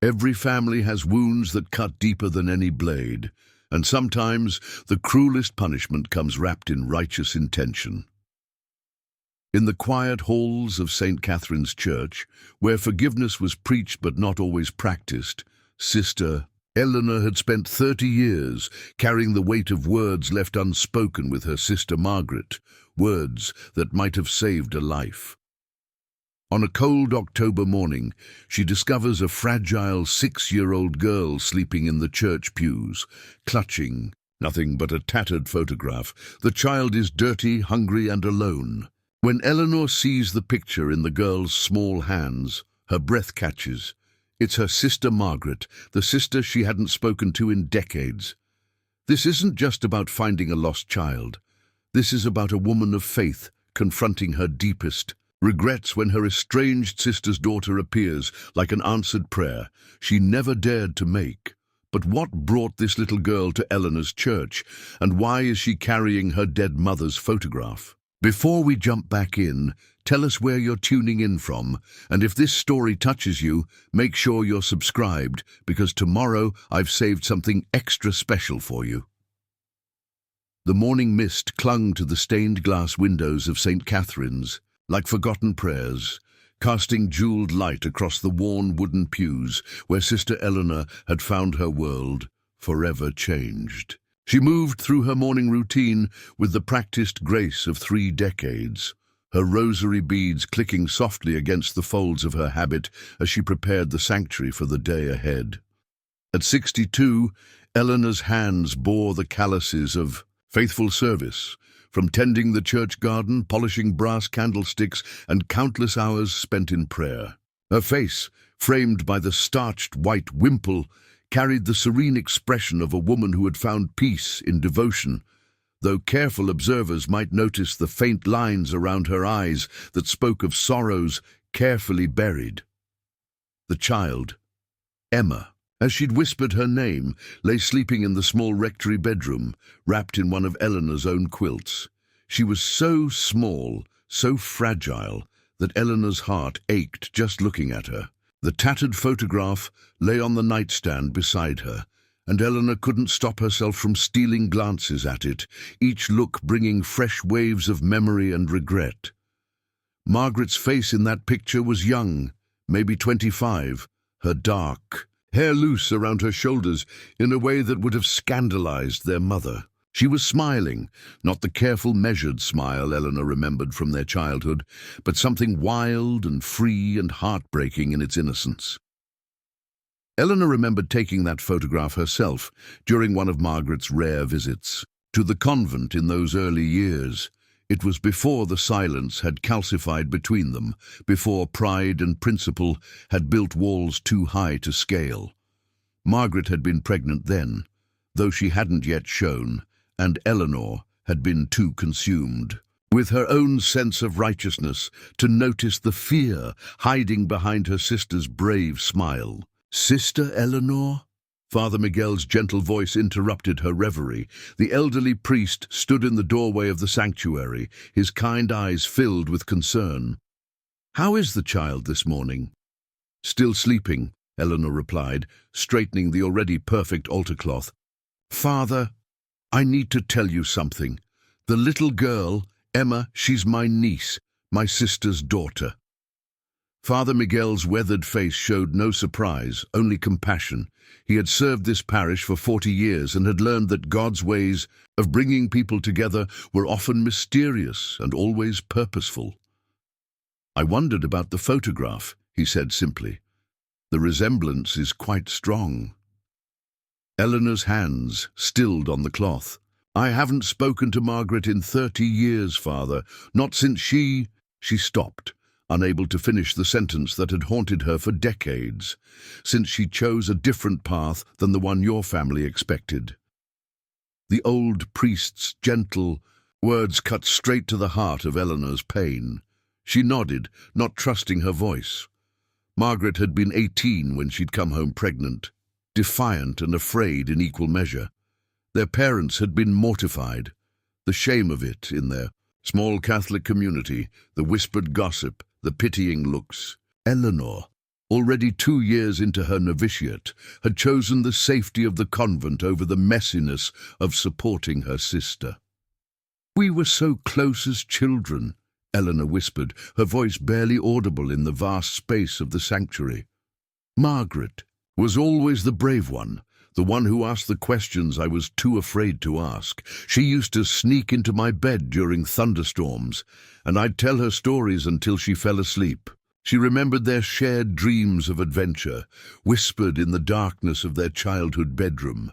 Every family has wounds that cut deeper than any blade, and sometimes the cruelest punishment comes wrapped in righteous intention. In the quiet halls of St. Catherine's Church, where forgiveness was preached but not always practiced, Sister Eleanor had spent 30 years carrying the weight of words left unspoken with her sister Margaret, words that might have saved a life. On a cold October morning, she discovers a fragile 6-year-old girl sleeping in the church pews, clutching nothing but a tattered photograph. The child is dirty, hungry, and alone. When Eleanor sees the picture in the girl's small hands, her breath catches. It's her sister Margaret, the sister she hadn't spoken to in decades. This isn't just about finding a lost child. This is about a woman of faith confronting her deepest regrets when her estranged sister's daughter appears like an answered prayer she never dared to make. But what brought this little girl to Eleanor's church, and why is she carrying her dead mother's photograph? Before we jump back in, tell us where you're tuning in from, and if this story touches you, make sure you're subscribed, because tomorrow I've saved something extra special for you. The morning mist clung to the stained glass windows of St. Catherine's, like forgotten prayers, casting jeweled light across the worn wooden pews where Sister Eleanor had found her world forever changed. She moved through her morning routine with the practiced grace of 3 decades, her rosary beads clicking softly against the folds of her habit as she prepared the sanctuary for the day ahead. At 62, Eleanor's hands bore the calluses of faithful service, from tending the church garden, polishing brass candlesticks, and countless hours spent in prayer. Her face, framed by the starched white wimple, carried the serene expression of a woman who had found peace in devotion, though careful observers might notice the faint lines around her eyes that spoke of sorrows carefully buried. The child, Emma, as she'd whispered her name, lay sleeping in the small rectory bedroom, wrapped in one of Eleanor's own quilts. She was so small, so fragile, that Eleanor's heart ached just looking at her. The tattered photograph lay on the nightstand beside her, and Eleanor couldn't stop herself from stealing glances at it, each look bringing fresh waves of memory and regret. Margaret's face in that picture was young, maybe 25, her dark hair loose around her shoulders in a way that would have scandalized their mother. She was smiling, not the careful, measured smile Eleanor remembered from their childhood, but something wild and free and heartbreaking in its innocence. Eleanor remembered taking that photograph herself during one of Margaret's rare visits to the convent in those early years. It was before the silence had calcified between them, before pride and principle had built walls too high to scale. Margaret had been pregnant then, though she hadn't yet shown, and Eleanor had been too consumed with her own sense of righteousness to notice the fear hiding behind her sister's brave smile. "Sister Eleanor?" Father Miguel's gentle voice interrupted her reverie. The elderly priest stood in the doorway of the sanctuary, his kind eyes filled with concern. "How is the child this morning?" "Still sleeping," Eleanor replied, straightening the already perfect altar cloth. "Father, I need to tell you something. The little girl, Emma, she's my niece, my sister's daughter." Father Miguel's weathered face showed no surprise, only compassion. He had served this parish for 40 years and had learned that God's ways of bringing people together were often mysterious and always purposeful. "I wondered about the photograph," he said simply. "The resemblance is quite strong." Eleanor's hands stilled on the cloth. "I haven't spoken to Margaret in 30 years, Father, not since she stopped, unable to finish the sentence that had haunted her for decades, since she chose a different path than the one your family expected." The old priest's gentle words cut straight to the heart of Eleanor's pain. She nodded, not trusting her voice. Margaret had been 18 when she'd come home pregnant, defiant and afraid in equal measure. Their parents had been mortified, the shame of it in their small Catholic community, the whispered gossip, the pitying looks. "Eleanor," already 2 years into her novitiate, had chosen the safety of the convent over the messiness of supporting her sister. "We were so close as children," Eleanor whispered, her voice barely audible in the vast space of the sanctuary. "Margaret was always the brave one, the one who asked the questions I was too afraid to ask. She used to sneak into my bed during thunderstorms, and I'd tell her stories until she fell asleep. She remembered their shared dreams of adventure, whispered in the darkness of their childhood bedroom.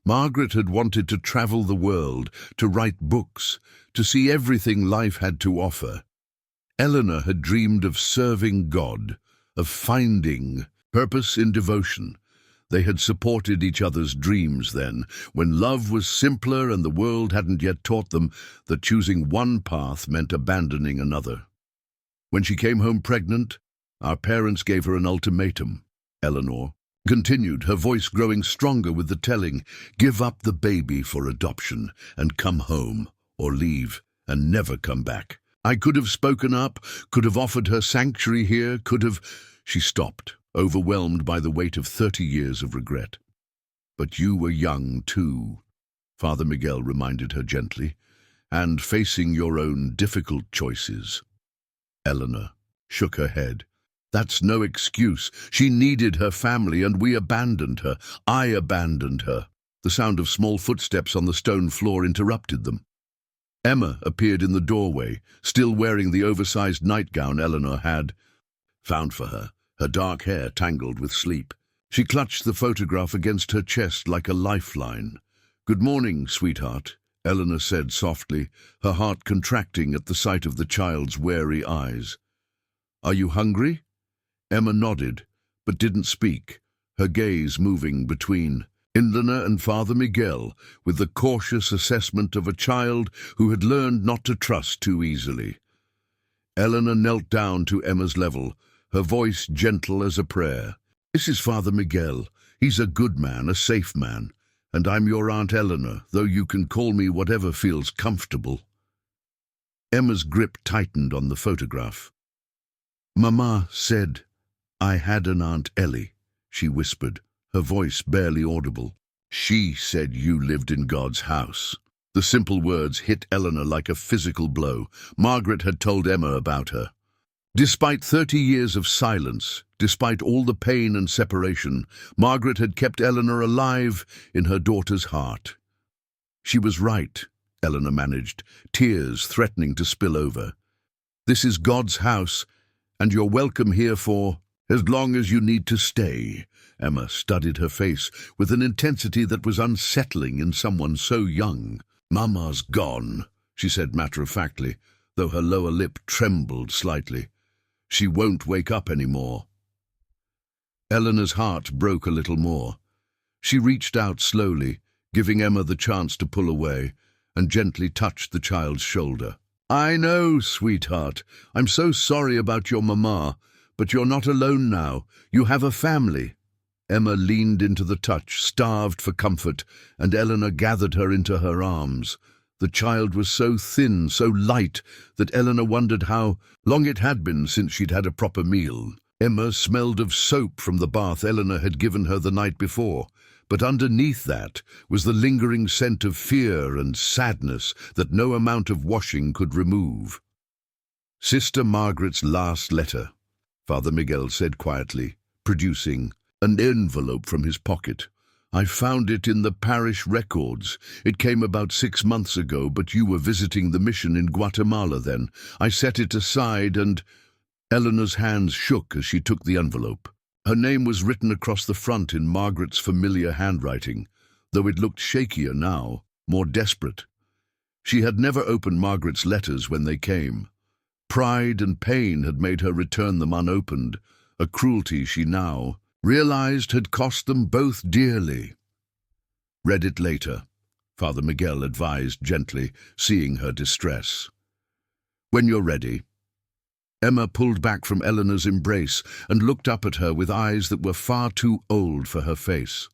Margaret had wanted to travel the world, to write books, to see everything life had to offer. Eleanor had dreamed of serving God, of finding purpose in devotion. They had supported each other's dreams then, when love was simpler and the world hadn't yet taught them that choosing one path meant abandoning another. When she came home pregnant, our parents gave her an ultimatum. Eleanor continued, her voice growing stronger with the telling, "Give up the baby for adoption and come home, or leave and never come back." I could have spoken up, could have offered her sanctuary here, could have... She stopped, overwhelmed by the weight of 30 years of regret. "But you were young too," Father Miguel reminded her gently, "and facing your own difficult choices." Eleanor shook her head. "That's no excuse. She needed her family and we abandoned her. I abandoned her." The sound of small footsteps on the stone floor interrupted them. Emma appeared in the doorway, still wearing the oversized nightgown Eleanor had found for her, her dark hair tangled with sleep. She clutched the photograph against her chest like a lifeline. "Good morning, sweetheart," Eleanor said softly, her heart contracting at the sight of the child's wary eyes. "Are you hungry?" Emma nodded, but didn't speak, her gaze moving between Eleanor and Father Miguel, with the cautious assessment of a child who had learned not to trust too easily. Eleanor knelt down to Emma's level, her voice gentle as a prayer. "This is Father Miguel. He's a good man, a safe man. And I'm your Aunt Eleanor, though you can call me whatever feels comfortable." Emma's grip tightened on the photograph. "Mama said I had an Aunt Ellie," she whispered, her voice barely audible. "She said you lived in God's house." The simple words hit Eleanor like a physical blow. Margaret had told Emma about her. Despite 30 years of silence, despite all the pain and separation, Margaret had kept Eleanor alive in her daughter's heart. "She was right," Eleanor managed, tears threatening to spill over. "This is God's house, and you're welcome here for as long as you need to stay." Emma studied her face with an intensity that was unsettling in someone so young. "Mama's gone," she said matter-of-factly, though her lower lip trembled slightly. "She won't wake up anymore." Eleanor's heart broke a little more. She reached out slowly, giving Emma the chance to pull away, and gently touched the child's shoulder. "I know, sweetheart. I'm so sorry about your mama, but you're not alone now. You have a family." Emma leaned into the touch, starved for comfort, and Eleanor gathered her into her arms. The child was so thin, so light, that Eleanor wondered how long it had been since she'd had a proper meal. Emma smelled of soap from the bath Eleanor had given her the night before, but underneath that was the lingering scent of fear and sadness that no amount of washing could remove. "Sister Margaret's last letter," Father Miguel said quietly, producing an envelope from his pocket. "I found it in the parish records. It came about 6 months ago, but you were visiting the mission in Guatemala then. I set it aside and—" Eleanor's hands shook as she took the envelope. Her name was written across the front in Margaret's familiar handwriting, though it looked shakier now, more desperate. She had never opened Margaret's letters when they came. Pride and pain had made her return them unopened, a cruelty she now realized had cost them both dearly. "Read it later," Father Miguel advised gently, seeing her distress. "When you're ready." Emma pulled back from Eleanor's embrace and looked up at her with eyes that were far too old for her face.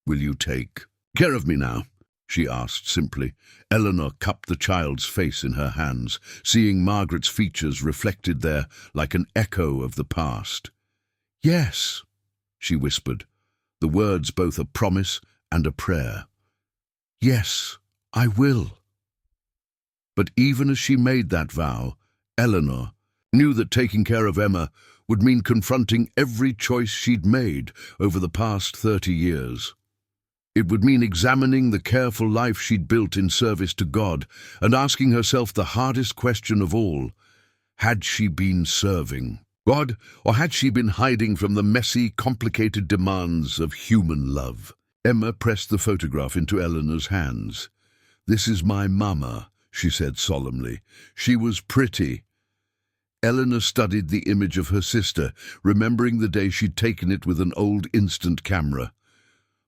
"Will you take care of me now?" she asked simply. Eleanor cupped the child's face in her hands, seeing Margaret's features reflected there like an echo of the past. Yes, she whispered, the words both a promise and a prayer. Yes, I will. But even as she made that vow, Eleanor knew that taking care of Emma would mean confronting every choice she'd made over the past 30 years. It would mean examining the careful life she'd built in service to God and asking herself the hardest question of all: had she been serving God, or had she been hiding from the messy, complicated demands of human love? Emma pressed the photograph into Eleanor's hands. "This is my mama," she said solemnly. "She was pretty." Eleanor studied the image of her sister, remembering the day she'd taken it with an old instant camera.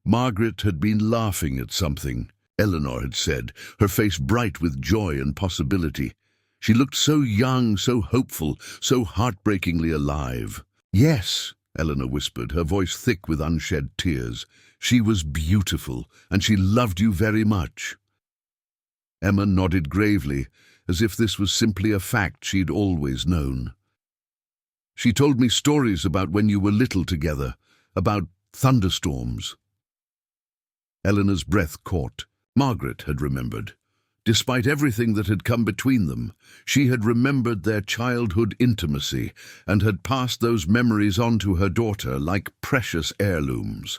Margaret had been laughing at something, Eleanor had said, her face bright with joy and possibility. She looked so young, so hopeful, so heartbreakingly alive. "Yes," Eleanor whispered, her voice thick with unshed tears. "She was beautiful, and she loved you very much." Emma nodded gravely, as if this was simply a fact she'd always known. "She told me stories about when you were little together, about thunderstorms." Eleanor's breath caught. Margaret had remembered. Despite everything that had come between them, she had remembered their childhood intimacy and had passed those memories on to her daughter like precious heirlooms.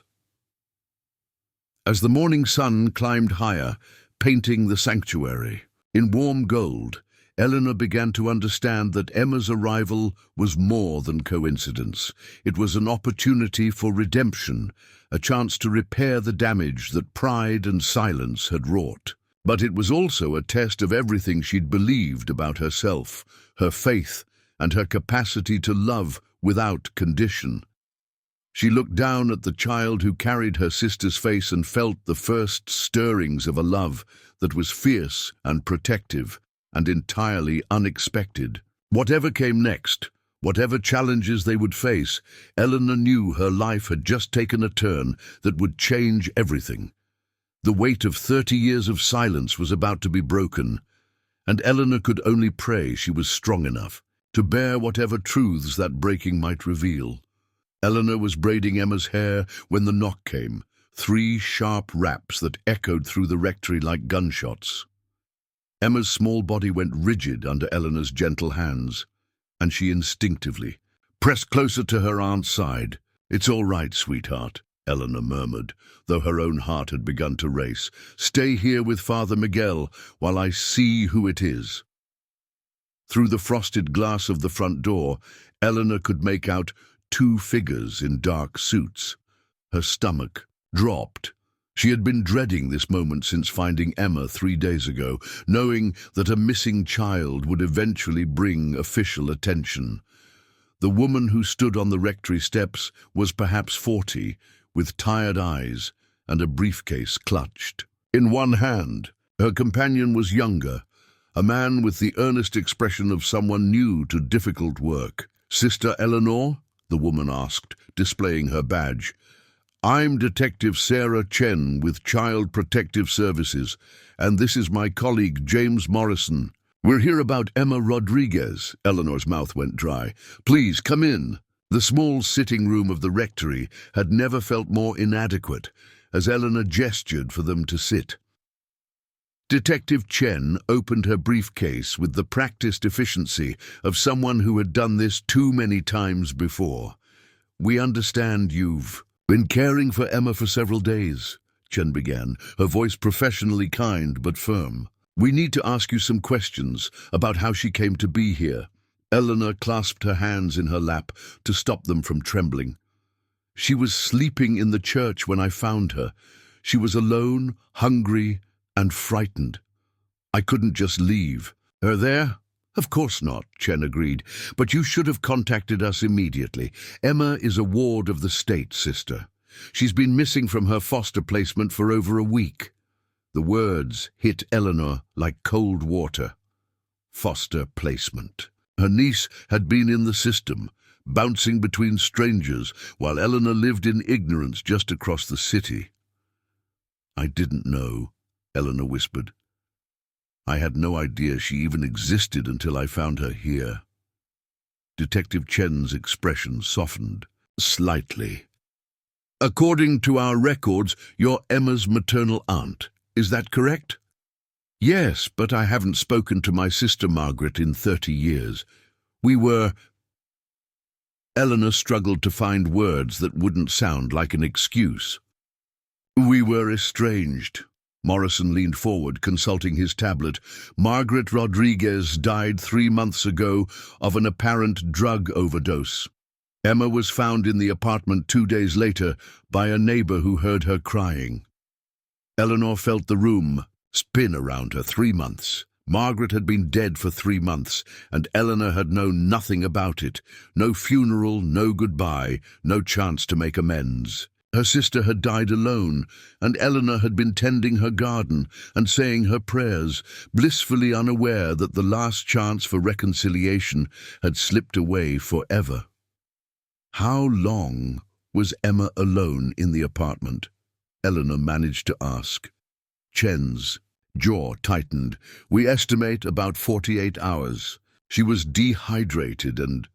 As the morning sun climbed higher, painting the sanctuary in warm gold, Eleanor began to understand that Emma's arrival was more than coincidence. It was an opportunity for redemption, a chance to repair the damage that pride and silence had wrought. But it was also a test of everything she'd believed about herself, her faith, and her capacity to love without condition. She looked down at the child who carried her sister's face and felt the first stirrings of a love that was fierce and protective and entirely unexpected. Whatever came next, whatever challenges they would face, Eleanor knew her life had just taken a turn that would change everything. The weight of 30 years of silence was about to be broken, and Eleanor could only pray she was strong enough to bear whatever truths that breaking might reveal. Eleanor was braiding Emma's hair when the knock came, 3 sharp raps that echoed through the rectory like gunshots. Emma's small body went rigid under Eleanor's gentle hands, and she instinctively pressed closer to her aunt's side. "It's all right, sweetheart," Eleanor murmured, though her own heart had begun to race. "Stay here with Father Miguel while I see who it is." Through the frosted glass of the front door, Eleanor could make out 2 figures in dark suits. Her stomach dropped. She had been dreading this moment since finding Emma 3 days ago, knowing that a missing child would eventually bring official attention. The woman who stood on the rectory steps was perhaps 40, with tired eyes and a briefcase clutched. In one hand, her companion was younger, a man with the earnest expression of someone new to difficult work. "Sister Eleanor?" the woman asked, displaying her badge. "I'm Detective Sarah Chen with Child Protective Services, and this is my colleague James Morrison. We're here about Emma Rodriguez." Eleanor's mouth went dry. "Please, come in." The small sitting room of the rectory had never felt more inadequate, as Eleanor gestured for them to sit. Detective Chen opened her briefcase with the practiced efficiency of someone who had done this too many times before. "We understand you've been caring for Emma for several days," Chen began, her voice professionally kind but firm. "We need to ask you some questions about how she came to be here." Eleanor clasped her hands in her lap to stop them from trembling. "She was sleeping in the church when I found her. She was alone, hungry, and frightened. I couldn't just leave her there." "Of course not," Chen agreed, "but you should have contacted us immediately. Emma is a ward of the state, sister. She's been missing from her foster placement for over a week." The words hit Eleanor like cold water. Foster placement. Her niece had been in the system, bouncing between strangers, while Eleanor lived in ignorance just across the city. "I didn't know," Eleanor whispered. "I had no idea she even existed until I found her here." Detective Chen's expression softened. Slightly. According to our records, you're Emma's maternal aunt. Is that correct? Yes, but I haven't spoken to my sister Margaret in 30 years. We were... Eleanor struggled to find words that wouldn't sound like an excuse. We were estranged. Morrison leaned forward, consulting his tablet. Margaret Rodriguez died 3 months ago of an apparent drug overdose. Emma was found in the apartment 2 days later by a neighbor who heard her crying. Eleanor felt the room spin around her. 3 months. Margaret had been dead for 3 months, and Eleanor had known nothing about it. No funeral, no goodbye, no chance to make amends. Her sister had died alone, and Eleanor had been tending her garden and saying her prayers, blissfully unaware that the last chance for reconciliation had slipped away forever. How long was Emma alone in the apartment? Eleanor managed to ask. Chen's jaw tightened. We estimate about 48 hours. She was dehydrated and...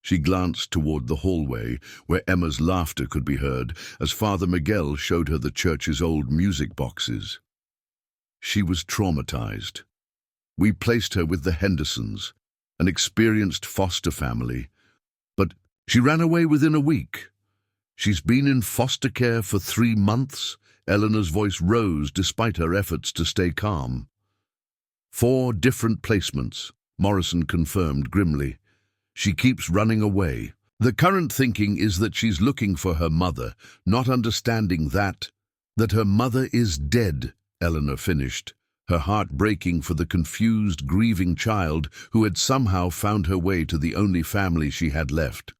She glanced toward the hallway, where Emma's laughter could be heard, as Father Miguel showed her the church's old music boxes. She was traumatized. We placed her with the Hendersons, an experienced foster family, but she ran away within a week. She's been in foster care for 3 months. Eleanor's voice rose despite her efforts to stay calm. 4 different placements, Morrison confirmed grimly. She keeps running away. The current thinking is that she's looking for her mother, not understanding that her mother is dead, Eleanor finished, her heart breaking for the confused, grieving child who had somehow found her way to the only family she had left.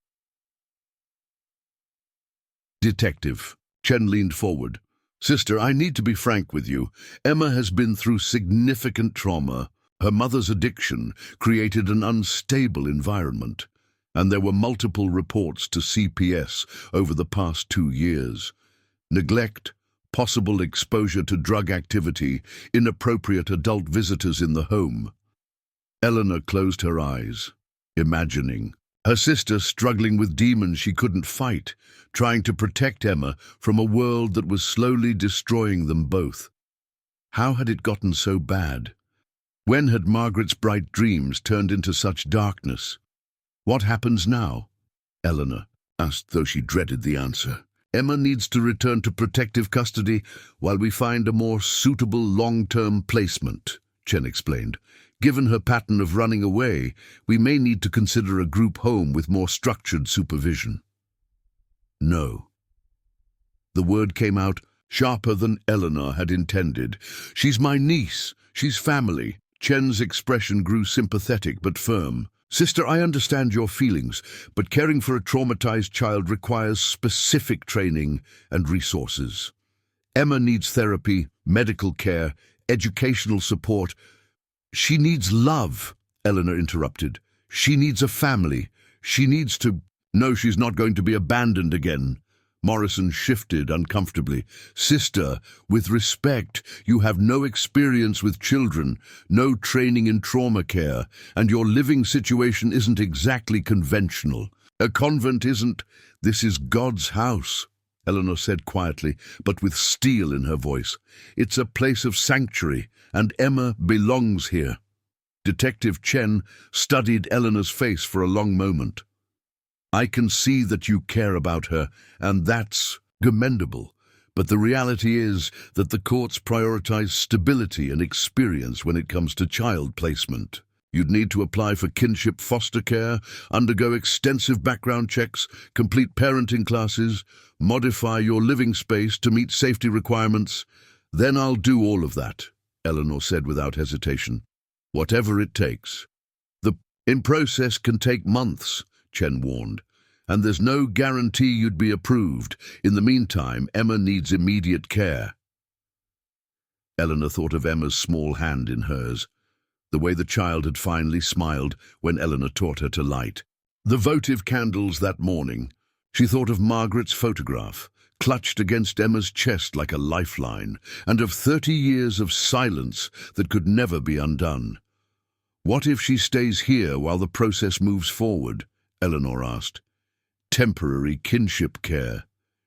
Detective. Chen leaned forward. Sister, I need to be frank with you. Emma has been through significant trauma. Her mother's addiction created an unstable environment, and there were multiple reports to CPS over the past 2 years. Neglect, possible exposure to drug activity, inappropriate adult visitors in the home. Eleanor closed her eyes, imagining her sister struggling with demons she couldn't fight, trying to protect Emma from a world that was slowly destroying them both. How had it gotten so bad? When had Margaret's bright dreams turned into such darkness? What happens now? Eleanor asked, though she dreaded the answer. Emma needs to return to protective custody while we find a more suitable long-term placement, Chen explained. Given her pattern of running away, we may need to consider a group home with more structured supervision. No. The word came out sharper than Eleanor had intended. She's my niece. She's family. Chen's expression grew sympathetic but firm. Sister, I understand your feelings, but caring for a traumatized child requires specific training and resources. Emma needs therapy, medical care, educational support. She needs love, Eleanor interrupted. She needs a family. She needs to... No, she's not going to be abandoned again. Morrison shifted uncomfortably. Sister, with respect, you have no experience with children, no training in trauma care, and your living situation isn't exactly conventional. A convent isn't. This is God's house, Eleanor said quietly, but with steel in her voice. It's a place of sanctuary, and Emma belongs here. Detective Chen studied Eleanor's face for a long moment. I can see that you care about her, and that's commendable. But the reality is that the courts prioritize stability and experience when it comes to child placement. You'd need to apply for kinship foster care, undergo extensive background checks, complete parenting classes, modify your living space to meet safety requirements. Then I'll do all of that, Eleanor said without hesitation. Whatever it takes. The process can take months, Chen warned, and there's no guarantee you'd be approved. In the meantime, Emma needs immediate care. Eleanor thought of Emma's small hand in hers, the way the child had finally smiled when Eleanor taught her to light. The votive candles that morning. She thought of Margaret's photograph, clutched against Emma's chest like a lifeline, and of 30 years of silence that could never be undone. What if she stays here while the process moves forward? Eleanor asked. Temporary kinship care.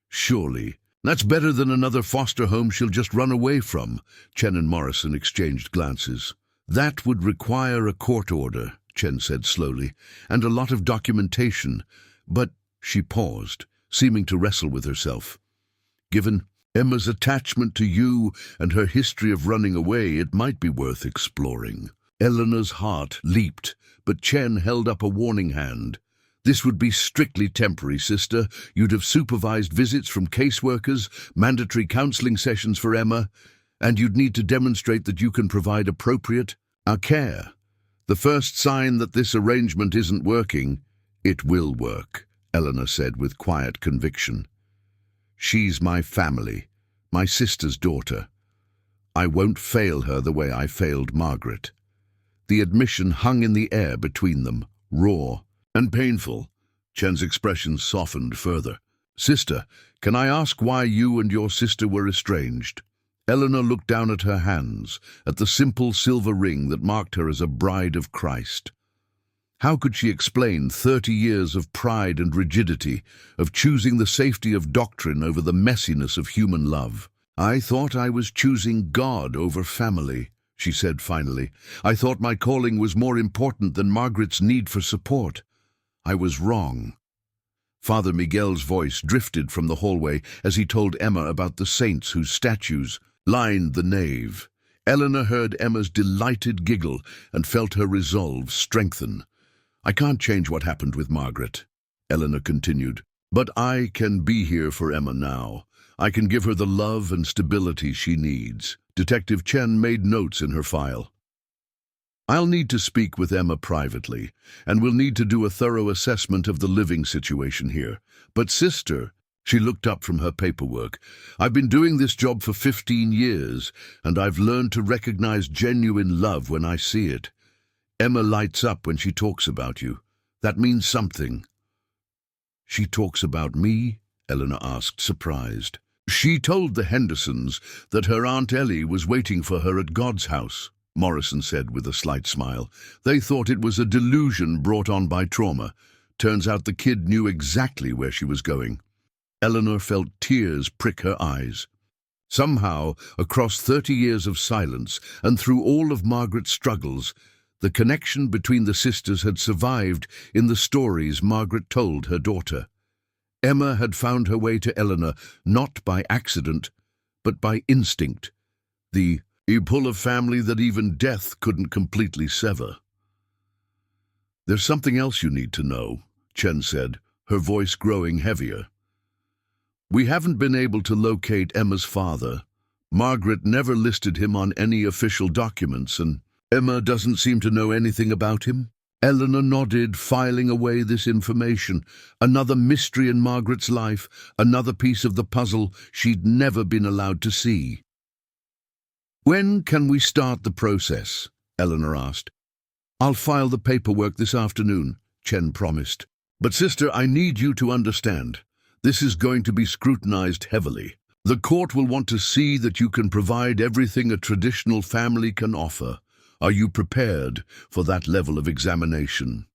Surely. That's better than another foster home she'll just run away from. Chen and Morrison exchanged glances. That would require a court order, Chen said slowly, and a lot of documentation. But she paused, seeming to wrestle with herself. Given Emma's attachment to you and her history of running away, it might be worth exploring. Eleanor's heart leaped, but Chen held up a warning hand. This would be strictly temporary, sister. You'd have supervised visits from caseworkers, mandatory counseling sessions for Emma, and you'd need to demonstrate that you can provide appropriate care. The first sign that this arrangement isn't working, it will work, Eleanor said with quiet conviction. She's my family, my sister's daughter. I won't fail her the way I failed Margaret. The admission hung in the air between them, raw and painful. Chen's expression softened further. Sister, can I ask why you and your sister were estranged? Eleanor looked down at her hands, at the simple silver ring that marked her as a bride of Christ. How could she explain 30 years of pride and rigidity, of choosing the safety of doctrine over the messiness of human love? I thought I was choosing God over family, she said finally. I thought my calling was more important than Margaret's need for support. I was wrong. Father Miguel's voice drifted from the hallway as he told Emma about the saints whose statues lined the nave. Eleanor heard Emma's delighted giggle and felt her resolve strengthen. I can't change what happened with Margaret, Eleanor continued, but I can be here for Emma now. I can give her the love and stability she needs. Detective Chen made notes in her file. I'll need to speak with Emma privately, and we'll need to do a thorough assessment of the living situation here. But sister, she looked up from her paperwork, I've been doing this job for 15 years, and I've learned to recognize genuine love when I see it. Emma lights up when she talks about you. That means something. She talks about me? Eleanor asked, surprised. She told the Hendersons that her Aunt Ellie was waiting for her at God's house, Morrison said with a slight smile. They thought it was a delusion brought on by trauma. Turns out the kid knew exactly where she was going. Eleanor felt tears prick her eyes. Somehow, across 30 years of silence and through all of Margaret's struggles, the connection between the sisters had survived in the stories Margaret told her daughter. Emma had found her way to Eleanor not by accident, but by instinct, the pull of family that even death couldn't completely sever. There's something else you need to know, Chen said, her voice growing heavier. We haven't been able to locate Emma's father. Margaret never listed him on any official documents, and Emma doesn't seem to know anything about him. Eleanor nodded, filing away this information. Another mystery in Margaret's life, another piece of the puzzle she'd never been allowed to see. When can we start the process? Eleanor asked. I'll file the paperwork this afternoon, Chen promised. But sister, I need you to understand. This is going to be scrutinized heavily. The court will want to see that you can provide everything a traditional family can offer. Are you prepared for that level of examination?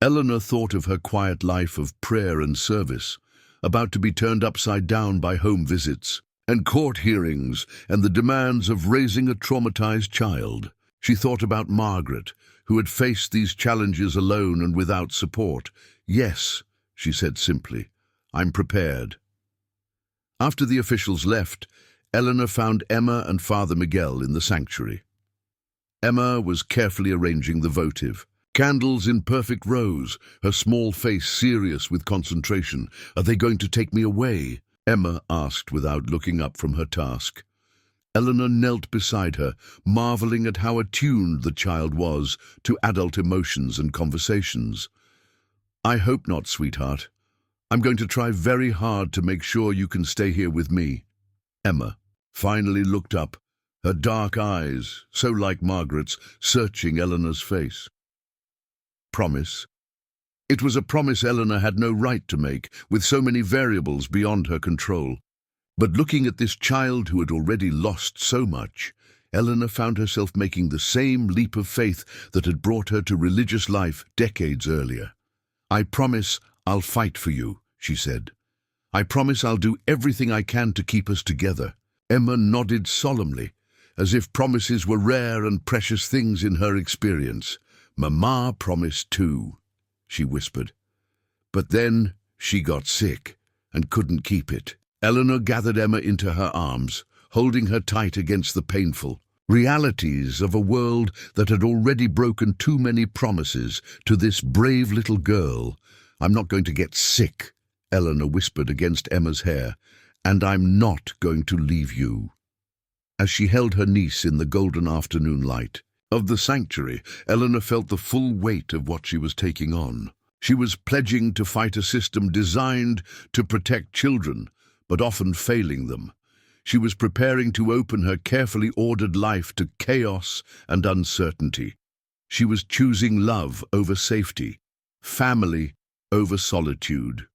Eleanor thought of her quiet life of prayer and service, about to be turned upside down by home visits and court hearings and the demands of raising a traumatized child. She thought about Margaret, who had faced these challenges alone and without support. Yes, she said simply, I'm prepared. After the officials left, Eleanor found Emma and Father Miguel in the sanctuary. Emma was carefully arranging the votive. Candles in perfect rows, her small face serious with concentration. Are they going to take me away? Emma asked without looking up from her task. Eleanor knelt beside her, marveling at how attuned the child was to adult emotions and conversations. I hope not, sweetheart. I'm going to try very hard to make sure you can stay here with me. Emma finally looked up, her dark eyes, so like Margaret's, searching Eleanor's face. Promise? It was a promise Eleanor had no right to make, with so many variables beyond her control. But looking at this child who had already lost so much, Eleanor found herself making the same leap of faith that had brought her to religious life decades earlier. I promise "I'll fight for you," she said. "I promise I'll do everything I can to keep us together." Emma nodded solemnly, as if promises were rare and precious things in her experience. "Mama promised too," she whispered. But then she got sick and couldn't keep it. Eleanor gathered Emma into her arms, holding her tight against the painful realities of a world that had already broken too many promises to this brave little girl. "I'm not going to get sick," Eleanor whispered against Emma's hair, "and I'm not going to leave you." As she held her niece in the golden afternoon light of the sanctuary, Eleanor felt the full weight of what she was taking on. She was pledging to fight a system designed to protect children, but often failing them. She was preparing to open her carefully ordered life to chaos and uncertainty. She was choosing love over safety, family over solitude.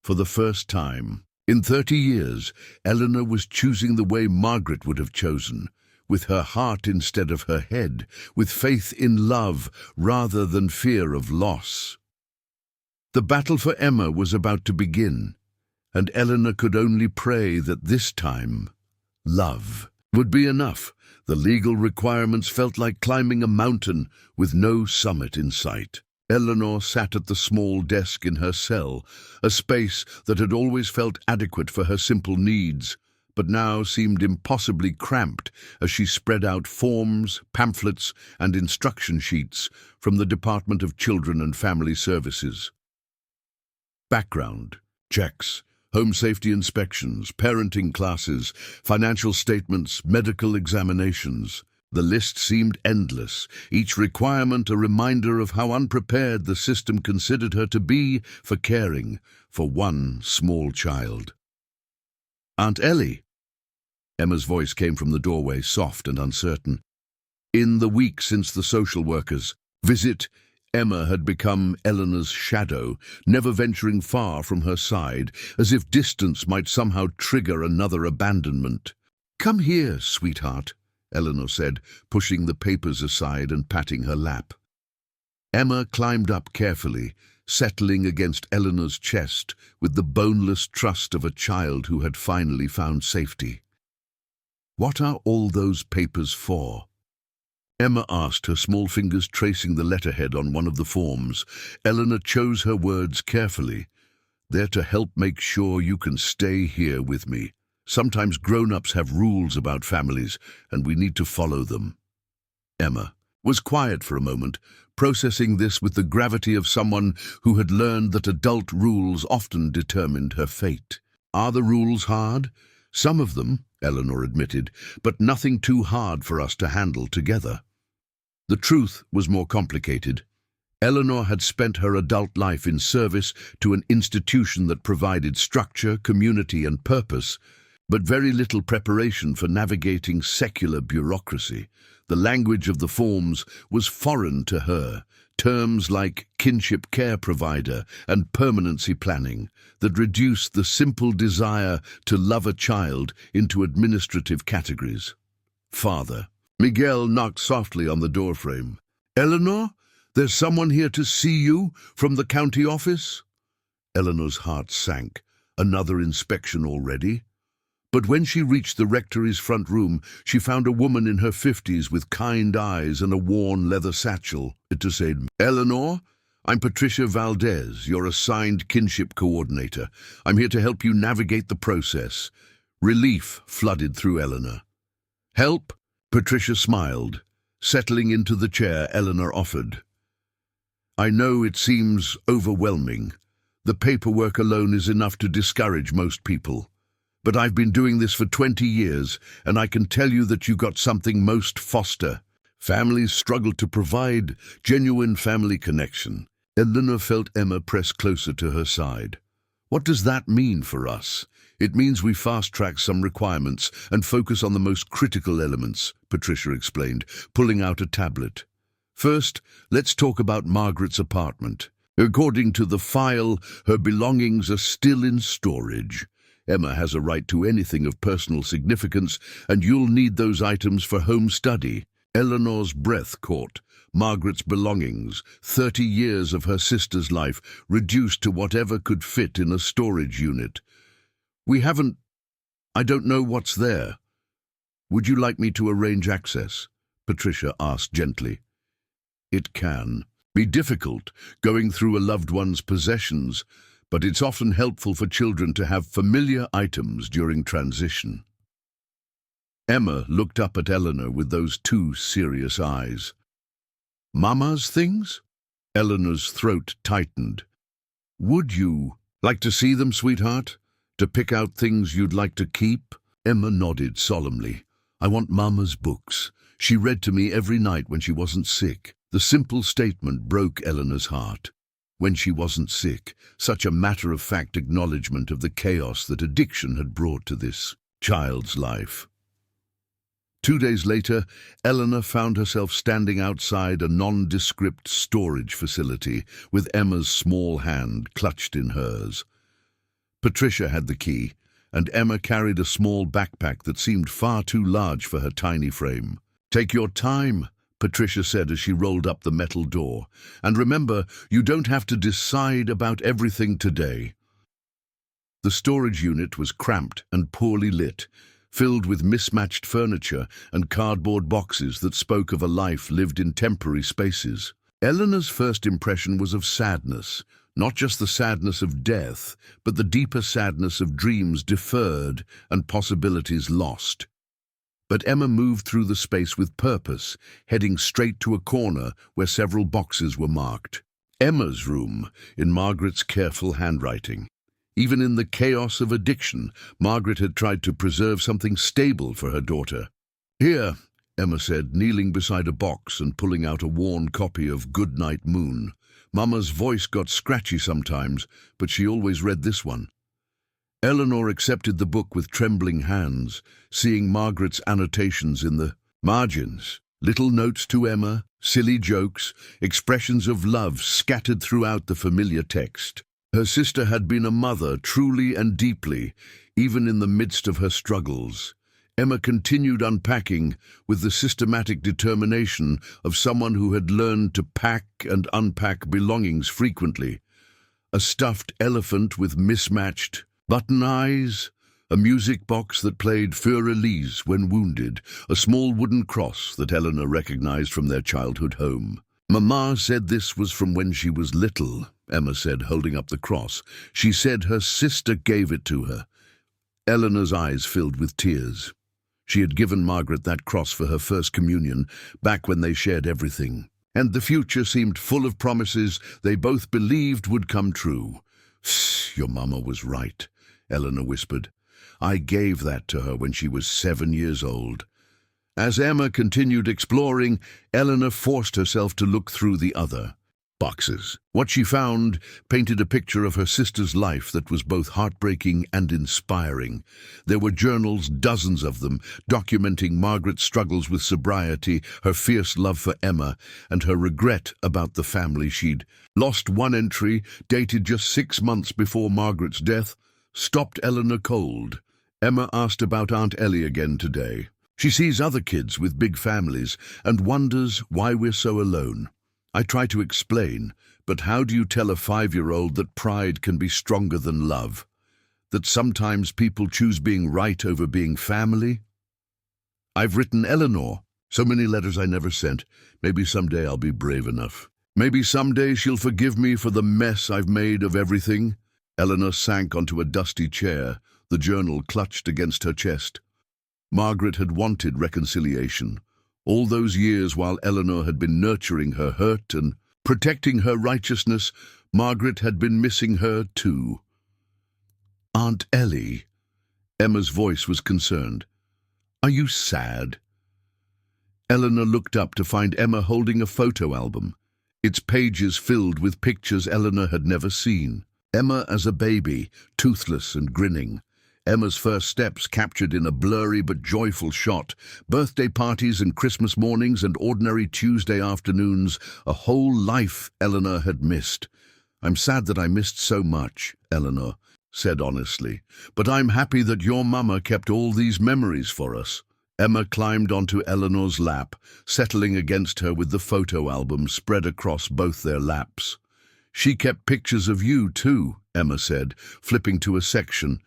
For the first time in 30 years, Eleanor was choosing the way Margaret would have chosen, with her heart instead of her head, with faith in love rather than fear of loss. The battle for Emma was about to begin, and Eleanor could only pray that this time, love would be enough. The legal requirements felt like climbing a mountain with no summit in sight. Eleanor sat at the small desk in her cell, a space that had always felt adequate for her simple needs, but now seemed impossibly cramped as she spread out forms, pamphlets, and instruction sheets from the Department of Children and Family Services. Background checks, home safety inspections, parenting classes, financial statements, medical examinations. The list seemed endless, each requirement a reminder of how unprepared the system considered her to be for caring for one small child. "Aunt Ellie," Emma's voice came from the doorway, soft and uncertain. In the week since the social worker's visit, Emma had become Eleanor's shadow, never venturing far from her side, as if distance might somehow trigger another abandonment. "Come here, sweetheart," Eleanor said, pushing the papers aside and patting her lap. Emma climbed up carefully, settling against Eleanor's chest with the boneless trust of a child who had finally found safety. "What are all those papers for?" Emma asked, her small fingers tracing the letterhead on one of the forms. Eleanor chose her words carefully. "They're to help make sure you can stay here with me. Sometimes grown-ups have rules about families, and we need to follow them." Emma was quiet for a moment, processing this with the gravity of someone who had learned that adult rules often determined her fate. "Are the rules hard?" "Some of them," Eleanor admitted, "but nothing too hard for us to handle together." The truth was more complicated. Eleanor had spent her adult life in service to an institution that provided structure, community, and purpose, but very little preparation for navigating secular bureaucracy. The language of the forms was foreign to her, terms like kinship care provider and permanency planning that reduced the simple desire to love a child into administrative categories. "Father." Miguel knocked softly on the doorframe. "Eleanor, there's someone here to see you from the county office." Eleanor's heart sank. Another inspection already? But when she reached the rectory's front room, she found a woman in her 50s with kind eyes and a worn leather satchel. It said, "Eleanor, I'm Patricia Valdez, your assigned kinship coordinator. I'm here to help you navigate the process." Relief flooded through Eleanor. "Help?" Patricia smiled, settling into the chair Eleanor offered. "I know it seems overwhelming. The paperwork alone is enough to discourage most people. But I've been doing this for 20 years, and I can tell you that you got something most foster. Families struggle to provide genuine family connection." Eleanor felt Emma press closer to her side. "What does that mean for us?" "It means we fast-track some requirements and focus on the most critical elements," Patricia explained, pulling out a tablet. "First, let's talk about Margaret's apartment. According to the file, her belongings are still in storage. Emma has a right to anything of personal significance, and you'll need those items for home study." Eleanor's breath caught. Margaret's belongings, 30 years of her sister's life, reduced to whatever could fit in a storage unit. I don't know what's there. Would you like me to arrange access? Patricia asked gently. It can be difficult going through a loved one's possessions, but it's often helpful for children to have familiar items during transition. Emma looked up at Eleanor with those two serious eyes. Mama's things? Eleanor's throat tightened. Would you like to see them, sweetheart? To pick out things you'd like to keep? Emma nodded solemnly. I want Mama's books. She read to me every night when she wasn't sick. The simple statement broke Eleanor's heart. When she wasn't sick, such a matter-of-fact acknowledgement of the chaos that addiction had brought to this child's life. 2 days later, Eleanor found herself standing outside a nondescript storage facility with Emma's small hand clutched in hers. Patricia had the key, and Emma carried a small backpack that seemed far too large for her tiny frame. Take your time, Patricia said as she rolled up the metal door. And remember, you don't have to decide about everything today. The storage unit was cramped and poorly lit, filled with mismatched furniture and cardboard boxes that spoke of a life lived in temporary spaces. Eleanor's first impression was of sadness, not just the sadness of death, but the deeper sadness of dreams deferred and possibilities lost. But Emma moved through the space with purpose, heading straight to a corner where several boxes were marked. Emma's room, in Margaret's careful handwriting. Even in the chaos of addiction, Margaret had tried to preserve something stable for her daughter. Here, Emma said, kneeling beside a box and pulling out a worn copy of Goodnight Moon. Mama's voice got scratchy sometimes, but she always read this one. Eleanor accepted the book with trembling hands, seeing Margaret's annotations in the margins. Little notes to Emma, silly jokes, expressions of love scattered throughout the familiar text. Her sister had been a mother truly and deeply, even in the midst of her struggles. Emma continued unpacking with the systematic determination of someone who had learned to pack and unpack belongings frequently. A stuffed elephant with mismatched button eyes, a music box that played Für Elise when wounded, a small wooden cross that Eleanor recognized from their childhood home. Mama said this was from when she was little, Emma said, holding up the cross. She said her sister gave it to her. Eleanor's eyes filled with tears. She had given Margaret that cross for her first communion, back when they shared everything. And the future seemed full of promises they both believed would come true. Your mama was right, Eleanor whispered. I gave that to her when she was 7 years old. As Emma continued exploring, Eleanor forced herself to look through the other boxes. What she found painted a picture of her sister's life that was both heartbreaking and inspiring. There were journals, dozens of them, documenting Margaret's struggles with sobriety, her fierce love for Emma, and her regret about the family she'd lost. One entry, dated just 6 months before Margaret's death, stopped Eleanor cold. Emma asked about Aunt Ellie again today. She sees other kids with big families and wonders why we're so alone. I try to explain, but how do you tell a 5-year-old that pride can be stronger than love? That sometimes people choose being right over being family? I've written Eleanor. So many letters I never sent. Maybe someday I'll be brave enough. Maybe someday she'll forgive me for the mess I've made of everything. Eleanor sank onto a dusty chair, the journal clutched against her chest. Margaret had wanted reconciliation. All those years while Eleanor had been nurturing her hurt and protecting her righteousness, Margaret had been missing her too. Aunt Ellie. Emma's voice was concerned. Are you sad? Eleanor looked up to find Emma holding a photo album, its pages filled with pictures Eleanor had never seen. Emma as a baby, toothless and grinning. Emma's first steps captured in a blurry but joyful shot, birthday parties and Christmas mornings and ordinary Tuesday afternoons, a whole life Eleanor had missed. I'm sad that I missed so much, Eleanor said honestly, but I'm happy that your mama kept all these memories for us. Emma climbed onto Eleanor's lap, settling against her with the photo album spread across both their laps. "She kept pictures of you too," Emma said, flipping to a section.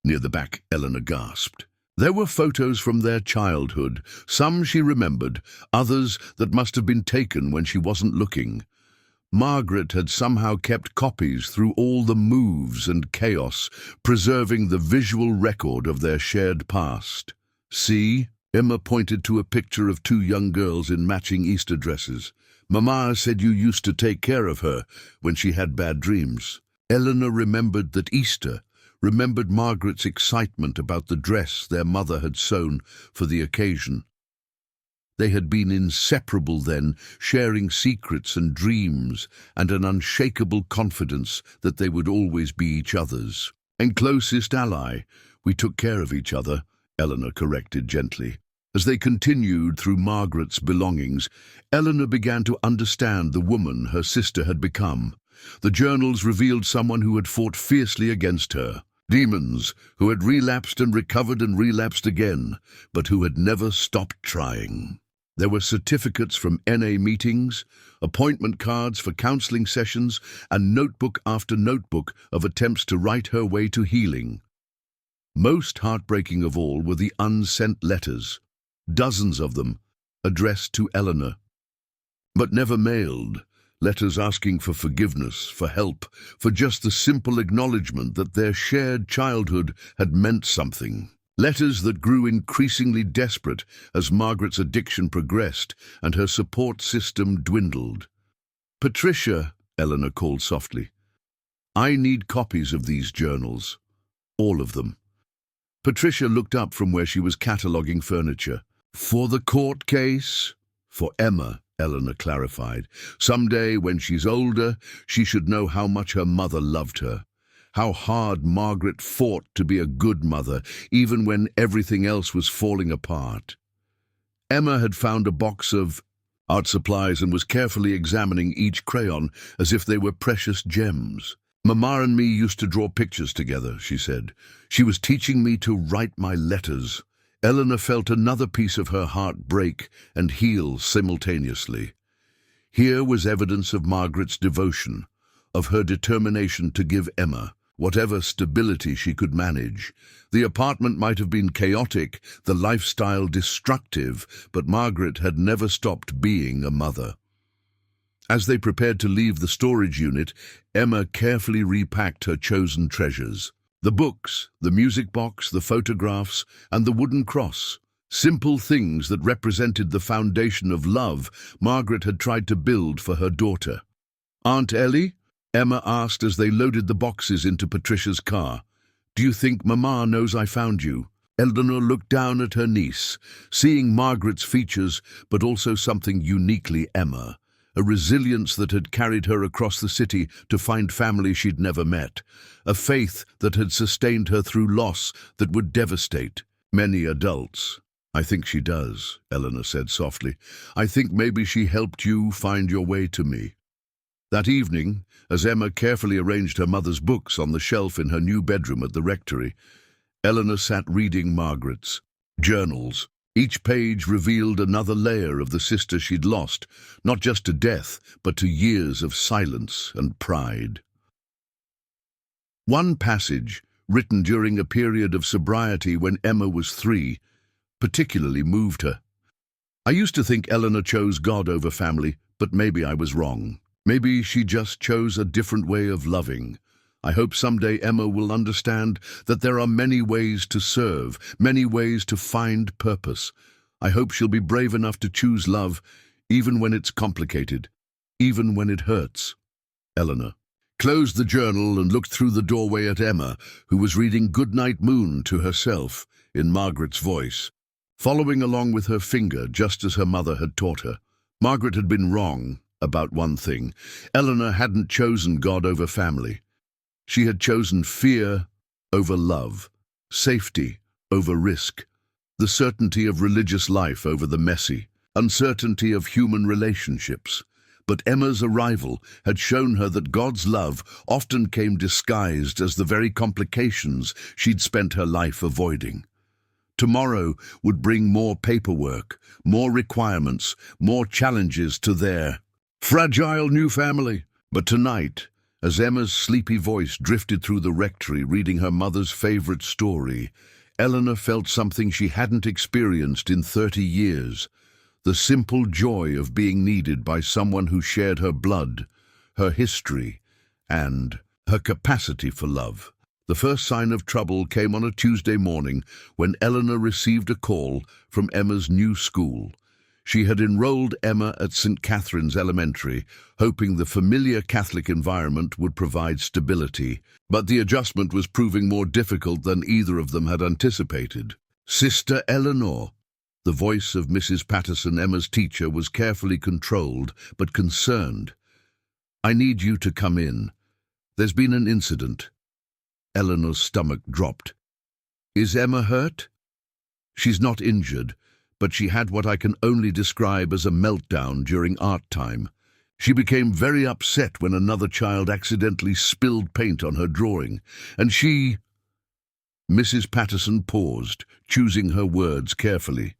Near the back, Eleanor gasped. There were photos from their childhood, some she remembered, others that must have been taken when she wasn't looking. Margaret had somehow kept copies through all the moves and chaos, preserving the visual record of their shared past. "See?" Emma pointed to a picture of two young girls in matching Easter dresses. "Mama said you used to take care of her when she had bad dreams." Eleanor remembered that Easter, remembered Margaret's excitement about the dress their mother had sewn for the occasion. They had been inseparable then, sharing secrets and dreams and an unshakable confidence that they would always be each other's. "And closest ally. We took care of each other," Eleanor corrected gently. As they continued through Margaret's belongings, Eleanor began to understand the woman her sister had become. The journals revealed someone who had fought fiercely against her. Demons who had relapsed and recovered and relapsed again, but who had never stopped trying. There were certificates from NA meetings, appointment cards for counseling sessions, and notebook after notebook of attempts to write her way to healing. Most heartbreaking of all were the unsent letters, dozens of them, addressed to Eleanor, but never mailed. Letters asking for forgiveness, for help, for just the simple acknowledgement that their shared childhood had meant something. Letters that grew increasingly desperate as Margaret's addiction progressed and her support system dwindled. "Patricia," Eleanor called softly, "I need copies of these journals. All of them." Patricia looked up from where she was cataloguing furniture. "For the court case?" "For Emma," Eleanor clarified. "Someday, when she's older, she should know how much her mother loved her. How hard Margaret fought to be a good mother, even when everything else was falling apart." Emma had found a box of art supplies and was carefully examining each crayon as if they were precious gems. "Mama and me used to draw pictures together," she said. "She was teaching me to write my letters." Eleanor felt another piece of her heart break and heal simultaneously. Here was evidence of Margaret's devotion, of her determination to give Emma whatever stability she could manage. The apartment might have been chaotic, the lifestyle destructive, but Margaret had never stopped being a mother. As they prepared to leave the storage unit, Emma carefully repacked her chosen treasures. The books, the music box, the photographs, and the wooden cross. Simple things that represented the foundation of love Margaret had tried to build for her daughter. "Aunt Ellie?" Emma asked as they loaded the boxes into Patricia's car. "Do you think Mama knows I found you?" Eleanor looked down at her niece, seeing Margaret's features, but also something uniquely Emma. A resilience that had carried her across the city to find family she'd never met. A faith that had sustained her through loss that would devastate many adults. "I think she does," Eleanor said softly. "I think maybe she helped you find your way to me." That evening, as Emma carefully arranged her mother's books on the shelf in her new bedroom at the rectory, Eleanor sat reading Margaret's journals. Each page revealed another layer of the sister she'd lost, not just to death, but to years of silence and pride. One passage, written during a period of sobriety when Emma was 3, particularly moved her. "I used to think Eleanor chose God over family, but maybe I was wrong. Maybe she just chose a different way of loving. I hope someday Emma will understand that there are many ways to serve, many ways to find purpose. I hope she'll be brave enough to choose love, even when it's complicated, even when it hurts." Eleanor closed the journal and looked through the doorway at Emma, who was reading "Goodnight Moon" to herself in Margaret's voice, following along with her finger just as her mother had taught her. Margaret had been wrong about one thing. Eleanor hadn't chosen God over family. She had chosen fear over love, safety over risk, the certainty of religious life over the messy uncertainty of human relationships. But Emma's arrival had shown her that God's love often came disguised as the very complications she'd spent her life avoiding. Tomorrow would bring more paperwork, more requirements, more challenges to their fragile new family. But tonight, as Emma's sleepy voice drifted through the rectory reading her mother's favorite story, Eleanor felt something she hadn't experienced in 30 years. The simple joy of being needed by someone who shared her blood, her history, and her capacity for love. The first sign of trouble came on a Tuesday morning when Eleanor received a call from Emma's new school. She had enrolled Emma at St. Catherine's Elementary, hoping the familiar Catholic environment would provide stability, but the adjustment was proving more difficult than either of them had anticipated. "Sister Eleanor." The voice of Mrs. Patterson, Emma's teacher, was carefully controlled but concerned. "I need you to come in. There's been an incident." Eleanor's stomach dropped. "Is Emma hurt?" "She's not injured, but she had what I can only describe as a meltdown during art time. She became very upset when another child accidentally spilled paint on her drawing, and she—" Mrs. Patterson paused, choosing her words carefully.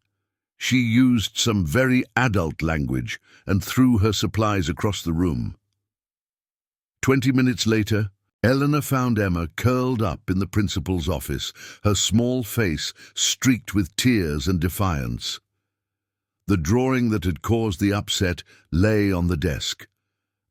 "She used some very adult language and threw her supplies across the room." 20 minutes later, Eleanor found Emma curled up in the principal's office, her small face streaked with tears and defiance. The drawing that had caused the upset lay on the desk.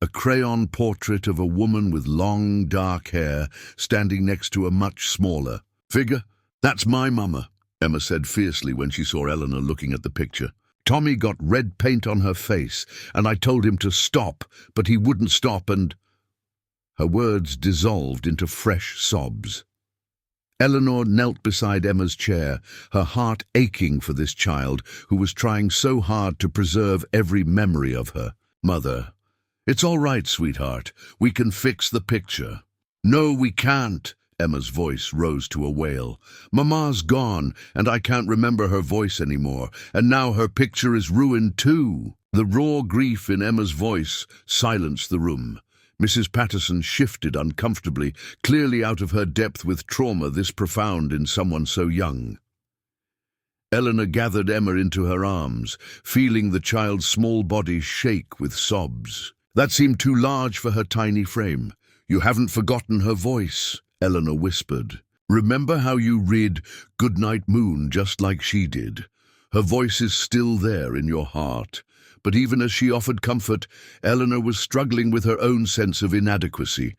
A crayon portrait of a woman with long, dark hair standing next to a much smaller figure. "That's my mama," Emma said fiercely when she saw Eleanor looking at the picture. "Tommy got red paint on her face, and I told him to stop, but he wouldn't stop, and—" Her words dissolved into fresh sobs. Eleanor knelt beside Emma's chair, her heart aching for this child who was trying so hard to preserve every memory of her mother. "It's all right, sweetheart. We can fix the picture." "No, we can't." Emma's voice rose to a wail. "Mama's gone, and I can't remember her voice anymore, and now her picture is ruined too." The raw grief in Emma's voice silenced the room. Mrs. Patterson shifted uncomfortably, clearly out of her depth with trauma this profound in someone so young. Eleanor gathered Emma into her arms, feeling the child's small body shake with sobs. That seemed too large for her tiny frame. "You haven't forgotten her voice," Eleanor whispered. "Remember how you read Goodnight Moon just like she did? Her voice is still there in your heart." But even as she offered comfort, Eleanor was struggling with her own sense of inadequacy.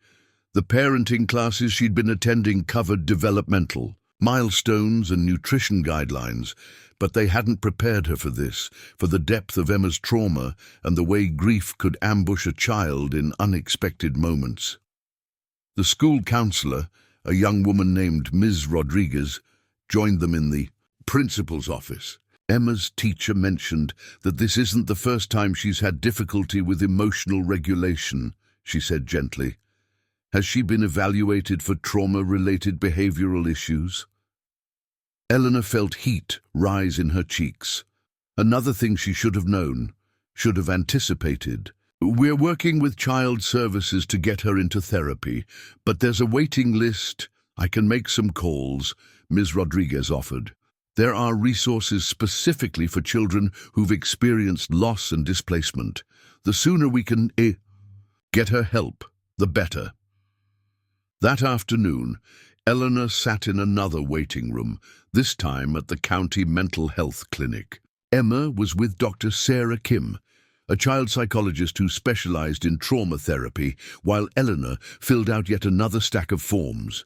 The parenting classes she'd been attending covered developmental milestones and nutrition guidelines, but they hadn't prepared her for this, for the depth of Emma's trauma and the way grief could ambush a child in unexpected moments. The school counselor, a young woman named Ms. Rodriguez, joined them in the principal's office. Emma's teacher mentioned that this isn't the first time she's had difficulty with emotional regulation, she said gently. "Has she been evaluated for trauma-related behavioral issues?" Eleanor felt heat rise in her cheeks. Another thing she should have known, should have anticipated. "We're working with child services to get her into therapy, but there's a waiting list." "I can make some calls," Ms. Rodriguez offered. "There are resources specifically for children who've experienced loss and displacement. The sooner we can get her help, the better." That afternoon, Eleanor sat in another waiting room, this time at the county mental health clinic. Emma was with Dr. Sarah Kim, a child psychologist who specialized in trauma therapy, while Eleanor filled out yet another stack of forms.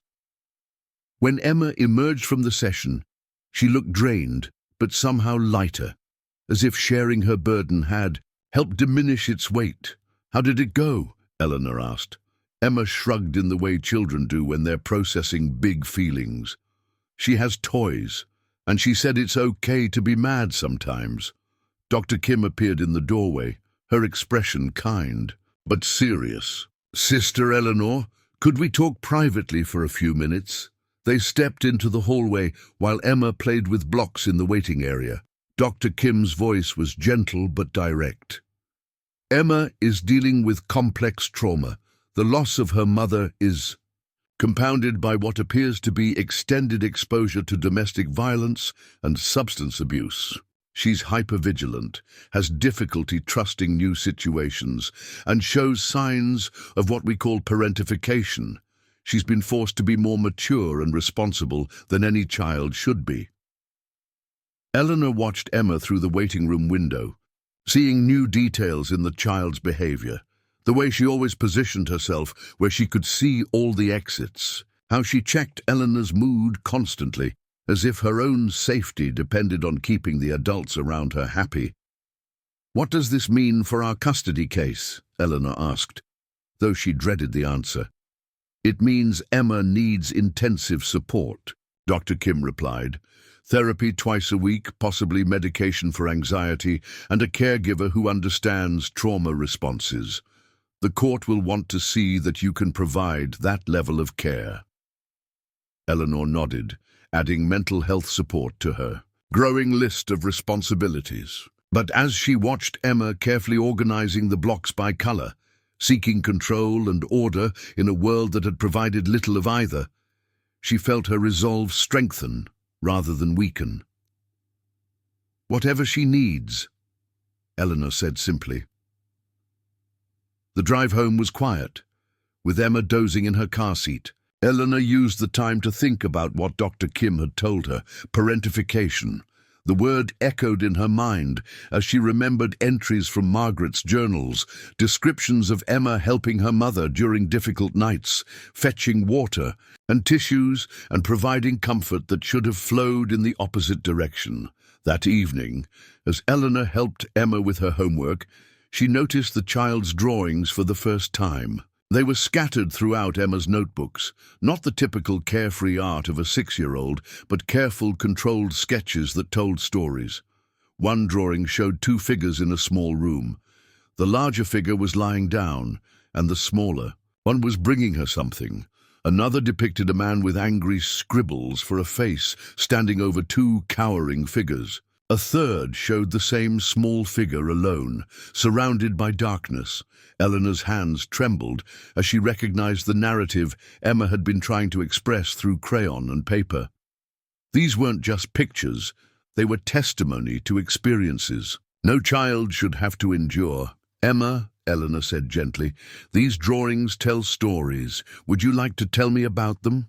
When Emma emerged from the session, she looked drained, but somehow lighter, as if sharing her burden had helped diminish its weight. "How did it go?" Eleanor asked. Emma shrugged in the way children do when they're processing big feelings. "She has toys, and she said it's okay to be mad sometimes." Dr. Kim appeared in the doorway, her expression kind, but serious. "Sister Eleanor, could we talk privately for a few minutes?" They stepped into the hallway while Emma played with blocks in the waiting area. Dr. Kim's voice was gentle but direct. "Emma is dealing with complex trauma. The loss of her mother is compounded by what appears to be extended exposure to domestic violence and substance abuse. She's hypervigilant, has difficulty trusting new situations, and shows signs of what we call parentification. She's been forced to be more mature and responsible than any child should be. Eleanor watched Emma through the waiting room window, seeing new details in the child's behavior. The way she always positioned herself where she could see all the exits, how she checked Eleanor's mood constantly, as if her own safety depended on keeping the adults around her happy. "What does this mean for our custody case?" Eleanor asked, though she dreaded the answer. "It means Emma needs intensive support," Dr. Kim replied. "Therapy twice a week, possibly medication for anxiety, and a caregiver who understands trauma responses. The court will want to see that you can provide that level of care." Eleanor nodded, adding mental health support to her growing list of responsibilities. But as she watched Emma carefully organizing the blocks by color, seeking control and order in a world that had provided little of either, she felt her resolve strengthen rather than weaken. "Whatever she needs," Eleanor said simply. The drive home was quiet, with Emma dozing in her car seat. Eleanor used the time to think about what Dr. Kim had told her, parentification. The word echoed in her mind as she remembered entries from Margaret's journals, descriptions of Emma helping her mother during difficult nights, fetching water and tissues and providing comfort that should have flowed in the opposite direction. That evening, as Eleanor helped Emma with her homework, she noticed the child's drawings for the first time. They were scattered throughout Emma's notebooks, not the typical carefree art of a 6-year-old, but careful, controlled sketches that told stories. One drawing showed 2 figures in a small room. The larger figure was lying down, and the smaller one was bringing her something. Another depicted a man with angry scribbles for a face standing over 2 cowering figures. A third showed the same small figure alone, surrounded by darkness. Eleanor's hands trembled as she recognized the narrative Emma had been trying to express through crayon and paper. These weren't just pictures, they were testimony to experiences. "No child should have to endure. Emma," Eleanor said gently, "these drawings tell stories. Would you like to tell me about them?"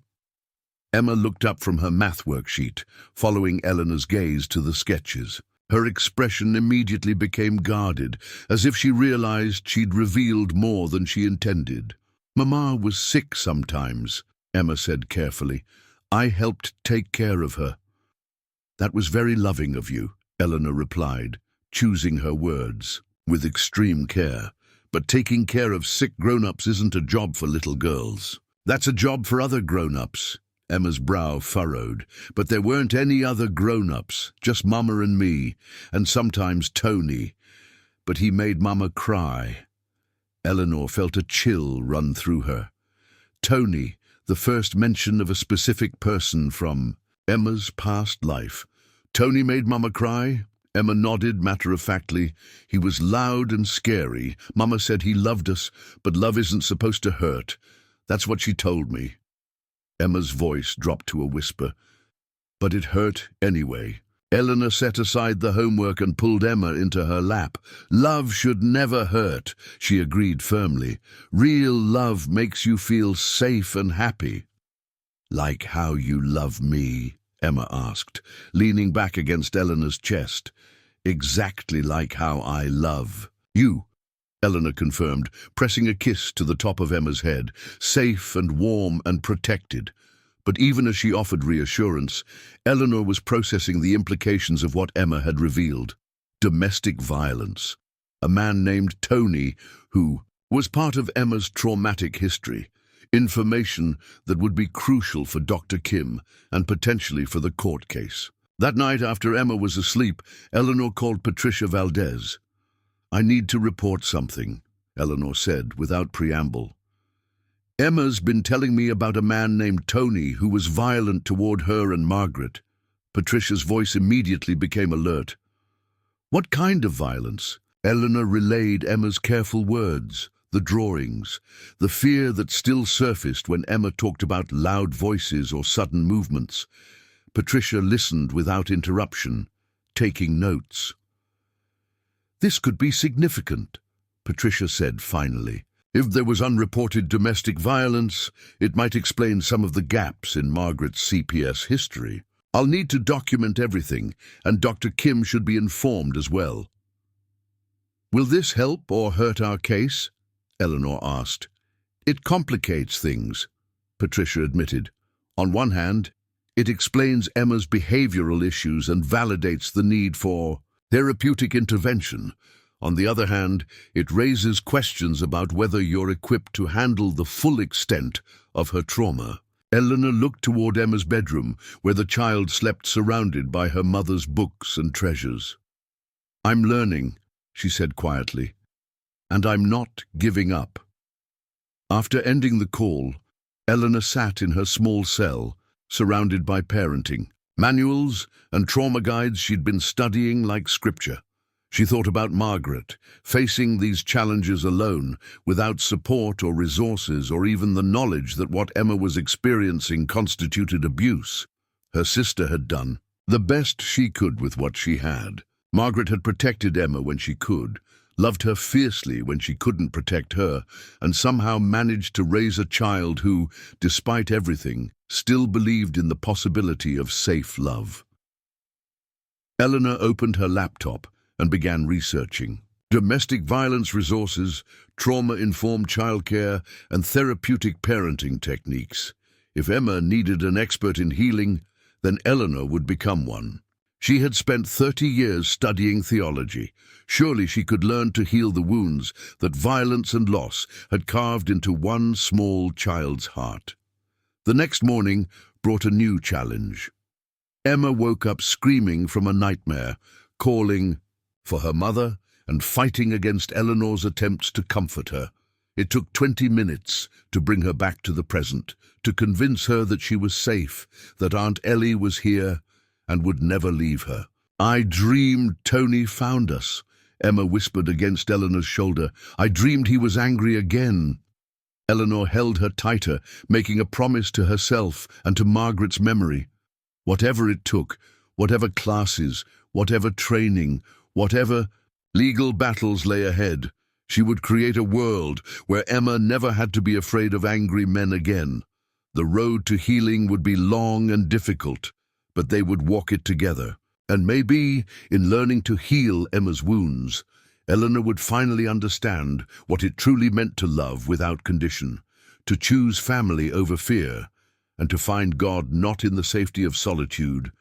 Emma looked up from her math worksheet, following Eleanor's gaze to the sketches. Her expression immediately became guarded, as if she realized she'd revealed more than she intended. "Mama was sick sometimes," Emma said carefully. "I helped take care of her." "That was very loving of you," Eleanor replied, choosing her words with extreme care. "But taking care of sick grown-ups isn't a job for little girls. That's a job for other grown-ups." Emma's brow furrowed, but there weren't any other grown-ups, just Mama and me, and sometimes Tony. But he made Mama cry. Eleanor felt a chill run through her. Tony, the first mention of a specific person from Emma's past life. "Tony made Mama cry?" Emma nodded matter-of-factly. "He was loud and scary. Mama said he loved us, but love isn't supposed to hurt. That's what she told me." Emma's voice dropped to a whisper. "But it hurt anyway." Eleanor set aside the homework and pulled Emma into her lap. "Love should never hurt," she agreed firmly. "Real love makes you feel safe and happy." "Like how you love me?" Emma asked, leaning back against Eleanor's chest. "Exactly like how I love you," Eleanor confirmed, pressing a kiss to the top of Emma's head, safe and warm and protected. But even as she offered reassurance, Eleanor was processing the implications of what Emma had revealed. Domestic violence. A man named Tony, who was part of Emma's traumatic history. Information that would be crucial for Dr. Kim and potentially for the court case. That night after Emma was asleep, Eleanor called Patricia Valdez. "I need to report something," Eleanor said without preamble. "Emma's been telling me about a man named Tony who was violent toward her and Margaret." Patricia's voice immediately became alert. "What kind of violence?" Eleanor relayed Emma's careful words. the drawings, the fear that still surfaced when Emma talked about loud voices or sudden movements. Patricia listened without interruption, taking notes. "This could be significant," Patricia said finally. "If there was unreported domestic violence, it might explain some of the gaps in Margaret's CPS history. I'll need to document everything, and Dr. Kim should be informed as well." "Will this help or hurt our case?" Eleanor asked. "It complicates things," Patricia admitted. "On one hand, it explains Emma's behavioral issues and validates the need for therapeutic intervention. On the other hand, it raises questions about whether you're equipped to handle the full extent of her trauma." Eleanor looked toward Emma's bedroom, where the child slept surrounded by her mother's books and treasures. "I'm learning," she said quietly, "and I'm not giving up." After ending the call, Eleanor sat in her small cell, surrounded by parenting manuals and trauma guides she'd been studying like scripture. She thought about Margaret, facing these challenges alone, without support or resources or even the knowledge that what Emma was experiencing constituted abuse. Her sister had done the best she could with what she had. Margaret had protected Emma when she could, loved her fiercely when she couldn't protect her, and somehow managed to raise a child who, despite everything, still believed in the possibility of safe love. Eleanor opened her laptop and began researching domestic violence resources, trauma-informed childcare, and therapeutic parenting techniques. If Emma needed an expert in healing, then Eleanor would become one. She had spent 30 years studying theology. Surely she could learn to heal the wounds that violence and loss had carved into one small child's heart. The next morning brought a new challenge. Emma woke up screaming from a nightmare, calling for her mother and fighting against Eleanor's attempts to comfort her. It took 20 minutes to bring her back to the present, to convince her that she was safe, that Aunt Ellie was here and would never leave her. "I dreamed Tony found us," Emma whispered against Eleanor's shoulder. "I dreamed he was angry again." Eleanor held her tighter, making a promise to herself and to Margaret's memory. Whatever it took, whatever classes, whatever training, whatever legal battles lay ahead, she would create a world where Emma never had to be afraid of angry men again. The road to healing would be long and difficult, but they would walk it together. And maybe, in learning to heal Emma's wounds, Eleanor would finally understand what it truly meant to love without condition, to choose family over fear, and to find God not in the safety of solitude,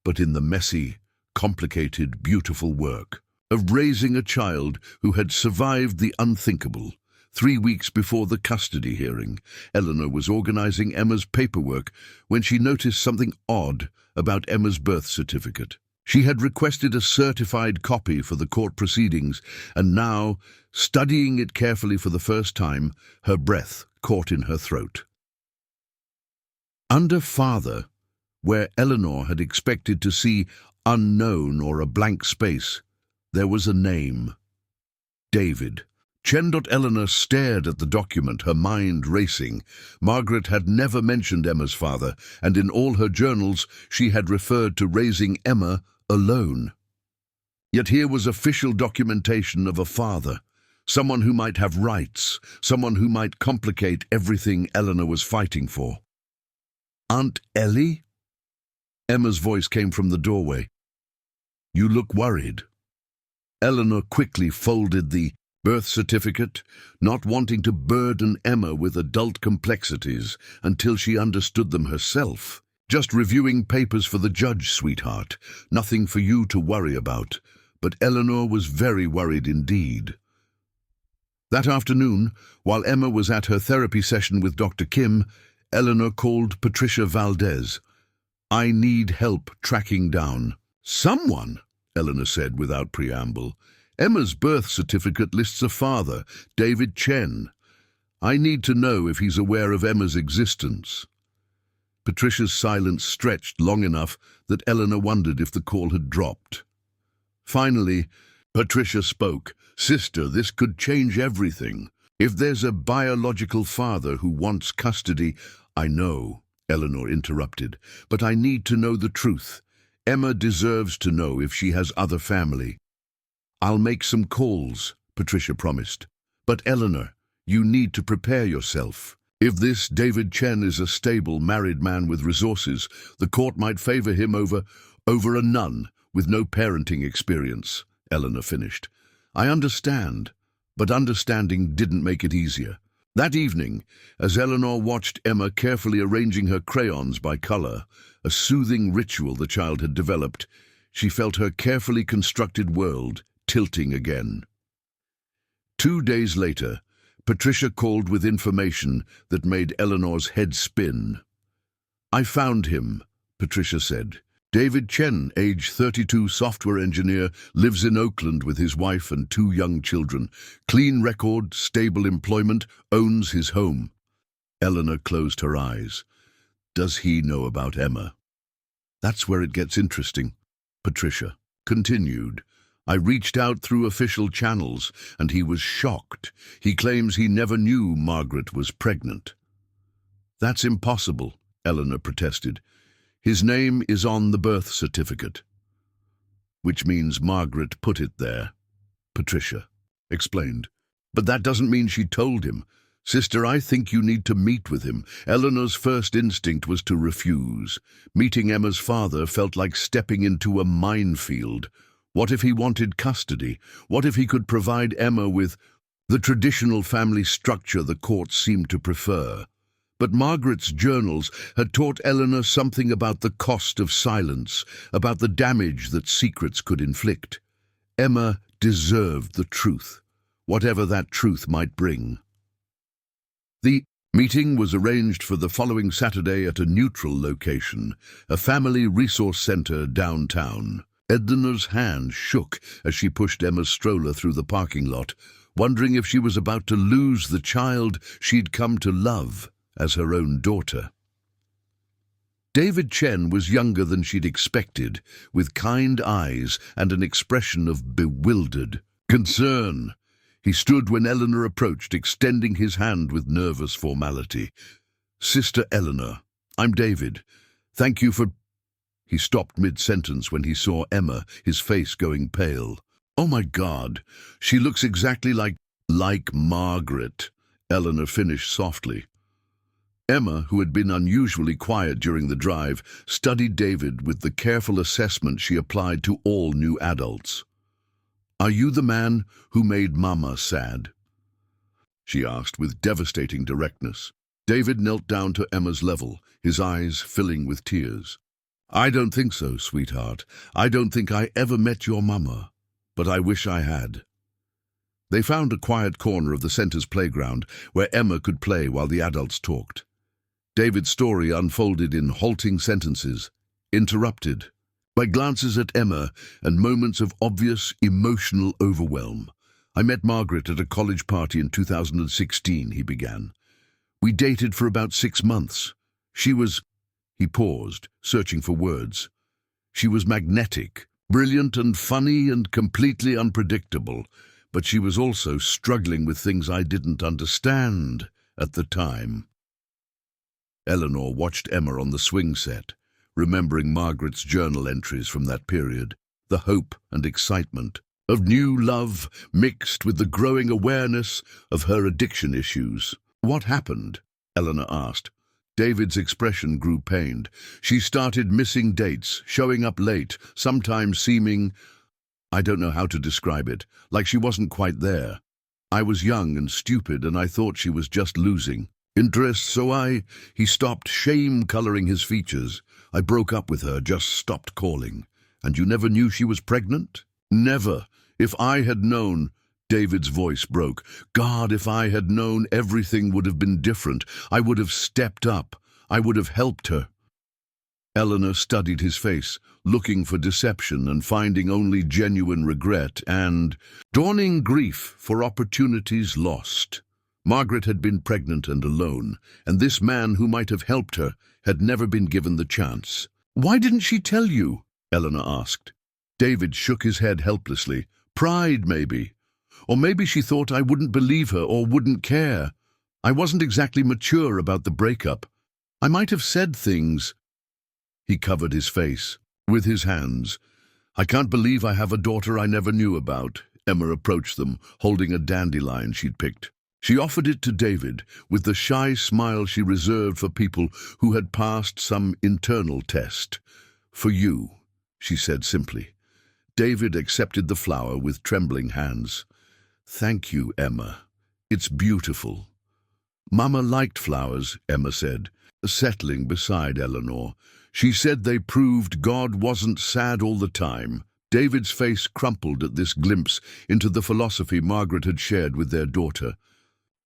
but in the messy, complicated, beautiful work of raising a child who had survived the unthinkable. 3 weeks before the custody hearing, Eleanor was organizing Emma's paperwork when she noticed something odd about Emma's birth certificate. She had requested a certified copy for the court proceedings, and now, studying it carefully for the first time, her breath caught in her throat. Under Father, where Eleanor had expected to see unknown or a blank space, there was a name: David. Eleanor stared at the document, her mind racing. Margaret had never mentioned Emma's father, and in all her journals she had referred to raising Emma alone. Yet here was official documentation of a father, someone who might have rights, someone who might complicate everything Eleanor was fighting for. "Aunt Ellie?" Emma's voice came from the doorway. "You look worried." Eleanor quickly folded the birth certificate, not wanting to burden Emma with adult complexities until she understood them herself. "Just reviewing papers for the judge, sweetheart. Nothing for you to worry about." But Eleanor was very worried indeed. That afternoon, while Emma was at her therapy session with Dr. Kim, Eleanor called Patricia Valdez. "I need help tracking down someone," Eleanor said without preamble. "Emma's birth certificate lists a father, David Chen. I need to know if he's aware of Emma's existence." Patricia's silence stretched long enough that Eleanor wondered if the call had dropped. Finally, Patricia spoke. "Sister, this could change everything. If there's a biological father who wants custody, I know, Eleanor interrupted, but I need to know the truth. Emma deserves to know if she has other family. I'll make some calls, Patricia promised. But Eleanor, you need to prepare yourself. If this David Chen is a stable, married man with resources, the court might favor him over a nun with no parenting experience, Eleanor finished. I understand, but understanding didn't make it easier. That evening, as Eleanor watched Emma carefully arranging her crayons by color, a soothing ritual the child had developed, she felt her carefully constructed world tilting again. 2 days later, Patricia called with information that made Eleanor's head spin. I found him, Patricia said. David Chen, age 32, software engineer, lives in Oakland with his wife and 2 young children. Clean record, stable employment, owns his home. Eleanor closed her eyes. Does he know about Emma? That's where it gets interesting, Patricia continued. I reached out through official channels, and he was shocked. He claims he never knew Margaret was pregnant. That's impossible, Eleanor protested. His name is on the birth certificate. Which means Margaret put it there, Patricia explained. But that doesn't mean she told him. Sister, I think you need to meet with him. Eleanor's first instinct was to refuse. Meeting Emma's father felt like stepping into a minefield. What if he wanted custody? What if he could provide Emma with the traditional family structure the courts seemed to prefer? But Margaret's journals had taught Eleanor something about the cost of silence, about the damage that secrets could inflict. Emma deserved the truth, whatever that truth might bring. The meeting was arranged for the following Saturday at a neutral location, a family resource center downtown. Eleanor's hand shook as she pushed Emma's stroller through the parking lot, wondering if she was about to lose the child she'd come to love as her own daughter. David Chen was younger than she'd expected, with kind eyes and an expression of bewildered concern. He stood when Eleanor approached, extending his hand with nervous formality. Sister Eleanor, I'm David. Thank you for... He stopped mid-sentence when he saw Emma, his face going pale. Oh my God, she looks exactly like Margaret, Eleanor finished softly. Emma, who had been unusually quiet during the drive, studied David with the careful assessment she applied to all new adults. Are you the man who made Mama sad? She asked with devastating directness. David knelt down to Emma's level, his eyes filling with tears. I don't think so, sweetheart. I don't think I ever met your mama, but I wish I had. They found a quiet corner of the center's playground where Emma could play while the adults talked. David's story unfolded in halting sentences, interrupted by glances at Emma and moments of obvious emotional overwhelm. I met Margaret at a college party in 2016, he began. We dated for about 6 months. She was... He paused, searching for words. She was magnetic, brilliant and funny and completely unpredictable, but she was also struggling with things I didn't understand at the time. Eleanor watched Emma on the swing set, remembering Margaret's journal entries from that period, the hope and excitement of new love mixed with the growing awareness of her addiction issues. What happened? Eleanor asked. David's expression grew pained. She started missing dates, showing up late, sometimes seeming, I don't know how to describe it, like she wasn't quite there. I was young and stupid, and I thought she was just losing interest, so he stopped, shame coloring his features. I broke up with her, just stopped calling. And you never knew she was pregnant? Never. If I had known... David's voice broke. God, if I had known, everything would have been different. I would have stepped up. I would have helped her. Eleanor studied his face, looking for deception and finding only genuine regret and dawning grief for opportunities lost. Margaret had been pregnant and alone, and this man who might have helped her had never been given the chance. Why didn't she tell you? Eleanor asked. David shook his head helplessly. Pride, maybe. Or maybe she thought I wouldn't believe her or wouldn't care. I wasn't exactly mature about the breakup. I might have said things. He covered his face with his hands. I can't believe I have a daughter I never knew about. Emma approached them, holding a dandelion she'd picked. She offered it to David, with the shy smile she reserved for people who had passed some internal test. For you, she said simply. David accepted the flower with trembling hands. Thank you, Emma. It's beautiful. Mama liked flowers, Emma said, settling beside Eleanor. She said they proved God wasn't sad all the time. David's face crumpled at this glimpse into the philosophy Margaret had shared with their daughter.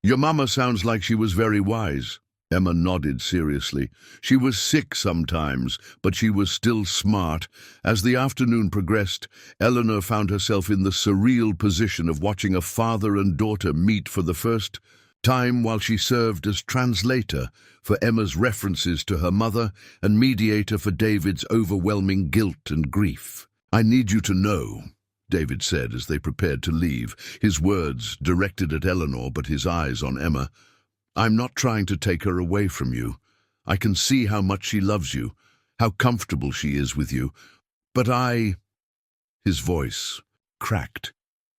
Your mama sounds like she was very wise. Emma nodded seriously. She was sick sometimes, but she was still smart. As the afternoon progressed, Eleanor found herself in the surreal position of watching a father and daughter meet for the first time while she served as translator for Emma's references to her mother and mediator for David's overwhelming guilt and grief. I need you to know, David said as they prepared to leave, his words directed at Eleanor but his eyes on Emma. I'm not trying to take her away from you. I can see how much she loves you, how comfortable she is with you. But His voice cracked.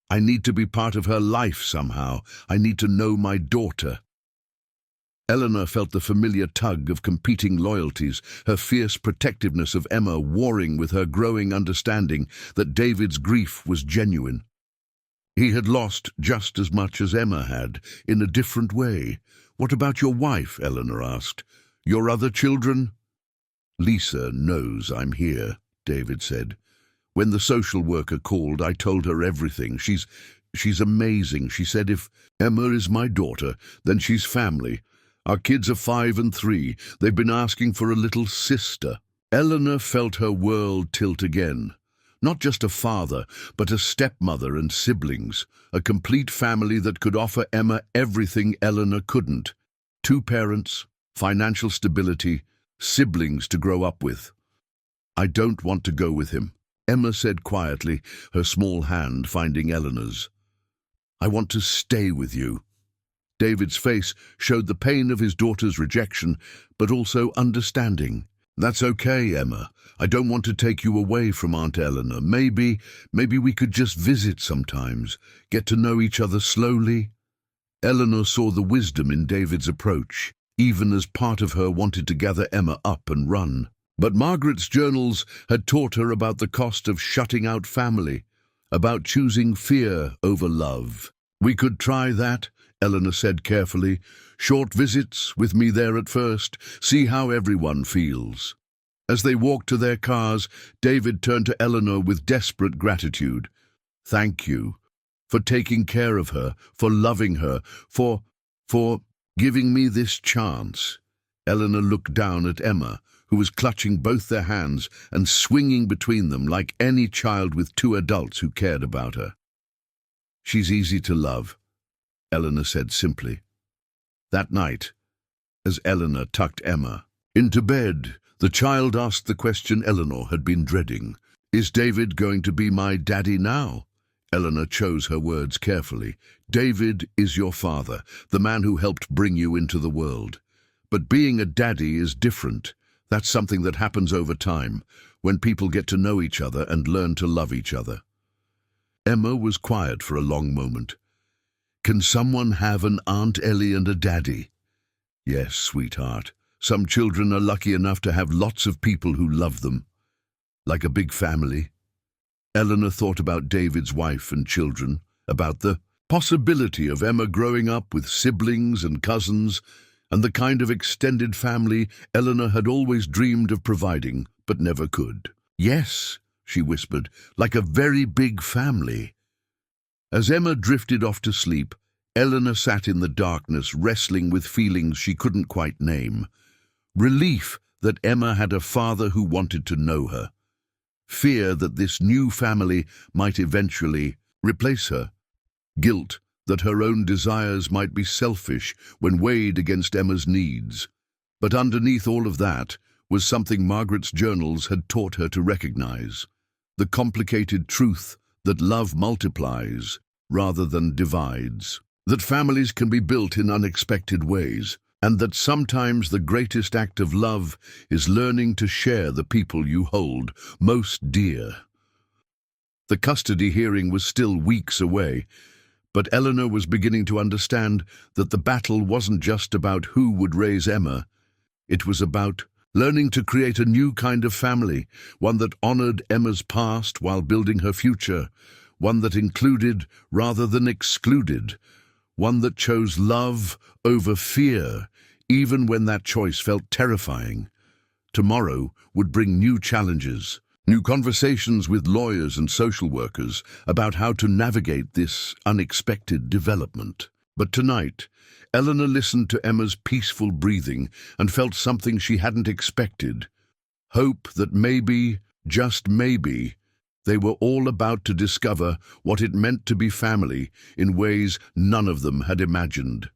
I need to be part of her life somehow. I need to know my daughter. Eleanor felt the familiar tug of competing loyalties, her fierce protectiveness of Emma warring with her growing understanding that David's grief was genuine. He had lost just as much as Emma had, in a different way. What about your wife? Eleanor asked. Your other children? Lisa knows I'm here, David said. When the social worker called, I told her everything. She's amazing. She said if Emma is my daughter, then she's family. Our kids are 5 and 3. They've been asking for a little sister. Eleanor felt her world tilt again. Not just a father, but a stepmother and siblings. A complete family that could offer Emma everything Eleanor couldn't. 2 parents, financial stability, siblings to grow up with. I don't want to go with him, Emma said quietly, her small hand finding Eleanor's. I want to stay with you. David's face showed the pain of his daughter's rejection, but also understanding. That's okay, Emma. I don't want to take you away from Aunt Eleanor. Maybe we could just visit sometimes, get to know each other slowly. Eleanor saw the wisdom in David's approach, even as part of her wanted to gather Emma up and run. But Margaret's journals had taught her about the cost of shutting out family, about choosing fear over love. We could try that, Eleanor said carefully. Short visits with me there at first, see how everyone feels. As they walked to their cars, David turned to Eleanor with desperate gratitude. Thank you for taking care of her, for loving her, for giving me this chance. Eleanor looked down at Emma, who was clutching both their hands and swinging between them like any child with 2 adults who cared about her. She's easy to love, Eleanor said simply. That night, as Eleanor tucked Emma into bed, the child asked the question Eleanor had been dreading. Is David going to be my daddy now? Eleanor chose her words carefully. David is your father, the man who helped bring you into the world. But being a daddy is different. That's something that happens over time, when people get to know each other and learn to love each other. Emma was quiet for a long moment. Can someone have an Aunt Ellie and a daddy? Yes, sweetheart. Some children are lucky enough to have lots of people who love them. Like a big family. Eleanor thought about David's wife and children, about the possibility of Emma growing up with siblings and cousins, and the kind of extended family Eleanor had always dreamed of providing, but never could. Yes, she whispered, like a very big family. As Emma drifted off to sleep, Eleanor sat in the darkness, wrestling with feelings she couldn't quite name. Relief that Emma had a father who wanted to know her. Fear that this new family might eventually replace her. Guilt that her own desires might be selfish when weighed against Emma's needs. But underneath all of that was something Margaret's journals had taught her to recognize. The complicated truth that love multiplies, rather than divides, that families can be built in unexpected ways, and that sometimes the greatest act of love is learning to share the people you hold most dear. The custody hearing was still weeks away, but Eleanor was beginning to understand that the battle wasn't just about who would raise Emma. It was about learning to create a new kind of family, one that honored Emma's past while building her future, one that included rather than excluded, one that chose love over fear, even when that choice felt terrifying. Tomorrow would bring new challenges, new conversations with lawyers and social workers about how to navigate this unexpected development. But tonight, Eleanor listened to Emma's peaceful breathing and felt something she hadn't expected. Hope that maybe, just maybe, they were all about to discover what it meant to be family in ways none of them had imagined.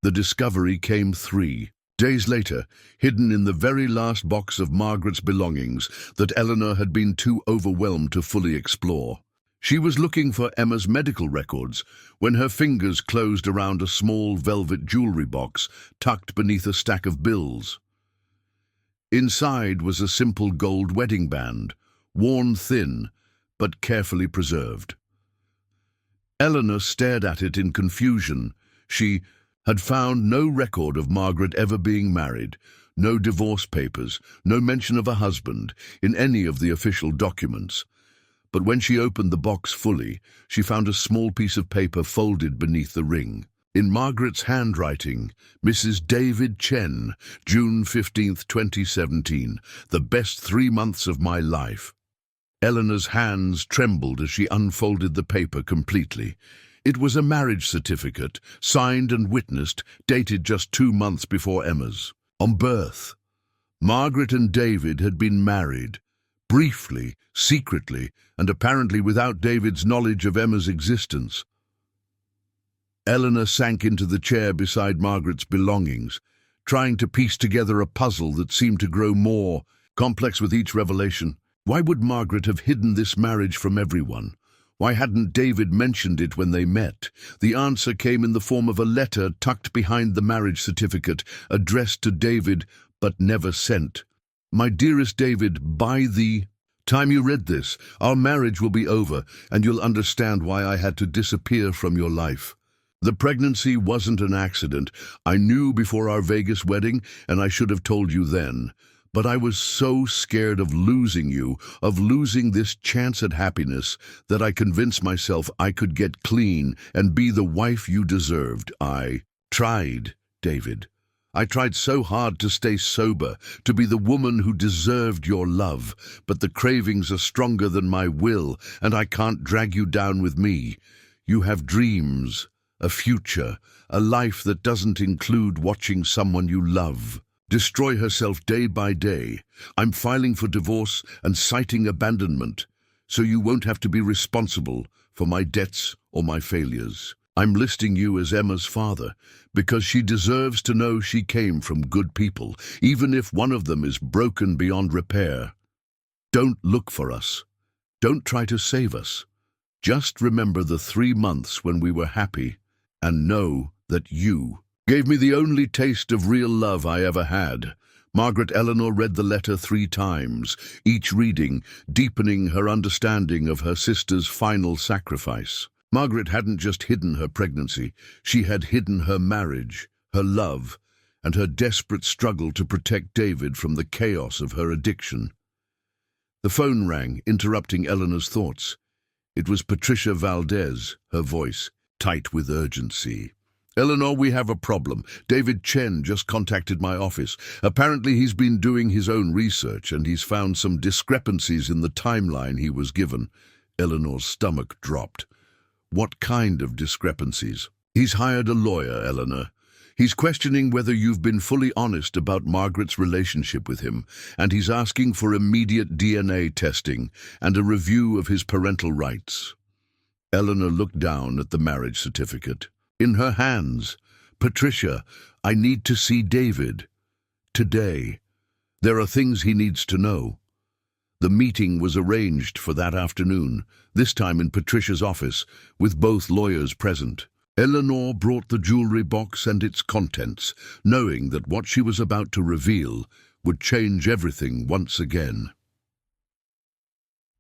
The discovery came 3 days later, hidden in the very last box of Margaret's belongings that Eleanor had been too overwhelmed to fully explore. She was looking for Emma's medical records when her fingers closed around a small velvet jewelry box tucked beneath a stack of bills. Inside was a simple gold wedding band, worn thin but carefully preserved. Eleanor stared at it in confusion. She had found no record of Margaret ever being married, no divorce papers, no mention of a husband in any of the official documents. But when she opened the box fully, she found a small piece of paper folded beneath the ring. In Margaret's handwriting, Mrs. David Chen, June 15th, 2017, the best 3 months of my life. Eleanor's hands trembled as she unfolded the paper completely. It was a marriage certificate, signed and witnessed, dated just 2 months before Emma's. On birth, Margaret and David had been married, briefly, secretly, and apparently without David's knowledge of Emma's existence. Eleanor sank into the chair beside Margaret's belongings, trying to piece together a puzzle that seemed to grow more complex with each revelation. Why would Margaret have hidden this marriage from everyone? Why hadn't David mentioned it when they met? The answer came in the form of a letter tucked behind the marriage certificate, addressed to David but never sent. My dearest David, by the time you read this, our marriage will be over, and you'll understand why I had to disappear from your life. The pregnancy wasn't an accident. I knew before our Vegas wedding, and I should have told you then. But I was so scared of losing you, of losing this chance at happiness, that I convinced myself I could get clean and be the wife you deserved. I tried, David. I tried so hard to stay sober, to be the woman who deserved your love, but the cravings are stronger than my will, and I can't drag you down with me. You have dreams, a future, a life that doesn't include watching someone you love destroy herself day by day. I'm filing for divorce and citing abandonment, so you won't have to be responsible for my debts or my failures. I'm listing you as Emma's father because she deserves to know she came from good people, even if one of them is broken beyond repair. Don't look for us. Don't try to save us. Just remember the 3 months when we were happy, and know that you gave me the only taste of real love I ever had. Margaret Eleanor read the letter 3 times, each reading deepening her understanding of her sister's final sacrifice. Margaret hadn't just hidden her pregnancy, she had hidden her marriage, her love, and her desperate struggle to protect David from the chaos of her addiction. The phone rang, interrupting Eleanor's thoughts. It was Patricia Valdez, her voice tight with urgency. Eleanor, we have a problem. David Chen just contacted my office. Apparently he's been doing his own research and he's found some discrepancies in the timeline he was given. Eleanor's stomach dropped. What kind of discrepancies? He's hired a lawyer, Eleanor. He's questioning whether you've been fully honest about Margaret's relationship with him, and he's asking for immediate DNA testing and a review of his parental rights. Eleanor looked down at the marriage certificate. In her hands, Patricia, I need to see David. Today. There are things he needs to know. The meeting was arranged for that afternoon, this time in Patricia's office, with both lawyers present. Eleanor brought the jewelry box and its contents, knowing that what she was about to reveal would change everything once again.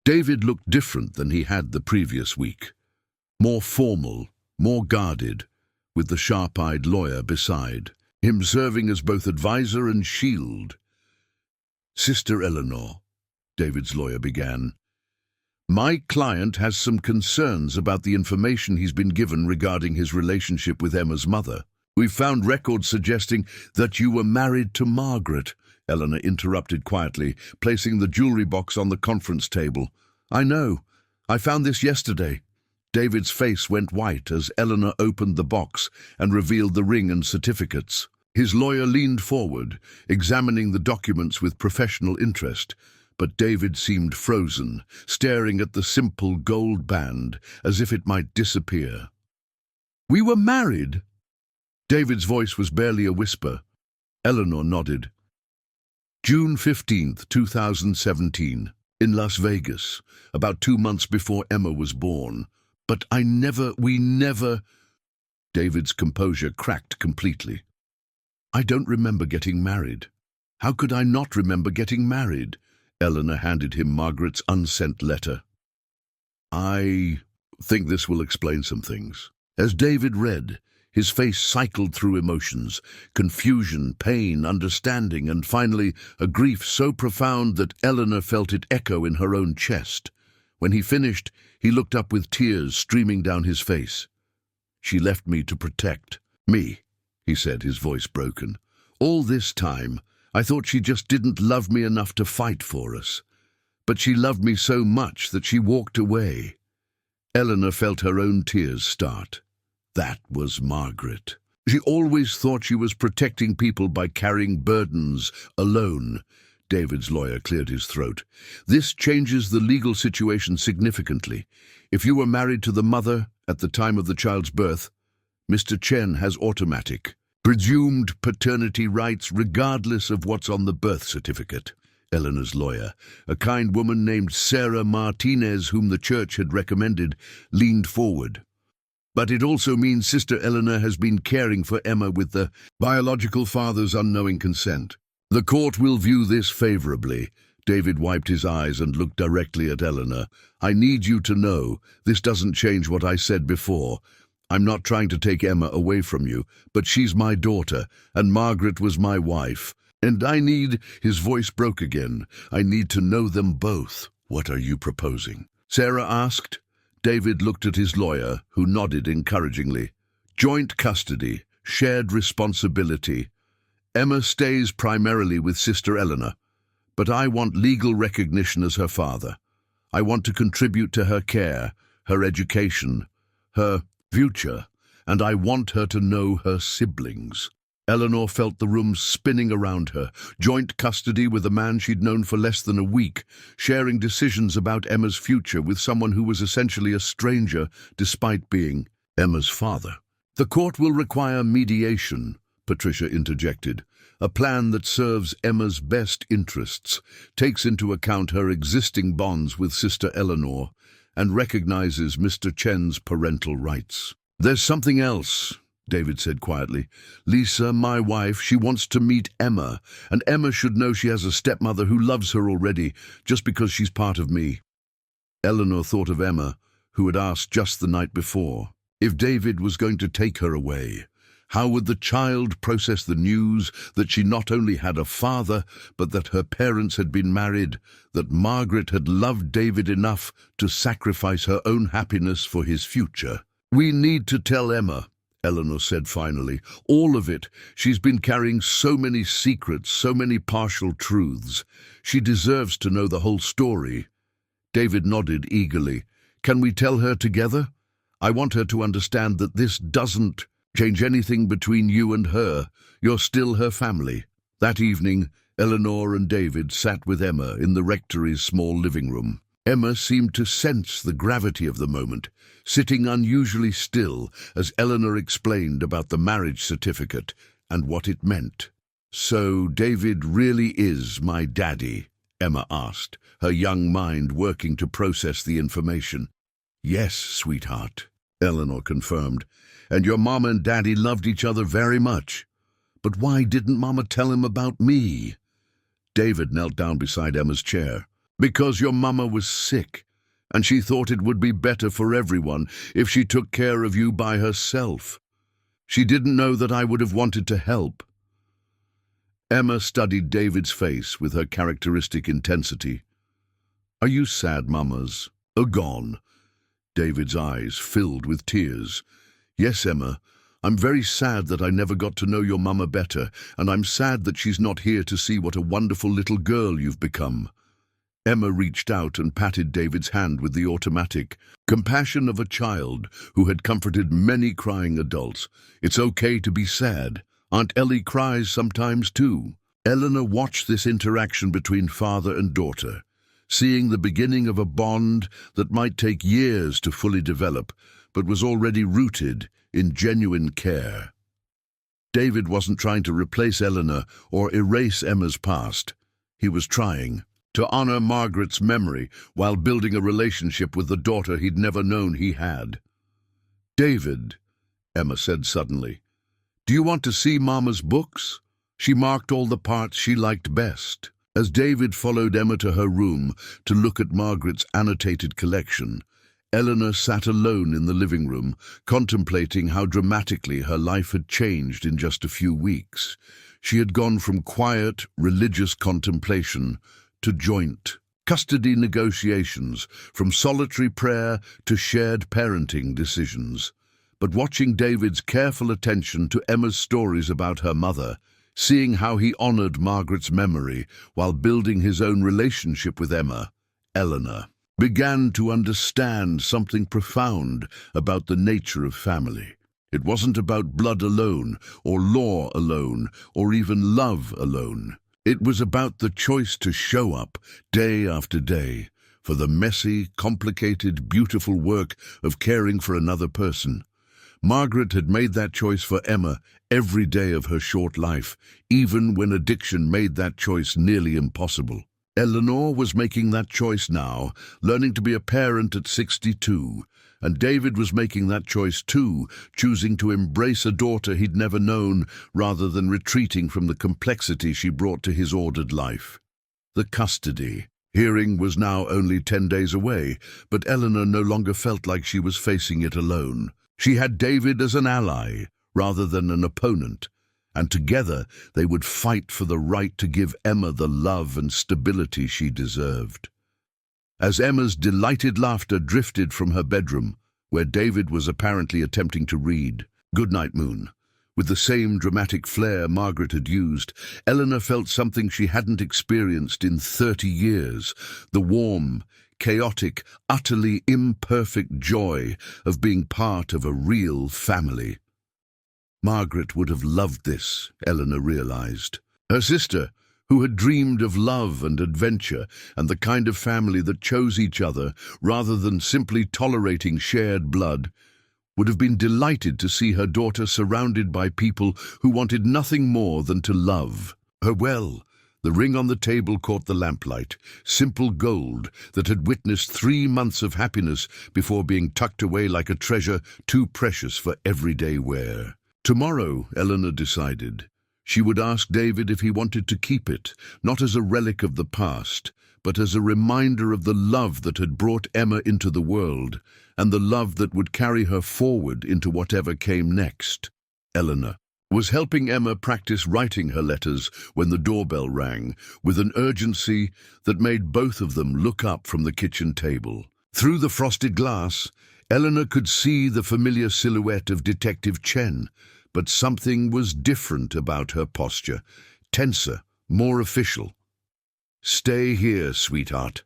David looked different than he had the previous week. More formal, more guarded, with the sharp-eyed lawyer beside, him serving as both advisor and shield. "Sister Eleanor," David's lawyer began, "my client has some concerns about the information he's been given regarding his relationship with Emma's mother. We've found records suggesting that you were married to Margaret," Eleanor interrupted quietly, placing the jewelry box on the conference table. "I know. I found this yesterday." David's face went white as Eleanor opened the box and revealed the ring and certificates. His lawyer leaned forward, examining the documents with professional interest, but David seemed frozen, staring at the simple gold band as if it might disappear. "We were married?" David's voice was barely a whisper. Eleanor nodded. "June 15th, 2017, in Las Vegas, about 2 months before Emma was born. But we never... David's composure cracked completely. "I don't remember getting married." "How could I not remember getting married?" Eleanor handed him Margaret's unsent letter. "I think this will explain some things." As David read, his face cycled through emotions: confusion, pain, understanding, and finally a grief so profound that Eleanor felt it echo in her own chest. When he finished, he looked up with tears streaming down his face. "She left me to protect me," he said, his voice broken. "All this time, I thought she just didn't love me enough to fight for us. But she loved me so much that she walked away." Eleanor felt her own tears start. That was Margaret. She always thought she was protecting people by carrying burdens alone. David's lawyer cleared his throat. "This changes the legal situation significantly. If you were married to the mother at the time of the child's birth, Mr. Chen has automatic, presumed paternity rights regardless of what's on the birth certificate." Eleanor's lawyer, a kind woman named Sarah Martinez, whom the church had recommended, leaned forward. "But it also means Sister Eleanor has been caring for Emma with the biological father's unknowing consent. The court will view this favorably." David wiped his eyes and looked directly at Eleanor. "I need you to know, this doesn't change what I said before. I'm not trying to take Emma away from you, but she's my daughter, and Margaret was my wife. And I need," his voice broke again, "I need to know them both." "What are you proposing?" Sarah asked. David looked at his lawyer, who nodded encouragingly. "Joint custody, shared responsibility. Emma stays primarily with Sister Eleanor, but I want legal recognition as her father. I want to contribute to her care, her education, her future, and I want her to know her siblings." Eleanor felt the room spinning around her. Joint custody with a man she'd known for less than a week, sharing decisions about Emma's future with someone who was essentially a stranger despite being Emma's father. "The court will require mediation," Patricia interjected. "A plan that serves Emma's best interests, takes into account her existing bonds with Sister Eleanor, and recognizes Mr. Chen's parental rights." "There's something else," David said quietly. "Lisa, my wife, she wants to meet Emma, and Emma should know she has a stepmother who loves her already, just because she's part of me." Eleanor thought of Emma, who had asked just the night before if David was going to take her away. How would the child process the news that she not only had a father, but that her parents had been married, that Margaret had loved David enough to sacrifice her own happiness for his future? "We need to tell Emma," Eleanor said finally. "All of it. She's been carrying so many secrets, so many partial truths. She deserves to know the whole story." David nodded eagerly. "Can we tell her together? I want her to understand that this doesn't change anything between you and her. You're still her family." That evening, Eleanor and David sat with Emma in the rectory's small living room. Emma seemed to sense the gravity of the moment, sitting unusually still as Eleanor explained about the marriage certificate and what it meant. "So David really is my daddy," Emma asked, her young mind working to process the information. "Yes, sweetheart," Eleanor confirmed. "And your mama and daddy loved each other very much. But why didn't Mama tell him about me?" David knelt down beside Emma's chair. "Because your mama was sick, and she thought it would be better for everyone if she took care of you by herself. She didn't know that I would have wanted to help." Emma studied David's face with her characteristic intensity. "Are you sad, mamas? Are gone?" David's eyes filled with tears. "Yes, Emma. I'm very sad that I never got to know your mama better, and I'm sad that she's not here to see what a wonderful little girl you've become." Emma reached out and patted David's hand with the automatic compassion of a child who had comforted many crying adults. "It's okay to be sad. Aunt Ellie cries sometimes too." Eleanor watched this interaction between father and daughter, seeing the beginning of a bond that might take years to fully develop, but was already rooted in genuine care. David wasn't trying to replace Eleanor or erase Emma's past. He was trying to honor Margaret's memory while building a relationship with the daughter he'd never known he had. "David," Emma said suddenly, "do you want to see Mama's books?" She marked all the parts she liked best. As David followed Emma to her room to look at Margaret's annotated collection, Eleanor sat alone in the living room, contemplating how dramatically her life had changed in just a few weeks. She had gone from quiet, religious contemplation to joint custody negotiations, from solitary prayer to shared parenting decisions. But watching David's careful attention to Emma's stories about her mother, seeing how he honored Margaret's memory while building his own relationship with Emma, Eleanor began to understand something profound about the nature of family. It wasn't about blood alone, or law alone, or even love alone. It was about the choice to show up day after day for the messy, complicated, beautiful work of caring for another person. Margaret had made that choice for Emma every day of her short life, even when addiction made that choice nearly impossible. Eleanor was making that choice now, learning to be a parent at 62, and David was making that choice too, choosing to embrace a daughter he'd never known rather than retreating from the complexity she brought to his ordered life. The custody hearing was now only 10 days away, but Eleanor no longer felt like she was facing it alone. She had David as an ally rather than an opponent, and together they would fight for the right to give Emma the love and stability she deserved. As Emma's delighted laughter drifted from her bedroom, where David was apparently attempting to read "Goodnight, Moon," with the same dramatic flair Margaret had used, Eleanor felt something she hadn't experienced in 30 years, the warm, chaotic, utterly imperfect joy of being part of a real family. Margaret would have loved this, Eleanor realized. Her sister, who had dreamed of love and adventure and the kind of family that chose each other rather than simply tolerating shared blood, would have been delighted to see her daughter surrounded by people who wanted nothing more than to love her well. The ring on the table caught the lamplight, simple gold that had witnessed 3 months of happiness before being tucked away like a treasure too precious for everyday wear. Tomorrow, Eleanor decided, she would ask David if he wanted to keep it, not as a relic of the past, but as a reminder of the love that had brought Emma into the world, and the love that would carry her forward into whatever came next. Eleanor was helping Emma practice writing her letters when the doorbell rang, with an urgency that made both of them look up from the kitchen table. Through the frosted glass, Eleanor could see the familiar silhouette of Detective Chen, but something was different about her posture, tenser, more official. "Stay here, sweetheart,"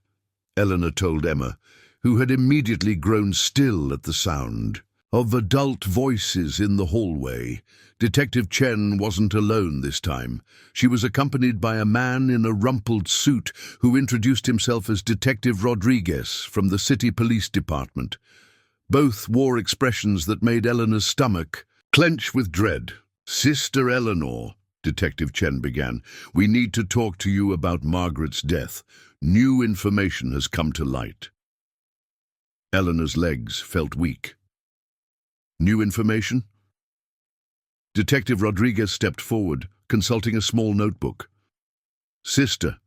Eleanor told Emma, who had immediately grown still at the sound of adult voices in the hallway. Detective Chen wasn't alone this time. She was accompanied by a man in a rumpled suit who introduced himself as Detective Rodriguez from the City Police Department. Both wore expressions that made Eleanor's stomach clench with dread. "Sister Eleanor," Detective Chen began. "We need to talk to you about Margaret's death. New information has come to light." Eleanor's legs felt weak. "New information?" Detective Rodriguez stepped forward, consulting a small notebook. "Sister,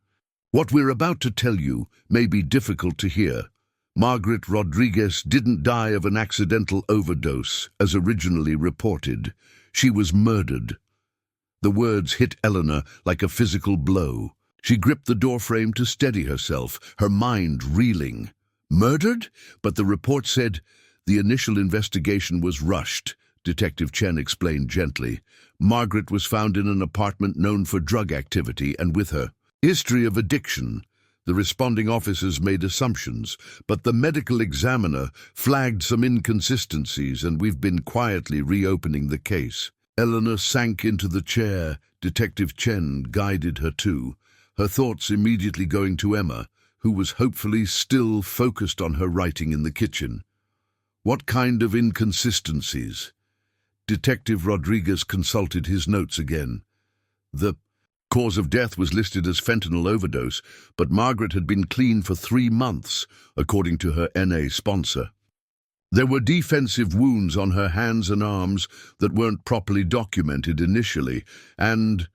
what we're about to tell you may be difficult to hear. Margaret Rodriguez didn't die of an accidental overdose, as originally reported. She was murdered." The words hit Eleanor like a physical blow. She gripped the doorframe to steady herself, her mind reeling. "Murdered?" But the report said the initial investigation was rushed. Detective Chen explained gently. Margaret was found in an apartment known for drug activity, and with her history of addiction. The responding officers made assumptions, but the medical examiner flagged some inconsistencies, and we've been quietly reopening the case. Eleanor sank into the chair. Detective Chen guided her too, her thoughts immediately going to Emma, who was hopefully still focused on her writing in the kitchen. "What kind of inconsistencies?" Detective Rodriguez consulted his notes again. The cause of death was listed as fentanyl overdose, but Margaret had been clean for 3 months, according to her NA sponsor. There were defensive wounds on her hands and arms that weren't properly documented initially, and...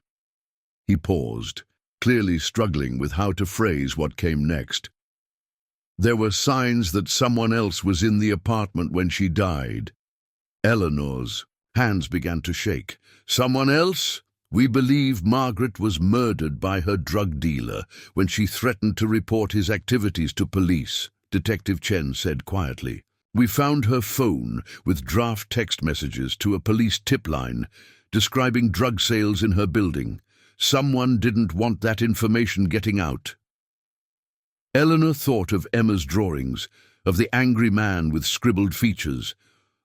He paused, clearly struggling with how to phrase what came next. "There were signs that someone else was in the apartment when she died." Eleanor's hands began to shake. "Someone else? We believe Margaret was murdered by her drug dealer when she threatened to report his activities to police," Detective Chen said quietly. "We found her phone with draft text messages to a police tip line describing drug sales in her building. Someone didn't want that information getting out." Eleanor thought of Emma's drawings, of the angry man with scribbled features,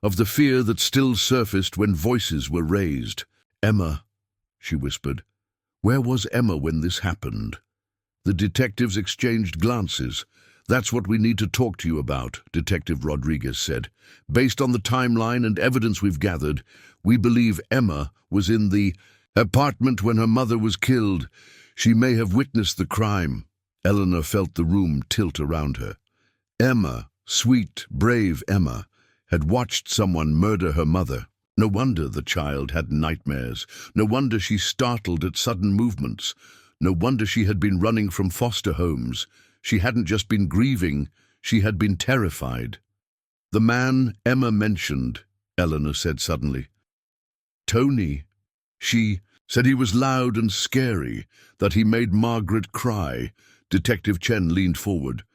of the fear that still surfaced when voices were raised. "Emma," she whispered. "Where was Emma when this happened?" The detectives exchanged glances. "That's what we need to talk to you about," Detective Rodriguez said. "Based on the timeline and evidence we've gathered, we believe Emma was in the apartment when her mother was killed. She may have witnessed the crime." Eleanor felt the room tilt around her. Emma, sweet, brave Emma, had watched someone murder her mother. No wonder the child had nightmares. No wonder she startled at sudden movements. No wonder she had been running from foster homes. She hadn't just been grieving, she had been terrified. "The man Emma mentioned," Eleanor said suddenly. "Tony. She said he was loud and scary, that he made Margaret cry." Detective Chen leaned forward.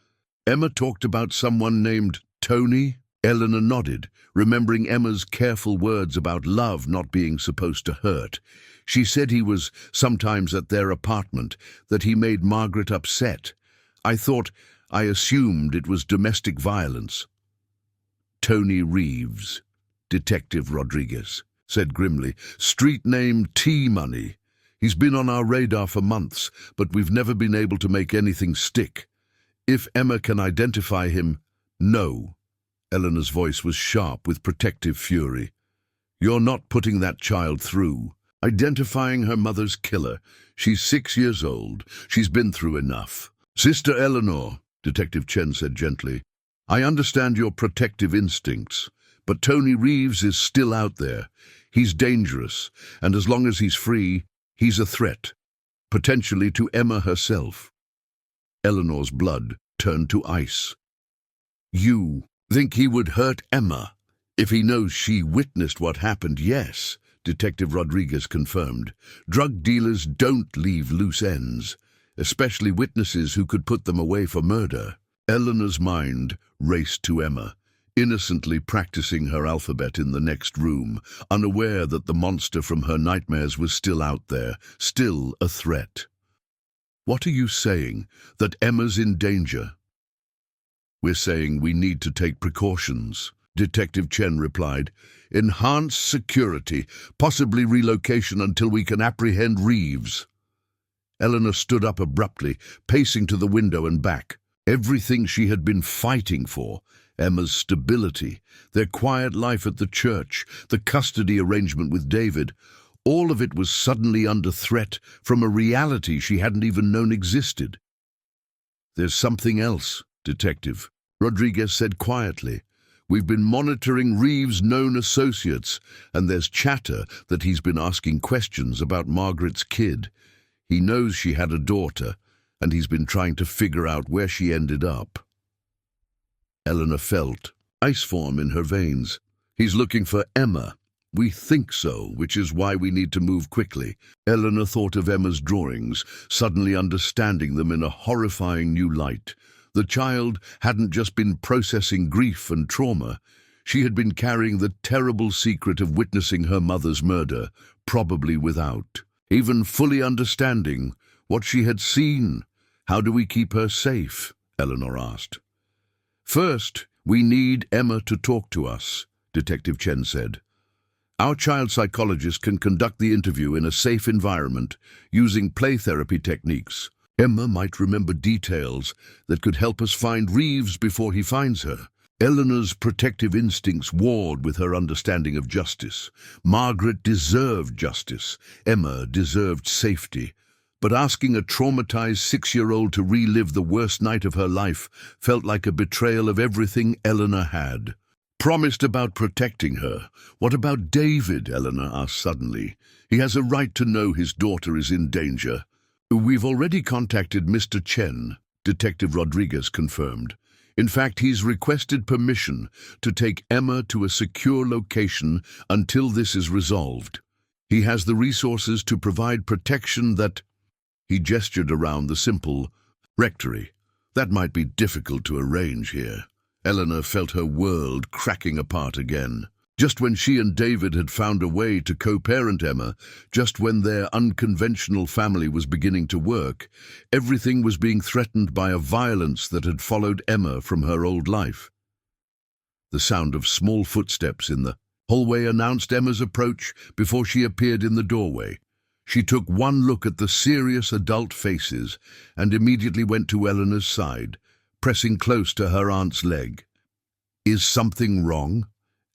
"Emma talked about someone named Tony?" Eleanor nodded, remembering Emma's careful words about love not being supposed to hurt. "She said he was sometimes at their apartment, that he made Margaret upset. I assumed it was domestic violence." "Tony Reeves," Detective Rodriguez said grimly. "Street name T-Money. He's been on our radar for months, but we've never been able to make anything stick. If Emma can identify him..." "No." Eleanor's voice was sharp with protective fury. "You're not putting that child through. Identifying her mother's killer. She's 6 years old. She's been through enough." "Sister Eleanor," Detective Chen said gently, "I understand your protective instincts, but Tony Reeves is still out there. He's dangerous, and as long as he's free, he's a threat, potentially to Emma herself." Eleanor's blood turned to ice. "You think he would hurt Emma? If he knows she witnessed what happened, yes," Detective Rodriguez confirmed. "Drug dealers don't leave loose ends, especially witnesses who could put them away for murder." Eleanor's mind raced to Emma, innocently practicing her alphabet in the next room, unaware that the monster from her nightmares was still out there, still a threat. "What are you saying? That Emma's in danger?" "We're saying we need to take precautions," Detective Chen replied. "Enhance security, possibly relocation until we can apprehend Reeves." Eleanor stood up abruptly, pacing to the window and back. Everything she had been fighting for, Emma's stability, their quiet life at the church, the custody arrangement with David, All of it was suddenly under threat from a reality she hadn't even known existed. "There's something else, Detective," Rodriguez said quietly. "We've been monitoring Reeves' known associates, and there's chatter that he's been asking questions about Margaret's kid. He knows she had a daughter, and he's been trying to figure out where she ended up." Eleanor felt ice form in her veins. "He's looking for Emma." "We think so, which is why we need to move quickly." Eleanor thought of Emma's drawings, suddenly understanding them in a horrifying new light. The child hadn't just been processing grief and trauma. She had been carrying the terrible secret of witnessing her mother's murder, probably without even fully understanding what she had seen. "How do we keep her safe?" Eleanor asked. "First, we need Emma to talk to us," Detective Chen said. "Our child psychologist can conduct the interview in a safe environment using play therapy techniques. Emma might remember details that could help us find Reeves before he finds her." Eleanor's protective instincts warred with her understanding of justice. Margaret deserved justice. Emma deserved safety. But asking a traumatized 6-year-old to relive the worst night of her life felt like a betrayal of everything Eleanor had promised about protecting her. "What about David?" Eleanor asked suddenly. "He has a right to know his daughter is in danger." "We've already contacted Mr. Chen," Detective Rodriguez confirmed. "In fact, he's requested permission to take Emma to a secure location until this is resolved. He has the resources to provide protection that—" He gestured around the simple rectory. "That might be difficult to arrange here." Eleanor felt her world cracking apart again. Just when she and David had found a way to co-parent Emma, just when their unconventional family was beginning to work, everything was being threatened by a violence that had followed Emma from her old life. The sound of small footsteps in the hallway announced Emma's approach before she appeared in the doorway. She took one look at the serious adult faces and immediately went to Eleanor's side, pressing close to her aunt's leg. "Is something wrong?"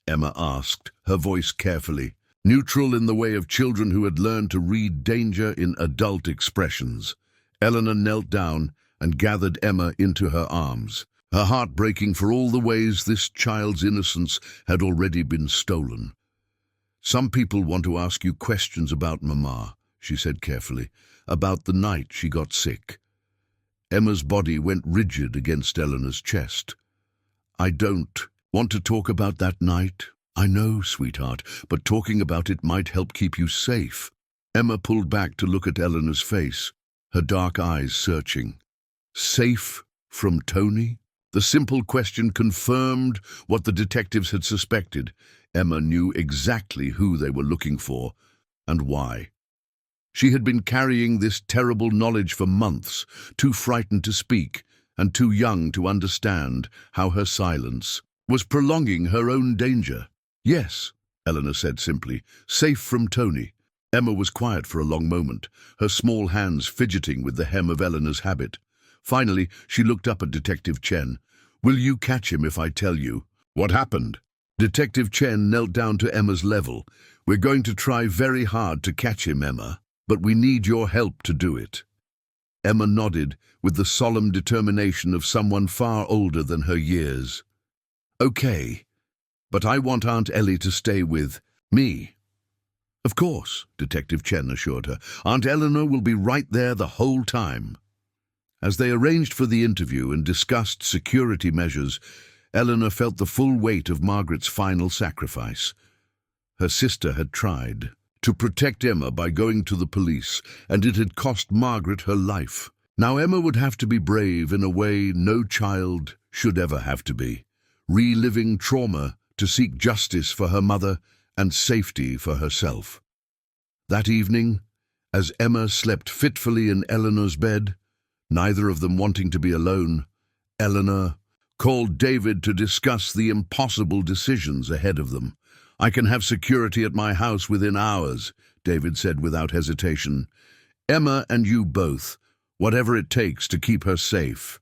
Emma asked, her voice carefully, neutral in the way of children who had learned to read danger in adult expressions. Eleanor knelt down and gathered Emma into her arms, her heart breaking for all the ways this child's innocence had already been stolen. "Some people want to ask you questions about Mama," she said carefully, "about the night she got sick." Emma's body went rigid against Eleanor's chest. "I don't want to talk about that night." "I know, sweetheart, but talking about it might help keep you safe." Emma pulled back to look at Eleanor's face, her dark eyes searching. "Safe from Tony?" The simple question confirmed what the detectives had suspected. Emma knew exactly who they were looking for and why. She had been carrying this terrible knowledge for months, too frightened to speak and too young to understand how her silence was prolonging her own danger. "Yes," Eleanor said simply, "safe from Tony." Emma was quiet for a long moment, her small hands fidgeting with the hem of Eleanor's habit. Finally, she looked up at Detective Chen. "Will you catch him if I tell you?" "What happened?" Detective Chen knelt down to Emma's level. "We're going to try very hard to catch him, Emma, but we need your help to do it." Emma nodded with the solemn determination of someone far older than her years. "Okay, but I want Aunt Ellie to stay with me." "Of course," Detective Chen assured her. "Aunt Eleanor will be right there the whole time." As they arranged for the interview and discussed security measures, Eleanor felt the full weight of Margaret's final sacrifice. Her sister had tried to protect Emma by going to the police, and it had cost Margaret her life. Now Emma would have to be brave in a way no child should ever have to be, reliving trauma to seek justice for her mother and safety for herself. That evening, as Emma slept fitfully in Eleanor's bed, neither of them wanting to be alone, Eleanor called David to discuss the impossible decisions ahead of them. "I can have security at my house within hours," David said without hesitation. "Emma and you both, whatever it takes to keep her safe."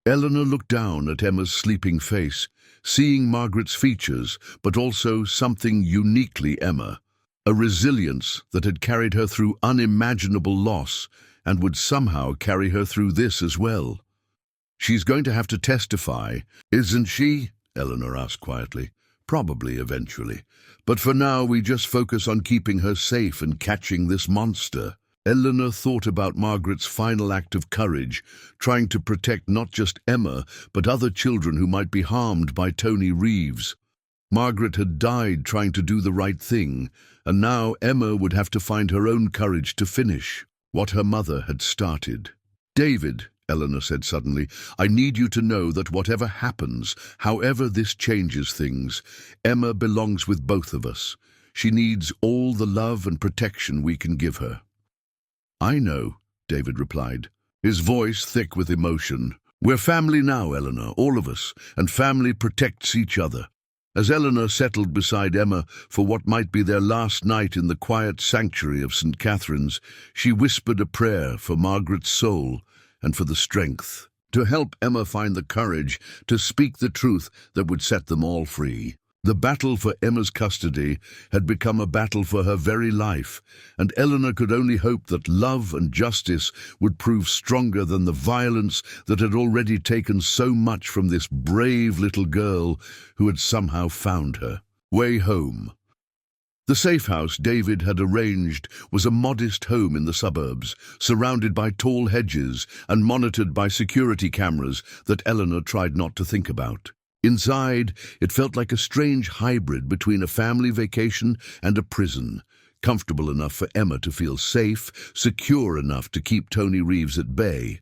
Eleanor looked down at Emma's sleeping face, seeing Margaret's features, but also something uniquely Emma, a resilience that had carried her through unimaginable loss and would somehow carry her through this as well. "She's going to have to testify, isn't she?" Eleanor asked quietly. "Probably eventually. But for now, we just focus on keeping her safe and catching this monster." Eleanor thought about Margaret's final act of courage, trying to protect not just Emma, but other children who might be harmed by Tony Reeves. Margaret had died trying to do the right thing, and now Emma would have to find her own courage to finish what her mother had started. "David," Eleanor said suddenly, "I need you to know that whatever happens, however this changes things, Emma belongs with both of us. She needs all the love and protection we can give her." "I know," David replied, his voice thick with emotion. "We're family now, Eleanor, all of us, and family protects each other." As Eleanor settled beside Emma for what might be their last night in the quiet sanctuary of St. Catherine's, she whispered a prayer for Margaret's soul and for the strength to help Emma find the courage to speak the truth that would set them all free. The battle for Emma's custody had become a battle for her very life, and Eleanor could only hope that love and justice would prove stronger than the violence that had already taken so much from this brave little girl who had somehow found her way home. The safe house David had arranged was a modest home in the suburbs, surrounded by tall hedges and monitored by security cameras that Eleanor tried not to think about. Inside, it felt like a strange hybrid between a family vacation and a prison, comfortable enough for Emma to feel safe, secure enough to keep Tony Reeves at bay.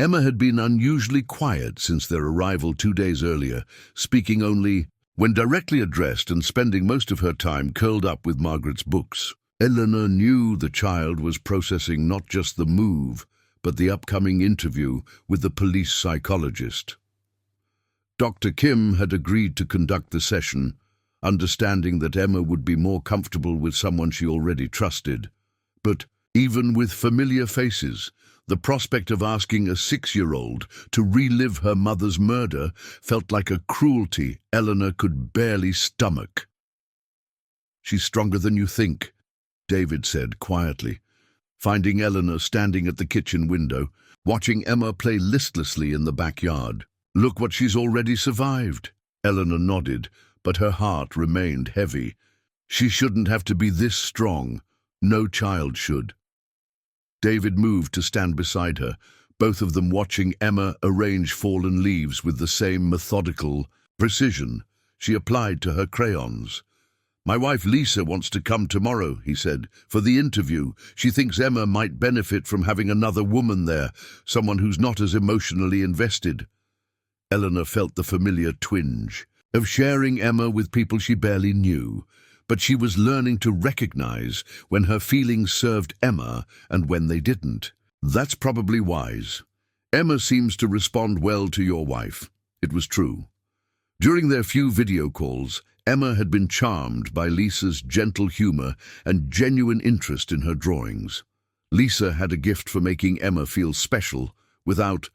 Emma had been unusually quiet since their arrival 2 days earlier, speaking only when directly addressed and spending most of her time curled up with Margaret's books. Eleanor knew the child was processing not just the move, but the upcoming interview with the police psychologist. Dr. Kim had agreed to conduct the session, understanding that Emma would be more comfortable with someone she already trusted. But even with familiar faces, the prospect of asking a 6-year-old to relive her mother's murder felt like a cruelty Eleanor could barely stomach. "She's stronger than you think," David said quietly, finding Eleanor standing at the kitchen window, watching Emma play listlessly in the backyard. "Look what she's already survived." Eleanor nodded, but her heart remained heavy. She shouldn't have to be this strong. No child should. David moved to stand beside her, both of them watching Emma arrange fallen leaves with the same methodical precision she applied to her crayons. "My wife Lisa wants to come tomorrow," he said, "for the interview. She thinks Emma might benefit from having another woman there, someone who's not as emotionally invested." Eleanor felt the familiar twinge of sharing Emma with people she barely knew, but she was learning to recognize when her feelings served Emma and when they didn't. "That's probably wise. Emma seems to respond well to your wife." It was true. During their few video calls, Emma had been charmed by Lisa's gentle humor and genuine interest in her drawings. Lisa had a gift for making Emma feel special without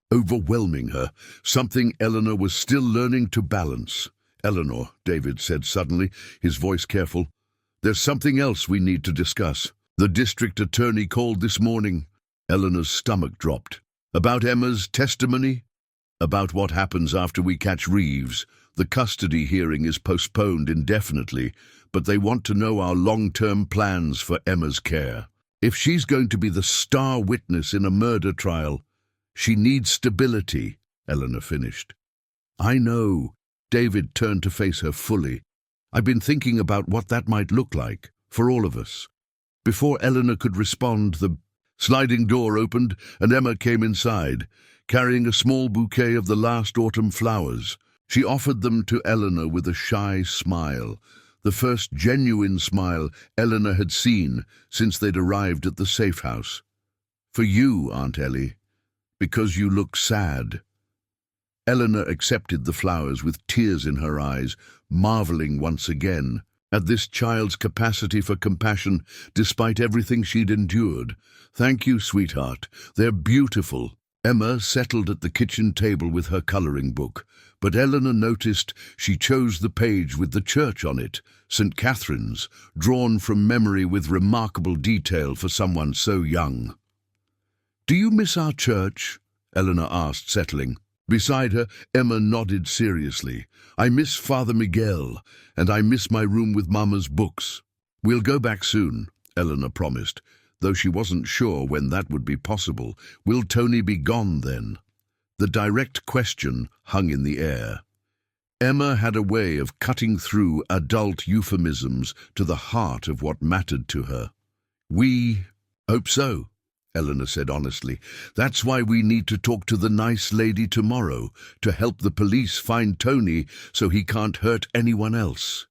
overwhelming her, something Eleanor was still learning to balance. "Eleanor," David said suddenly, his voice careful, "there's something else we need to discuss. The district attorney called this morning." Eleanor's stomach dropped. "About Emma's testimony? About what happens after we catch Reeves? The custody hearing is postponed indefinitely, but they want to know our long-term plans for Emma's care. If she's going to be the star witness in a murder trial, she needs stability," Eleanor finished. "I know." David turned to face her fully. "I've been thinking about what that might look like, for all of us." Before Eleanor could respond, the sliding door opened and Emma came inside, carrying a small bouquet of the last autumn flowers. She offered them to Eleanor with a shy smile, the first genuine smile Eleanor had seen since they'd arrived at the safe house. "For you, Aunt Ellie, because you look sad." Eleanor accepted the flowers with tears in her eyes, marveling once again at this child's capacity for compassion despite everything she'd endured. "Thank you, sweetheart. They're beautiful." Emma settled at the kitchen table with her coloring book, but Eleanor noticed she chose the page with the church on it, St. Catherine's, drawn from memory with remarkable detail for someone so young. "Do you miss our church?" Eleanor asked, settling. Beside her, Emma nodded seriously. "I miss Father Miguel, and I miss my room with Mama's books." "We'll go back soon," Eleanor promised, though she wasn't sure when that would be possible. "Will Tony be gone then?" The direct question hung in the air. Emma had a way of cutting through adult euphemisms to the heart of what mattered to her. "We hope so," Eleanor said honestly. "That's why we need to talk to the nice lady tomorrow, to help the police find Tony so he can't hurt anyone else."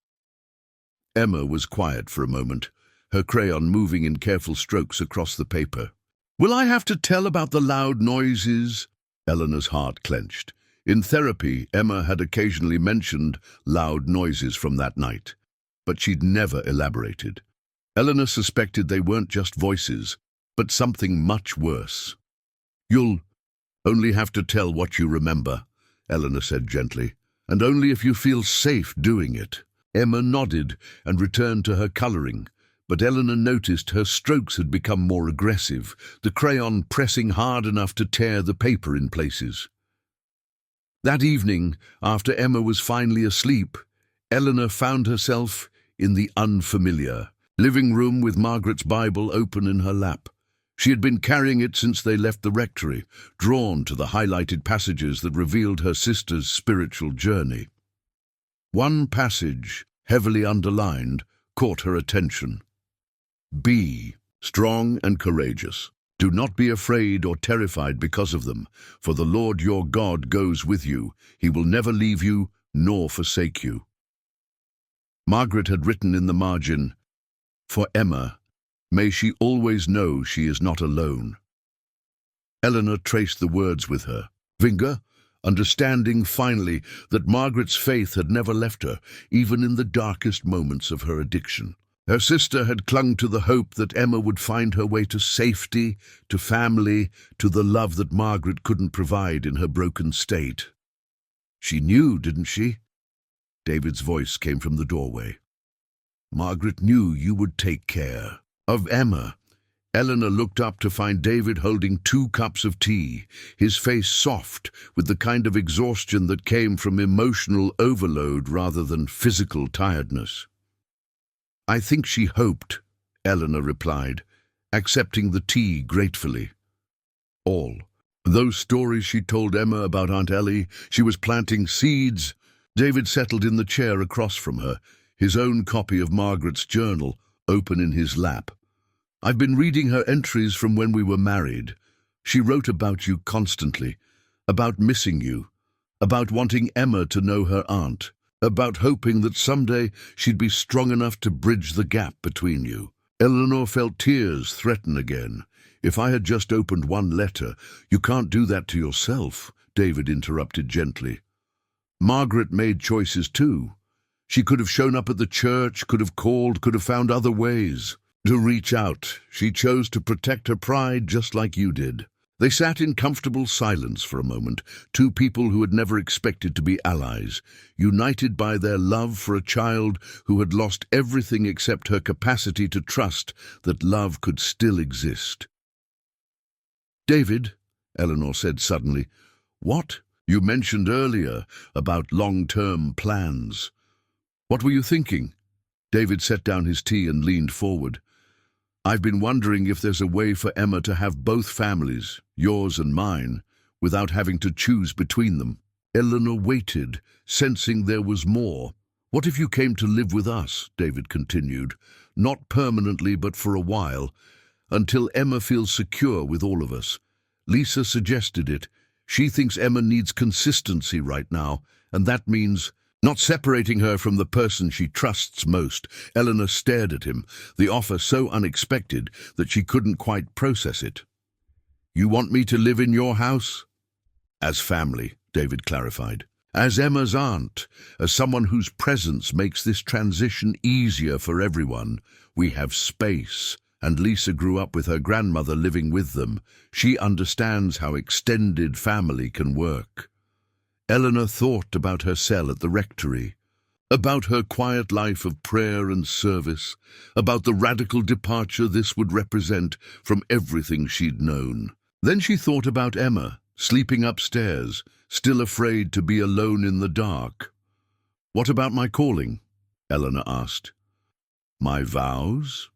Emma was quiet for a moment, her crayon moving in careful strokes across the paper. "Will I have to tell about the loud noises?" Eleanor's heart clenched. In therapy, Emma had occasionally mentioned loud noises from that night, but she'd never elaborated. Eleanor suspected they weren't just voices, but something much worse. "You'll only have to tell what you remember," Eleanor said gently, "and only if you feel safe doing it." Emma nodded and returned to her coloring, but Eleanor noticed her strokes had become more aggressive, the crayon pressing hard enough to tear the paper in places. That evening, after Emma was finally asleep, Eleanor found herself in the unfamiliar living room with Margaret's Bible open in her lap. She had been carrying it since they left the rectory, drawn to the highlighted passages that revealed her sister's spiritual journey. One passage, heavily underlined, caught her attention. "Be strong and courageous. Do not be afraid or terrified because of them, for the Lord your God goes with you. He will never leave you nor forsake you." Margaret had written in the margin, "For Emma, may she always know she is not alone." Eleanor traced the words with her finger, understanding finally that Margaret's faith had never left her, even in the darkest moments of her addiction. Her sister had clung to the hope that Emma would find her way to safety, to family, to the love that Margaret couldn't provide in her broken state. "She knew, didn't she?" David's voice came from the doorway. "Margaret knew you would take care of Emma." Eleanor looked up to find David holding 2 cups of tea, his face soft with the kind of exhaustion that came from emotional overload rather than physical tiredness. "I think she hoped," Eleanor replied, accepting the tea gratefully. All those stories she told Emma about Aunt Ellie, she was planting seeds. David settled in the chair across from her, his own copy of Margaret's journal open in his lap. "I've been reading her entries from when we were married. She wrote about you constantly, about missing you, about wanting Emma to know her aunt, about hoping that someday she'd be strong enough to bridge the gap between you." Eleanor felt tears threaten again. "If I had just opened one letter—" "You can't do that to yourself," David interrupted gently. "Margaret made choices too. She could have shown up at the church, could have called, could have found other ways to reach out. She chose to protect her pride just like you did." They sat in comfortable silence for a moment, 2 people who had never expected to be allies, united by their love for a child who had lost everything except her capacity to trust that love could still exist. "David," Eleanor said suddenly, "what? You mentioned earlier about long-term plans. What were you thinking?" David set down his tea and leaned forward. "I've been wondering if there's a way for Emma to have both families, yours and mine, without having to choose between them." Eleanor waited, sensing there was more. "What if you came to live with us?" David continued. "Not permanently, but for a while, until Emma feels secure with all of us. Lisa suggested it. She thinks Emma needs consistency right now, and that means not separating her from the person she trusts most." Eleanor stared at him, the offer so unexpected that she couldn't quite process it. "You want me to live in your house?" "As family," David clarified. "As Emma's aunt, as someone whose presence makes this transition easier for everyone. We have space and Lisa grew up with her grandmother living with them. She understands how extended family can work. Eleanor thought about her cell at the rectory, about her quiet life of prayer and service, about the radical departure this would represent from everything she'd known. Then she thought about Emma, sleeping upstairs, still afraid to be alone in the dark. "What about my calling?" Eleanor asked. "My vows?"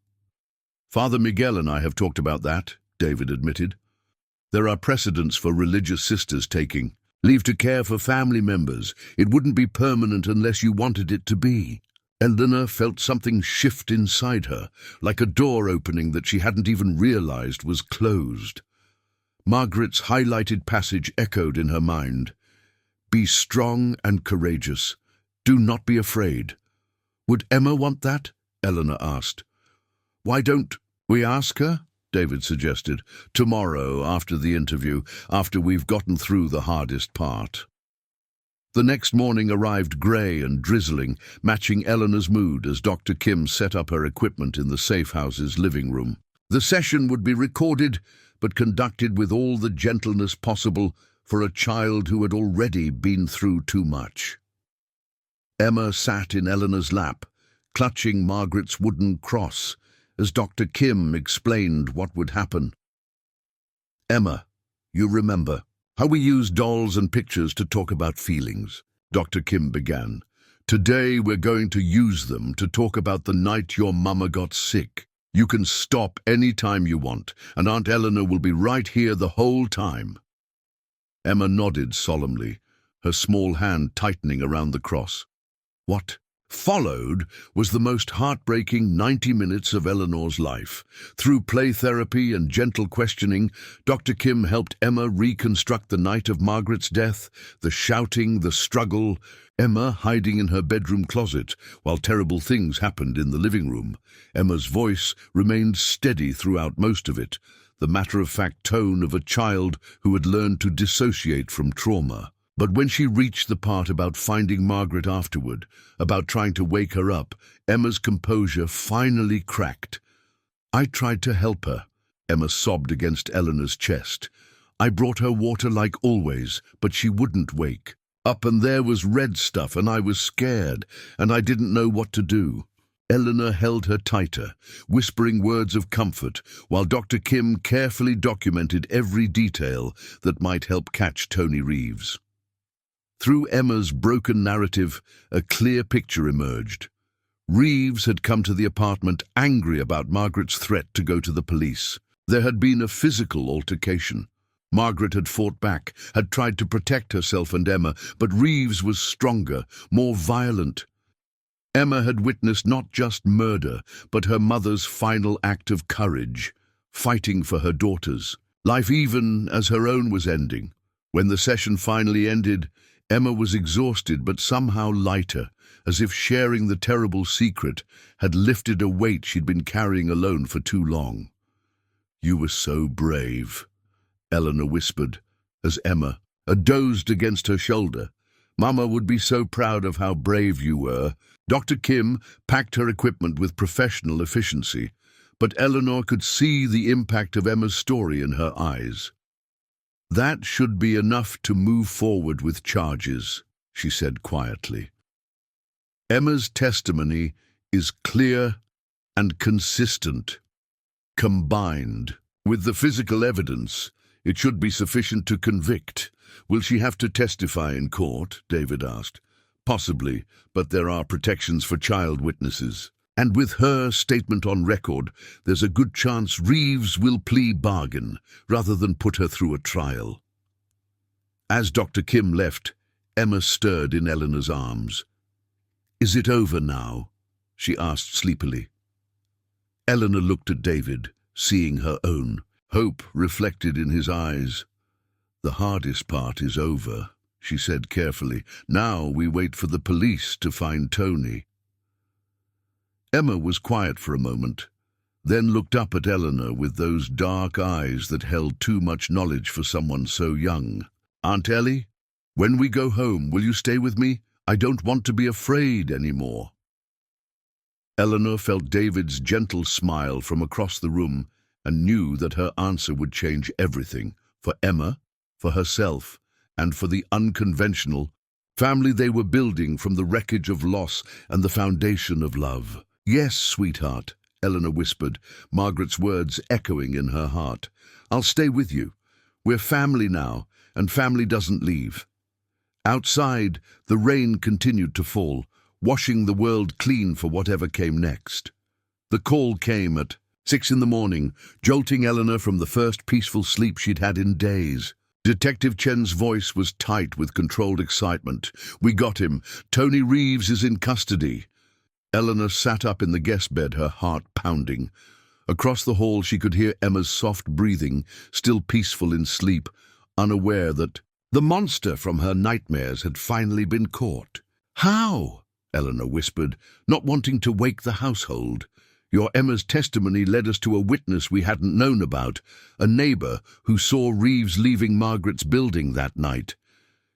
"Father Miguel and I have talked about that," David admitted. "There are precedents for religious sisters taking leave to care for family members. It wouldn't be permanent unless you wanted it to be." Eleanor felt something shift inside her, like a door opening that she hadn't even realized was closed. Margaret's highlighted passage echoed in her mind. "Be strong and courageous. Do not be afraid." "Would Emma want that?" Eleanor asked. "Why don't we ask her?" David suggested. "Tomorrow, after the interview, after we've gotten through the hardest part." The next morning arrived grey and drizzling, matching Eleanor's mood as Dr. Kim set up her equipment in the safe house's living room. The session would be recorded, but conducted with all the gentleness possible for a child who had already been through too much. Emma sat in Eleanor's lap, clutching Margaret's wooden cross, as Dr. Kim explained what would happen. "Emma, you remember how we used dolls and pictures to talk about feelings?" Dr. Kim began. "Today we're going to use them to talk about the night your mama got sick. You can stop any time you want, and Aunt Eleanor will be right here the whole time." Emma nodded solemnly, her small hand tightening around the cross. What followed was the most heartbreaking 90 minutes of Eleanor's life. Through play therapy and gentle questioning, Dr. Kim helped Emma reconstruct the night of Margaret's death, the shouting, the struggle, Emma hiding in her bedroom closet while terrible things happened in the living room. Emma's voice remained steady throughout most of it, the matter-of-fact tone of a child who had learned to dissociate from trauma. But when she reached the part about finding Margaret afterward, about trying to wake her up, Emma's composure finally cracked. "I tried to help her," Emma sobbed against Eleanor's chest. "I brought her water like always, but she wouldn't wake up, and there was red stuff, and I was scared, and I didn't know what to do." Eleanor held her tighter, whispering words of comfort, while Dr. Kim carefully documented every detail that might help catch Tony Reeves. Through Emma's broken narrative, a clear picture emerged. Reeves had come to the apartment angry about Margaret's threat to go to the police. There had been a physical altercation. Margaret had fought back, had tried to protect herself and Emma, but Reeves was stronger, more violent. Emma had witnessed not just murder, but her mother's final act of courage, fighting for her daughters. Life even as her own was ending. When the session finally ended, Emma was exhausted but somehow lighter, as if sharing the terrible secret had lifted a weight she'd been carrying alone for too long. "You were so brave," Eleanor whispered, as Emma dozed against her shoulder. "Mama would be so proud of how brave you were." Dr. Kim packed her equipment with professional efficiency, but Eleanor could see the impact of Emma's story in her eyes. "That should be enough to move forward with charges," she said quietly. "Emma's testimony is clear and consistent. Combined with the physical evidence, it should be sufficient to convict." "Will she have to testify in court?" David asked. "Possibly, but there are protections for child witnesses. And with her statement on record, there's a good chance Reeves will plead bargain rather than put her through a trial." As Dr. Kim left, Emma stirred in Eleanor's arms. "Is it over now?" she asked sleepily. Eleanor looked at David, seeing her own hope reflected in his eyes. "The hardest part is over," she said carefully. "Now we wait for the police to find Tony." Emma was quiet for a moment, then looked up at Eleanor with those dark eyes that held too much knowledge for someone so young. "Aunt Ellie, when we go home, will you stay with me? I don't want to be afraid anymore." Eleanor felt David's gentle smile from across the room and knew that her answer would change everything, for Emma, for herself, and for the unconventional family they were building from the wreckage of loss and the foundation of love. "Yes, sweetheart," Eleanor whispered, Margaret's words echoing in her heart. "I'll stay with you. We're family now, and family doesn't leave." Outside, the rain continued to fall, washing the world clean for whatever came next. The call came at 6 in the morning, jolting Eleanor from the first peaceful sleep she'd had in days. Detective Chen's voice was tight with controlled excitement. "We got him. Tony Reeves is in custody." Eleanor sat up in the guest bed, her heart pounding. Across the hall she could hear Emma's soft breathing, still peaceful in sleep, unaware that the monster from her nightmares had finally been caught. "How?" Eleanor whispered, not wanting to wake the household. "Your Emma's testimony led us to a witness we hadn't known about, a neighbor who saw Reeves leaving Margaret's building that night.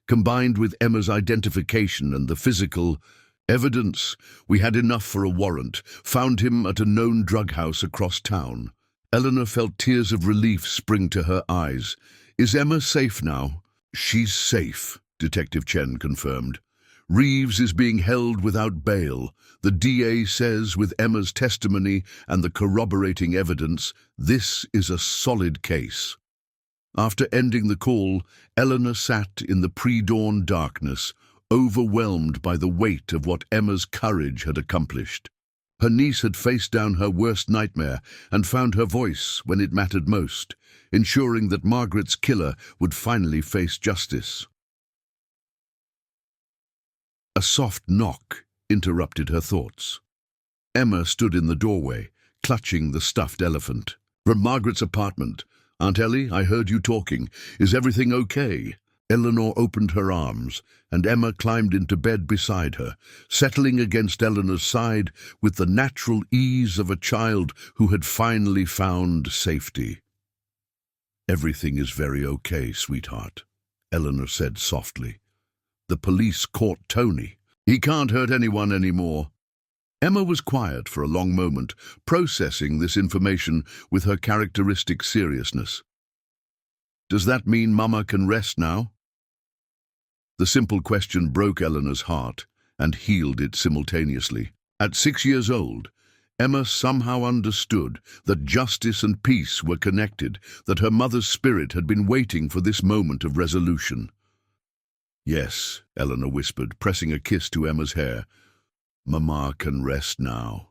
Combined with Emma's identification and the physical evidence, we had enough for a warrant, found him at a known drug house across town." Eleanor felt tears of relief spring to her eyes. "Is Emma safe now?" "She's safe," Detective Chen confirmed. "Reeves is being held without bail. The DA says with Emma's testimony and the corroborating evidence, this is a solid case." After ending the call, Eleanor sat in the pre-dawn darkness, overwhelmed by the weight of what Emma's courage had accomplished. Her niece had faced down her worst nightmare and found her voice when it mattered most, ensuring that Margaret's killer would finally face justice. A soft knock interrupted her thoughts. Emma stood in the doorway, clutching the stuffed elephant. "From Margaret's apartment. Aunt Ellie, I heard you talking. Is everything okay?" Eleanor opened her arms, and Emma climbed into bed beside her, settling against Eleanor's side with the natural ease of a child who had finally found safety. "Everything is very okay, sweetheart," Eleanor said softly. "The police caught Tony. He can't hurt anyone anymore." Emma was quiet for a long moment, processing this information with her characteristic seriousness. "Does that mean Mama can rest now?" The simple question broke Eleanor's heart and healed it simultaneously. At 6 years old, Emma somehow understood that justice and peace were connected, that her mother's spirit had been waiting for this moment of resolution. "Yes," Eleanor whispered, pressing a kiss to Emma's hair. "Mama can rest now."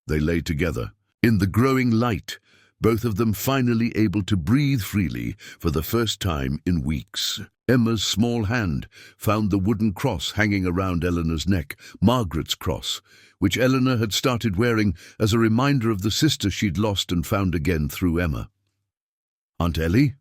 They lay together. In the growing light, both of them finally able to breathe freely for the first time in weeks. Emma's small hand found the wooden cross hanging around Eleanor's neck, Margaret's cross, which Eleanor had started wearing as a reminder of the sister she'd lost and found again through Emma. "Aunt Ellie?"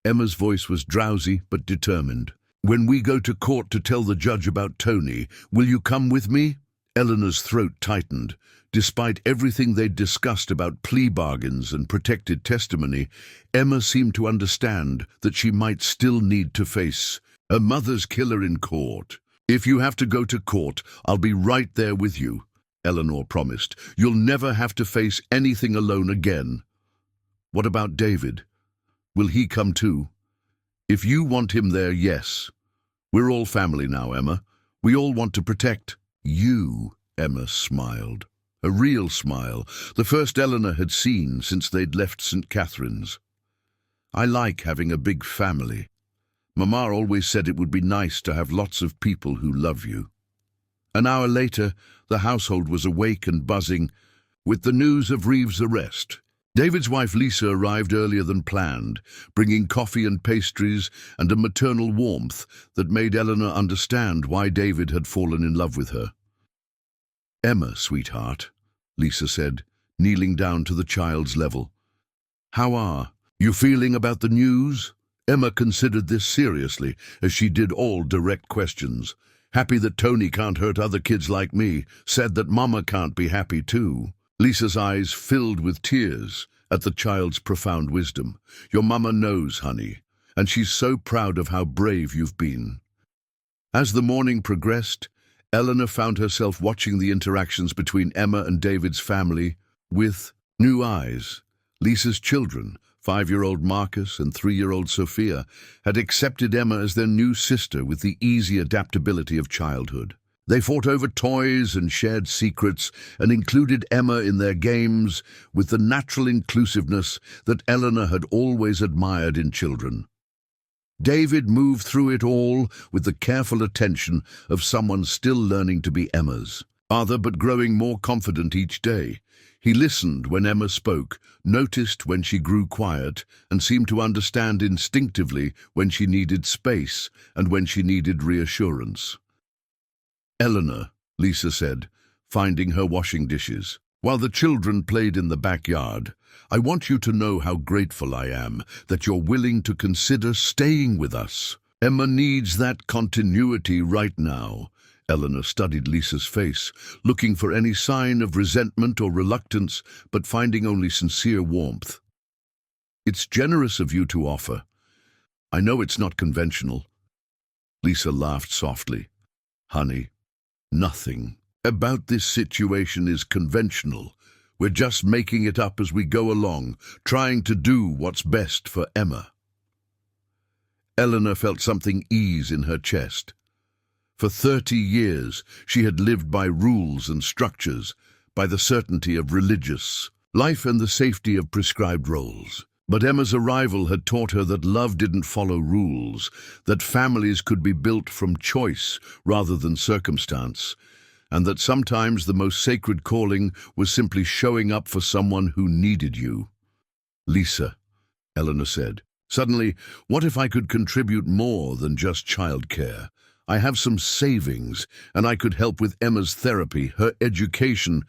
Emma's voice was drowsy but determined. "When we go to court to tell the judge about Tony, will you come with me?" Eleanor's throat tightened. Despite everything they'd discussed about plea bargains and protected testimony, Emma seemed to understand that she might still need to face her mother's killer in court. "If you have to go to court, I'll be right there with you," Eleanor promised. "You'll never have to face anything alone again." "What about David? Will he come too?" "If you want him there, yes. We're all family now, Emma. We all want to protect you." Emma smiled. A real smile, the first Eleanor had seen since they'd left St. Catherine's. "I like having a big family. Mama always said it would be nice to have lots of people who love you." An hour later, the household was awake and buzzing with the news of Reeves' arrest. David's wife Lisa arrived earlier than planned, bringing coffee and pastries and a maternal warmth that made Eleanor understand why David had fallen in love with her. "Emma, sweetheart," Lisa said, kneeling down to the child's level. "How are you feeling about the news?" Emma considered this seriously, as she did all direct questions. "Happy that Tony can't hurt other kids like me. Said that Mama can't be happy too." Lisa's eyes filled with tears at the child's profound wisdom. "Your Mama knows, honey, and she's so proud of how brave you've been." As the morning progressed, Eleanor found herself watching the interactions between Emma and David's family with new eyes. Lisa's children, 5-year-old Marcus and 3-year-old Sophia, had accepted Emma as their new sister with the easy adaptability of childhood. They fought over toys and shared secrets and included Emma in their games with the natural inclusiveness that Eleanor had always admired in children. David moved through it all with the careful attention of someone still learning to be Emma's father, but growing more confident each day. He listened when Emma spoke, noticed when she grew quiet, and seemed to understand instinctively when she needed space and when she needed reassurance. "Eleanor," Lisa said, finding her washing dishes, while the children played in the backyard, "I want you to know how grateful I am that you're willing to consider staying with us. Emma needs that continuity right now." Eleanor studied Lisa's face, looking for any sign of resentment or reluctance, but finding only sincere warmth. "It's generous of you to offer. I know it's not conventional." Lisa laughed softly. "Honey, nothing about this situation is conventional. We're just making it up as we go along, trying to do what's best for Emma." Eleanor felt something ease in her chest. For 30 years, she had lived by rules and structures, by the certainty of religious life and the safety of prescribed roles. But Emma's arrival had taught her that love didn't follow rules, that families could be built from choice rather than circumstance, and that sometimes the most sacred calling was simply showing up for someone who needed you. "Lisa," Eleanor said, "suddenly, what if I could contribute more than just childcare? I have some savings, and I could help with Emma's therapy, her education."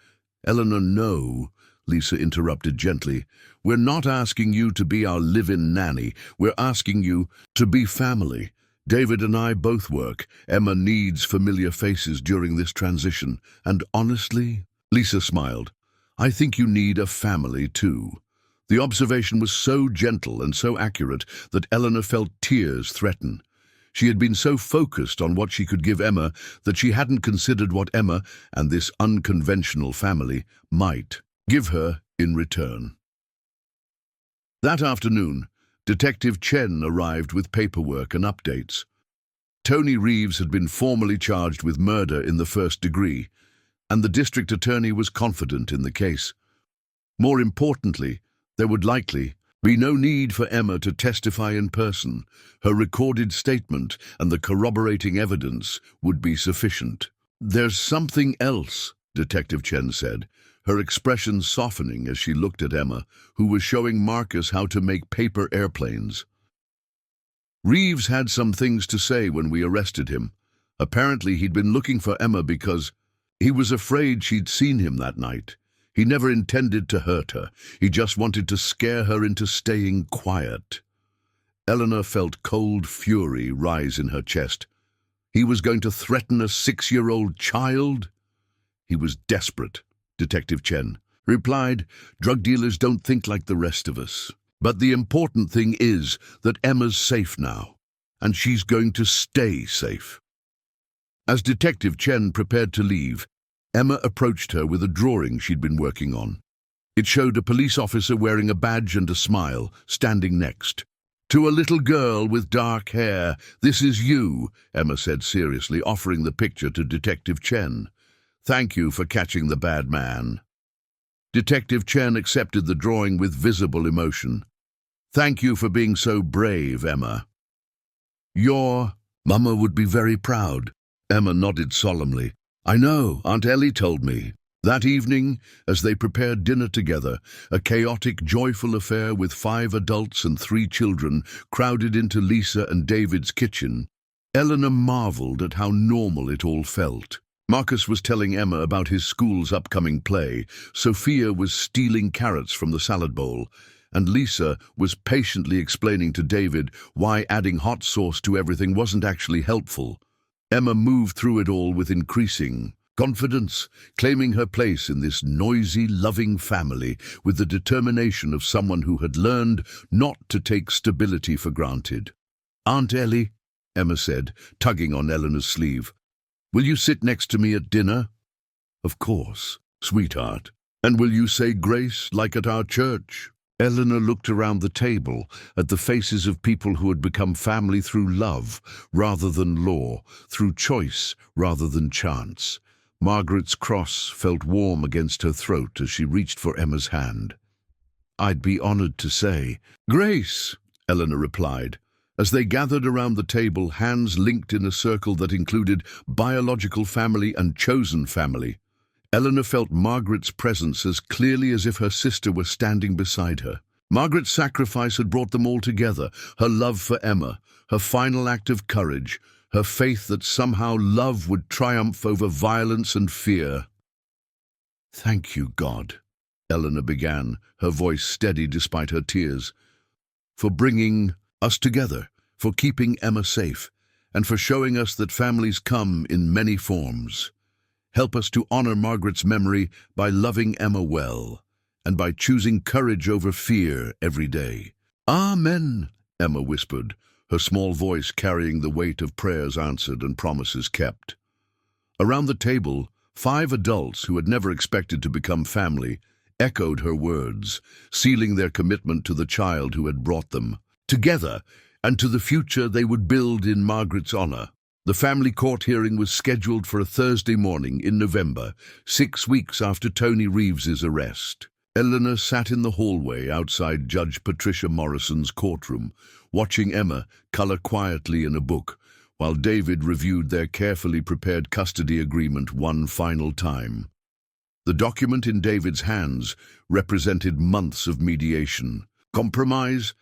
"Eleanor, no," Lisa interrupted gently. "We're not asking you to be our live-in nanny. We're asking you to be family. David and I both work. Emma needs familiar faces during this transition. And honestly," Lisa smiled, "I think you need a family too." The observation was so gentle and so accurate that Eleanor felt tears threaten. She had been so focused on what she could give Emma that she hadn't considered what Emma and this unconventional family might give her in return. That afternoon, Detective Chen arrived with paperwork and updates. Tony Reeves had been formally charged with murder in the first degree, and the district attorney was confident in the case. More importantly, there would likely be no need for Emma to testify in person. Her recorded statement and the corroborating evidence would be sufficient. "There's something else," Detective Chen said, her expression softening as she looked at Emma, who was showing Marcus how to make paper airplanes. "Reeves had some things to say when we arrested him. Apparently he'd been looking for Emma because he was afraid she'd seen him that night. He never intended to hurt her. He just wanted to scare her into staying quiet." Eleanor felt cold fury rise in her chest. He was going to threaten a 6-year-old child? "He was desperate," Detective Chen replied. "Drug dealers don't think like the rest of us. But the important thing is that Emma's safe now, and she's going to stay safe." As Detective Chen prepared to leave, Emma approached her with a drawing she'd been working on. It showed a police officer wearing a badge and a smile, standing next. "To a little girl with dark hair, this is you," Emma said seriously, offering the picture to Detective Chen. "Thank you for catching the bad man." Detective Chen accepted the drawing with visible emotion. "Thank you for being so brave, Emma. Your Mama would be very proud." Emma nodded solemnly. "I know, Aunt Ellie told me." That evening, as they prepared dinner together, a chaotic, joyful affair with 5 adults and 3 children crowded into Lisa and David's kitchen, Eleanor marveled at how normal it all felt. Marcus was telling Emma about his school's upcoming play, Sophia was stealing carrots from the salad bowl, and Lisa was patiently explaining to David why adding hot sauce to everything wasn't actually helpful. Emma moved through it all with increasing confidence, claiming her place in this noisy, loving family with the determination of someone who had learned not to take stability for granted. "Aunt Ellie," Emma said, tugging on Eleanor's sleeve, Will you sit next to me at dinner? Of course, sweetheart. And will you say grace like at our church? Eleanor looked around the table at the faces of people who had become family through love rather than law, through choice rather than chance. Margaret's cross felt warm against her throat as she reached for Emma's hand. I'd be honored to say, Grace, Eleanor replied. As they gathered around the table, hands linked in a circle that included biological family and chosen family. Eleanor felt Margaret's presence as clearly as if her sister were standing beside her. Margaret's sacrifice had brought them all together, her love for Emma, her final act of courage, her faith that somehow love would triumph over violence and fear. Thank you, God, Eleanor began, her voice steady despite her tears, for bringing us together, for keeping Emma safe, and for showing us that families come in many forms. Help us to honor Margaret's memory by loving Emma well, and by choosing courage over fear every day. Amen, Emma whispered, her small voice carrying the weight of prayers answered and promises kept. Around the table, 5 adults who had never expected to become family echoed her words, sealing their commitment to the child who had brought them together and to the future they would build in Margaret's honor. The family court hearing was scheduled for a Thursday morning in November, 6 weeks after Tony Reeves's arrest. Eleanor sat in the hallway outside Judge Patricia Morrison's courtroom, watching Emma color quietly in a book, while David reviewed their carefully prepared custody agreement one final time. The document in David's hands represented months of mediation, compromise,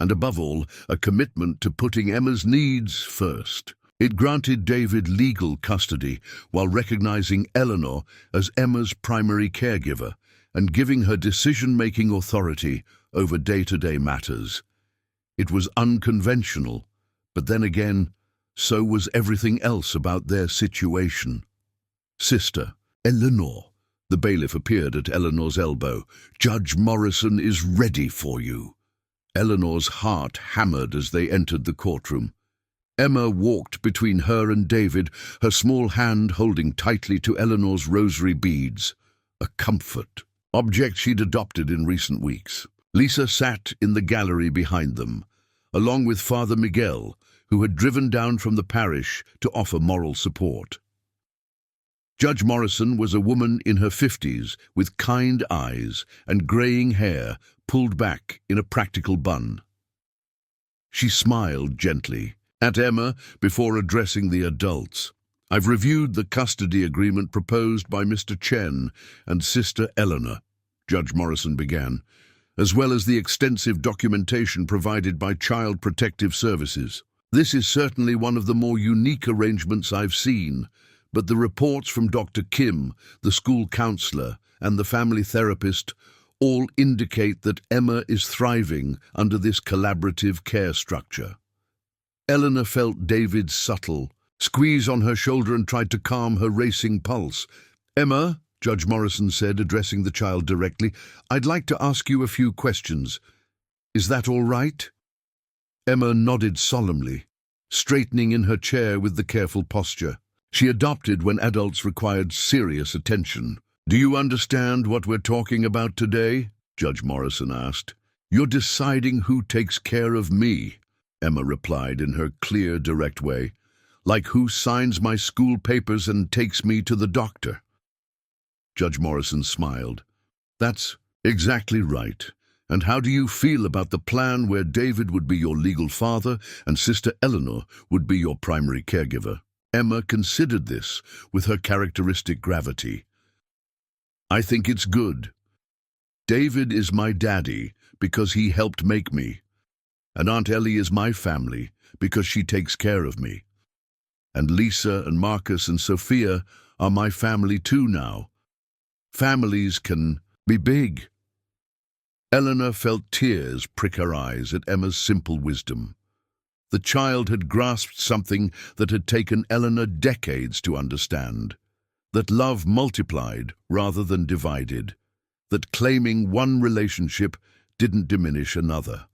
and above all, a commitment to putting Emma's needs first. It granted David legal custody while recognizing Eleanor as Emma's primary caregiver and giving her decision-making authority over day-to-day matters. It was unconventional, but then again, so was everything else about their situation. Sister, Eleanor. The bailiff appeared at Eleanor's elbow. Judge Morrison is ready for you. Eleanor's heart hammered as they entered the courtroom. Emma walked between her and David, her small hand holding tightly to Eleanor's rosary beads, a comfort, object she'd adopted in recent weeks. Lisa sat in the gallery behind them, along with Father Miguel, who had driven down from the parish to offer moral support. Judge Morrison was a woman in her 50s with kind eyes and graying hair pulled back in a practical bun. She smiled gently at Emma before addressing the adults. I've reviewed the custody agreement proposed by Mr. Chen and Sister Eleanor, Judge Morrison began, as well as the extensive documentation provided by Child Protective Services. This is certainly one of the more unique arrangements I've seen, but the reports from Dr. Kim, the school counselor, and the family therapist all indicate that Emma is thriving under this collaborative care structure. Eleanor felt David's subtle squeeze on her shoulder and tried to calm her racing pulse. Emma, Judge Morrison said, addressing the child directly, I'd like to ask you a few questions. Is that all right? Emma nodded solemnly, straightening in her chair with the careful posture she adopted when adults required serious attention. Do you understand what we're talking about today? Judge Morrison asked. You're deciding who takes care of me, Emma replied in her clear, direct way, like who signs my school papers and takes me to the doctor. Judge Morrison smiled. That's exactly right. And how do you feel about the plan where David would be your legal father and Sister Eleanor would be your primary caregiver? Emma considered this with her characteristic gravity. I think it's good. David is my daddy because he helped make me, and Aunt Ellie is my family because she takes care of me. And Lisa and Marcus and Sophia are my family too now. Families can be big. Eleanor felt tears prick her eyes at Emma's simple wisdom. The child had grasped something that had taken Eleanor decades to understand, that love multiplied rather than divided, that claiming one relationship didn't diminish another.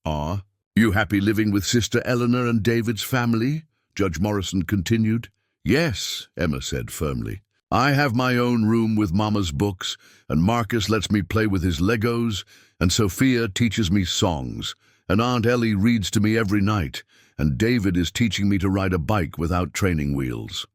Are you happy living with Sister Eleanor and David's family? Judge Morrison continued. Yes, Emma said firmly. I have my own room with Mama's books, and Marcus lets me play with his Legos, and Sophia teaches me songs, and Aunt Ellie reads to me every night, and David is teaching me to ride a bike without training wheels.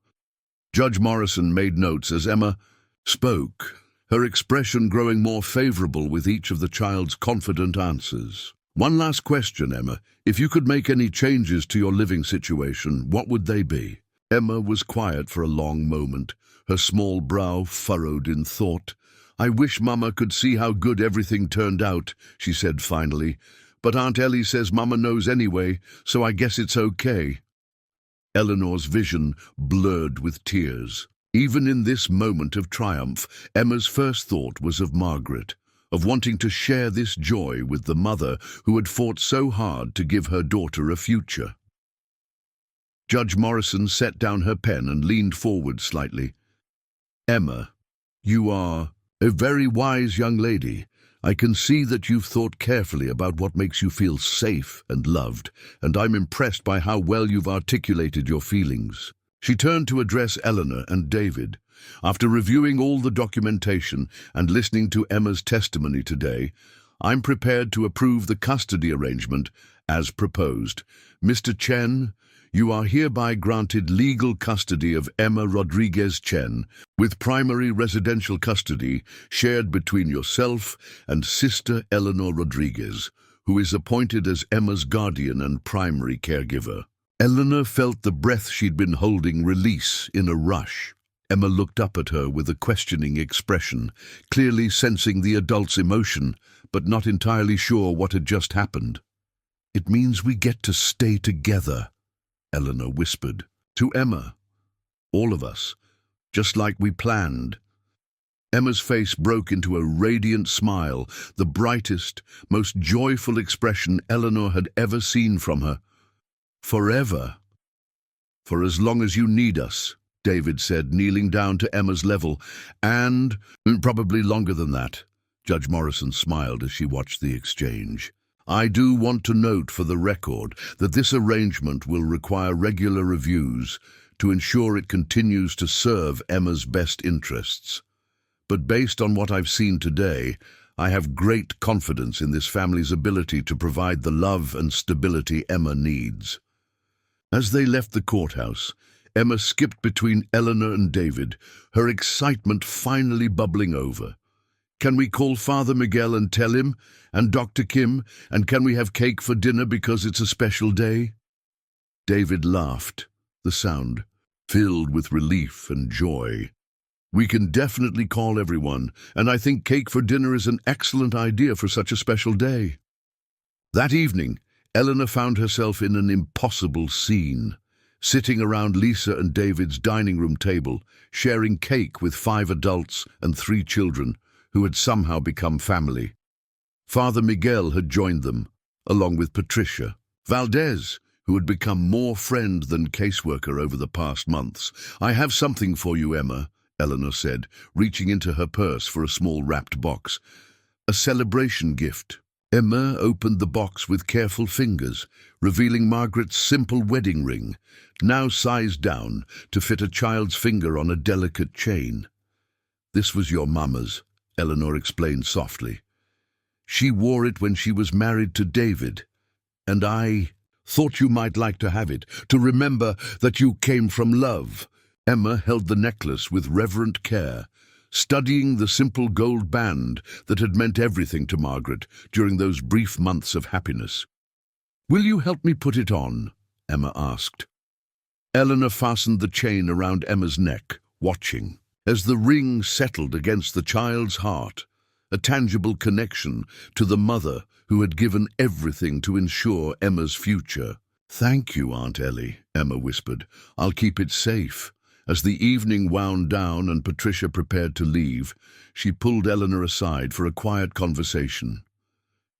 Judge Morrison made notes as Emma spoke, her expression growing more favorable with each of the child's confident answers. One last question, Emma. If you could make any changes to your living situation, what would they be? Emma was quiet for a long moment, her small brow furrowed in thought. I wish Mama could see how good everything turned out, she said finally. But Aunt Ellie says Mama knows anyway, so I guess it's okay. Eleanor's vision blurred with tears. Even in this moment of triumph, Emma's first thought was of Margaret, of wanting to share this joy with the mother who had fought so hard to give her daughter a future. Judge Morrison set down her pen and leaned forward slightly. Emma, you are a very wise young lady. I can see that you've thought carefully about what makes you feel safe and loved, and I'm impressed by how well you've articulated your feelings. She turned to address Eleanor and David. After reviewing all the documentation and listening to Emma's testimony today, I'm prepared to approve the custody arrangement as proposed. Mr. Chen, you are hereby granted legal custody of Emma Rodriguez Chen, with primary residential custody shared between yourself and sister Eleanor Rodriguez, who is appointed as Emma's guardian and primary caregiver. Eleanor felt the breath she'd been holding release in a rush. Emma looked up at her with a questioning expression, clearly sensing the adult's emotion, but not entirely sure what had just happened. It means we get to stay together, Eleanor whispered. To Emma. All of us. Just like we planned. Emma's face broke into a radiant smile, the brightest, most joyful expression Eleanor had ever seen from her. Forever. For as long as you need us, David said, kneeling down to Emma's level. And probably longer than that. Judge Morrison smiled as she watched the exchange. I do want to note for the record that this arrangement will require regular reviews to ensure it continues to serve Emma's best interests. But based on what I've seen today, I have great confidence in this family's ability to provide the love and stability Emma needs. As they left the courthouse, Emma skipped between Eleanor and David, her excitement finally bubbling over. Can we call Father Miguel and tell him? And Dr. Kim? And can we have cake for dinner because it's a special day? David laughed, the sound filled with relief and joy. We can definitely call everyone, and I think cake for dinner is an excellent idea for such a special day. That evening, Eleanor found herself in an impossible scene, sitting around Lisa and David's dining room table, sharing cake with 5 adults and 3 children, who had somehow become family. Father Miguel had joined them, along with Patricia. Valdez, who had become more friend than caseworker over the past months. I have something for you, Emma, Eleanor said, reaching into her purse for a small wrapped box. A celebration gift. Emma opened the box with careful fingers, revealing Margaret's simple wedding ring, now sized down to fit a child's finger on a delicate chain. This was your Mama's, Eleanor explained softly. She wore it when she was married to David, and I thought you might like to have it, to remember that you came from love. Emma held the necklace with reverent care, studying the simple gold band that had meant everything to Margaret during those brief months of happiness. Will you help me put it on? Emma asked. Eleanor fastened the chain around Emma's neck, watching. As the ring settled against the child's heart, a tangible connection to the mother who had given everything to ensure Emma's future. Thank you, Aunt Ellie, Emma whispered. I'll keep it safe. As the evening wound down and Patricia prepared to leave, she pulled Eleanor aside for a quiet conversation.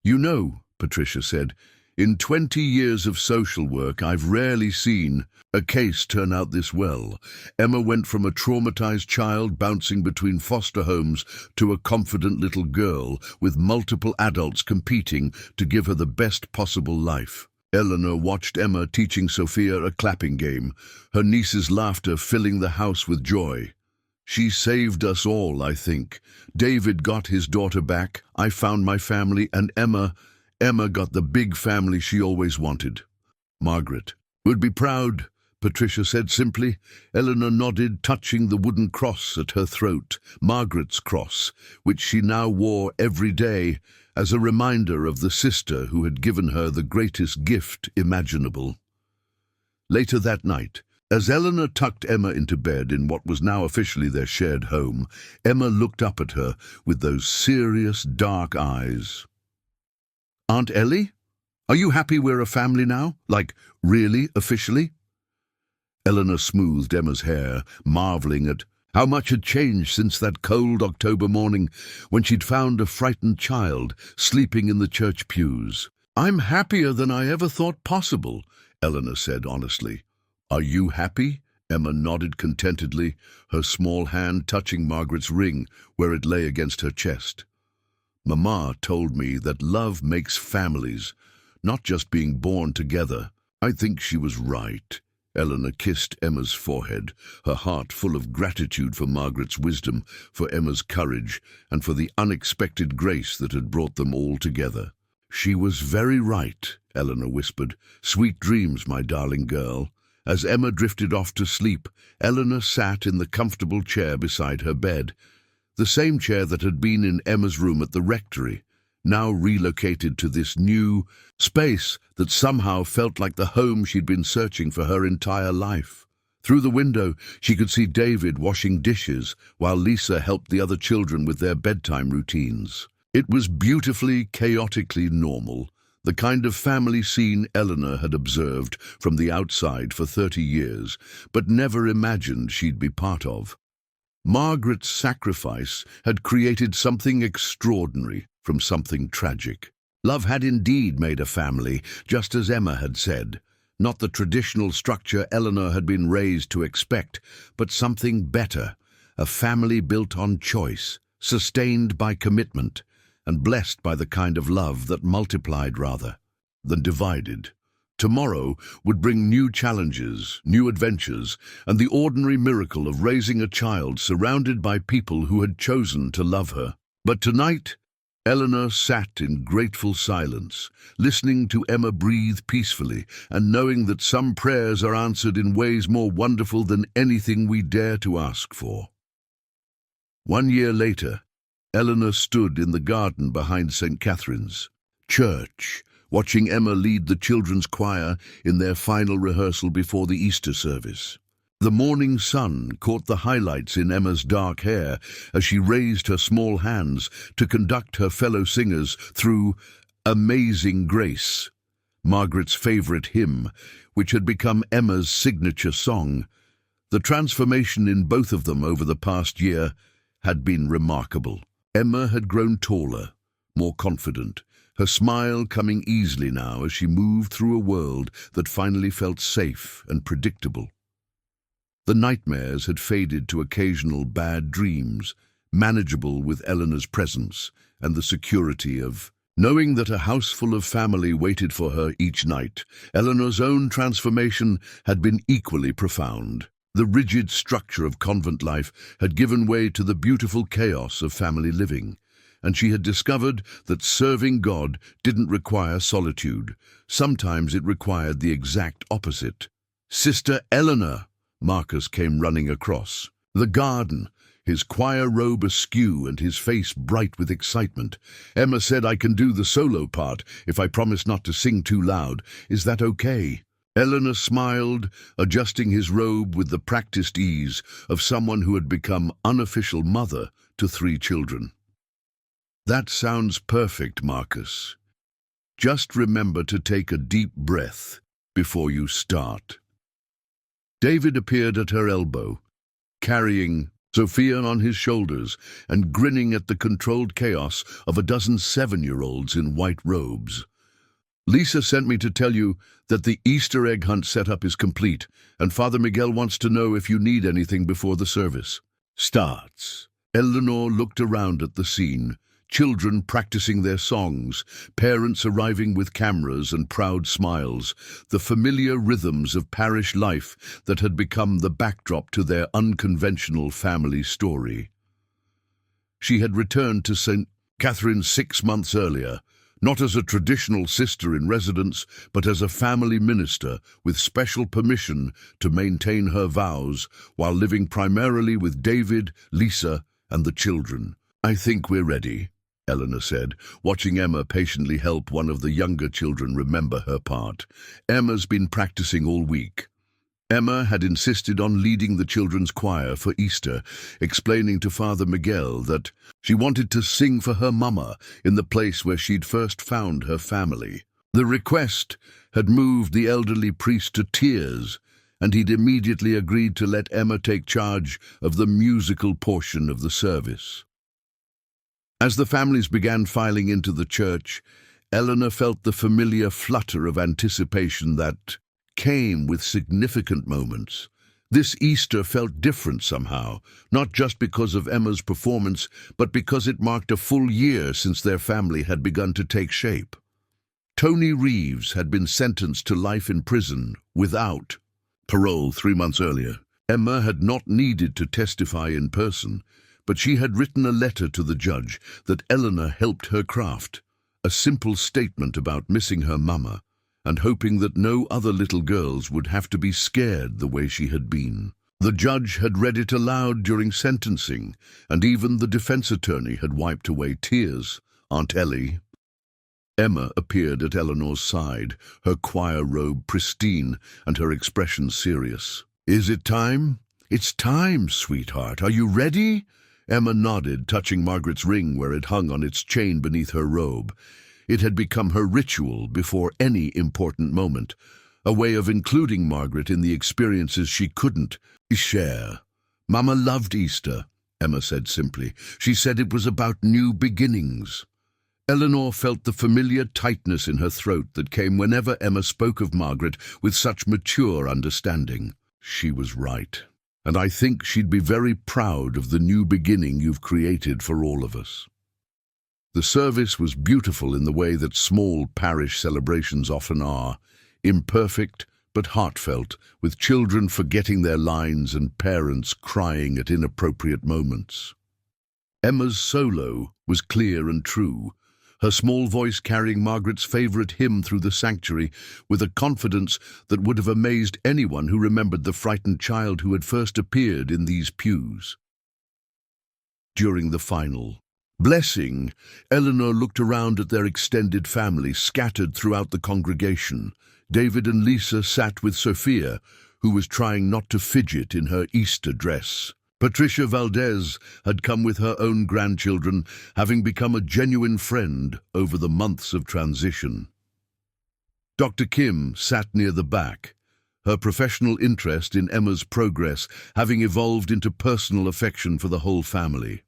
You know, Patricia said, in 20 years of social work, I've rarely seen a case turn out this well. Emma went from a traumatized child bouncing between foster homes to a confident little girl with multiple adults competing to give her the best possible life. Eleanor watched Emma teaching Sophia a clapping game, her niece's laughter filling the house with joy. She saved us all, I think. David got his daughter back, I found my family, and Emma got the big family she always wanted. Margaret would be proud, Patricia said simply. Eleanor nodded, touching the wooden cross at her throat, Margaret's cross, which she now wore every day as a reminder of the sister who had given her the greatest gift imaginable. Later that night, as Eleanor tucked Emma into bed in what was now officially their shared home, Emma looked up at her with those serious, dark eyes. "Aunt Ellie, are you happy we're a family now? Like, really, officially?" Eleanor smoothed Emma's hair, marveling at how much had changed since that cold October morning when she'd found a frightened child sleeping in the church pews. "I'm happier than I ever thought possible," Eleanor said honestly. "Are you happy?" Emma nodded contentedly, her small hand touching Margaret's ring where it lay against her chest. "Mama told me that love makes families, not just being born together. I think she was right." Eleanor kissed Emma's forehead, her heart full of gratitude for Margaret's wisdom, for Emma's courage, and for the unexpected grace that had brought them all together. "She was very right," Eleanor whispered. "Sweet dreams, my darling girl." As Emma drifted off to sleep, Eleanor sat in the comfortable chair beside her bed, the same chair that had been in Emma's room at the rectory, now relocated to this new space that somehow felt like the home she'd been searching for her entire life. Through the window, she could see David washing dishes while Lisa helped the other children with their bedtime routines. It was beautifully, chaotically normal, the kind of family scene Eleanor had observed from the outside for 30 years, but never imagined she'd be part of. Margaret's sacrifice had created something extraordinary from something tragic. Love had indeed made a family, just as Emma had said. Not the traditional structure Eleanor had been raised to expect, but something better, a family built on choice, sustained by commitment, and blessed by the kind of love that multiplied rather than divided. Tomorrow would bring new challenges, new adventures, and the ordinary miracle of raising a child surrounded by people who had chosen to love her. But tonight, Eleanor sat in grateful silence, listening to Emma breathe peacefully and knowing that some prayers are answered in ways more wonderful than anything we dare to ask for. 1 year later, Eleanor stood in the garden behind St. Catherine's Church, watching Emma lead the children's choir in their final rehearsal before the Easter service. The morning sun caught the highlights in Emma's dark hair as she raised her small hands to conduct her fellow singers through Amazing Grace, Margaret's favorite hymn, which had become Emma's signature song. The transformation in both of them over the past year had been remarkable. Emma had grown taller, more confident, her smile coming easily now as she moved through a world that finally felt safe and predictable. The nightmares had faded to occasional bad dreams, manageable with Eleanor's presence and the security of knowing that a house full of family waited for her each night. Eleanor's own transformation had been equally profound. The rigid structure of convent life had given way to the beautiful chaos of family living, and she had discovered that serving God didn't require solitude. Sometimes it required the exact opposite. "Sister Eleanor!" Marcus came running across the garden, his choir robe askew and his face bright with excitement. "Emma said I can do the solo part if I promise not to sing too loud. Is that okay?" Eleanor smiled, adjusting his robe with the practiced ease of someone who had become unofficial mother to 3 children. "That sounds perfect, Marcus. Just remember to take a deep breath before you start." David appeared at her elbow, carrying Sophia on his shoulders and grinning at the controlled chaos of a dozen 7-year-olds in white robes. "Lisa sent me to tell you that the Easter egg hunt setup is complete, and Father Miguel wants to know if you need anything before the service starts." Eleanor looked around at the scene, children practicing their songs, parents arriving with cameras and proud smiles, the familiar rhythms of parish life that had become the backdrop to their unconventional family story. She had returned to St. Catherine 6 months earlier, not as a traditional sister in residence, but as a family minister with special permission to maintain her vows while living primarily with David, Lisa, and the children. "I think we're ready," Eleanor said, watching Emma patiently help one of the younger children remember her part. Emma's been practicing all week. Emma had insisted on leading the children's choir for Easter, explaining to Father Miguel that she wanted to sing for her mama in the place where she'd first found her family. The request had moved the elderly priest to tears, and he'd immediately agreed to let Emma take charge of the musical portion of the service. As the families began filing into the church, Eleanor felt the familiar flutter of anticipation that came with significant moments. This Easter felt different somehow, not just because of Emma's performance, but because it marked a full year since their family had begun to take shape. Tony Reeves had been sentenced to life in prison without parole 3 months earlier. Emma had not needed to testify in person, but she had written a letter to the judge that Eleanor helped her craft, a simple statement about missing her mama, and hoping that no other little girls would have to be scared the way she had been. The judge had read it aloud during sentencing, and even the defense attorney had wiped away tears. Aunt Ellie. Emma appeared at Eleanor's side, her choir robe pristine and her expression serious. "Is it time?" "It's time, sweetheart. Are you ready?" Emma nodded, touching Margaret's ring where it hung on its chain beneath her robe. It had become her ritual before any important moment, a way of including Margaret in the experiences she couldn't share. "Mama loved Easter," Emma said simply. "She said it was about new beginnings." Eleanor felt the familiar tightness in her throat that came whenever Emma spoke of Margaret with such mature understanding. She was right, and I think she'd be very proud of the new beginning you've created for all of us. The service was beautiful in the way that small parish celebrations often are, imperfect but heartfelt, with children forgetting their lines and parents crying at inappropriate moments. Emma's solo was clear and true, her small voice carrying Margaret's favourite hymn through the sanctuary with a confidence that would have amazed anyone who remembered the frightened child who had first appeared in these pews. During the final blessing, Eleanor looked around at their extended family scattered throughout the congregation. David and Lisa sat with Sophia, who was trying not to fidget in her Easter dress. Patricia Valdez had come with her own grandchildren, having become a genuine friend over the months of transition. Dr. Kim sat near the back, her professional interest in Emma's progress having evolved into personal affection for the whole family.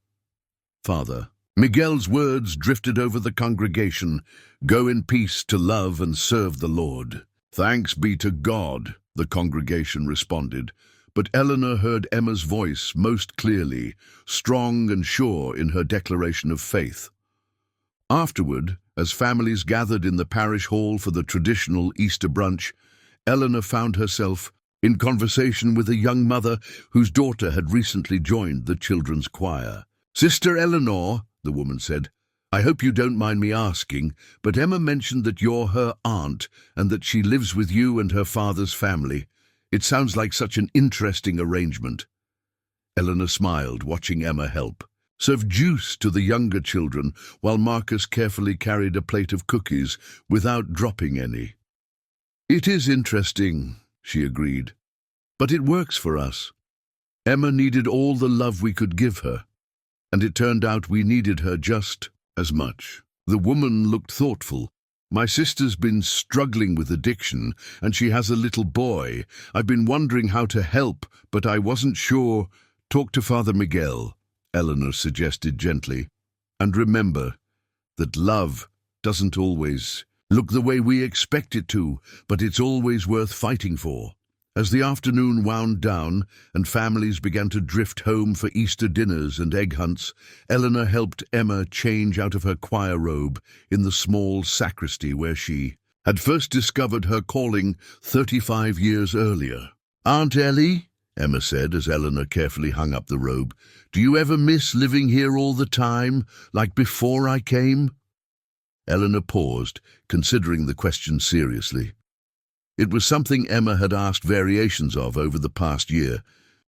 Father Miguel's words drifted over the congregation. "Go in peace to love and serve the Lord." "Thanks be to God," the congregation responded, but Eleanor heard Emma's voice most clearly, strong and sure in her declaration of faith. Afterward, as families gathered in the parish hall for the traditional Easter brunch, Eleanor found herself in conversation with a young mother whose daughter had recently joined the children's choir. "Sister Eleanor," the woman said, "I hope you don't mind me asking, but Emma mentioned that you're her aunt and that she lives with you and her father's family. It sounds like such an interesting arrangement." Eleanor smiled, watching Emma help. Served juice to the younger children while Marcus carefully carried a plate of cookies without dropping any. "It is interesting," she agreed, "but it works for us. Emma needed all the love we could give her, and it turned out we needed her just as much." The woman looked thoughtful. "My sister's been struggling with addiction, and she has a little boy. I've been wondering how to help, but I wasn't sure." "Talk to Father Miguel," Eleanor suggested gently. "And remember that love doesn't always look the way we expect it to, but it's always worth fighting for." As the afternoon wound down and families began to drift home for Easter dinners and egg hunts, Eleanor helped Emma change out of her choir robe in the small sacristy where she had first discovered her calling 35 years earlier. "Aunt Ellie," Emma said as Eleanor carefully hung up the robe, "do you ever miss living here all the time, like before I came?" Eleanor paused, considering the question seriously. It was something Emma had asked variations of over the past year,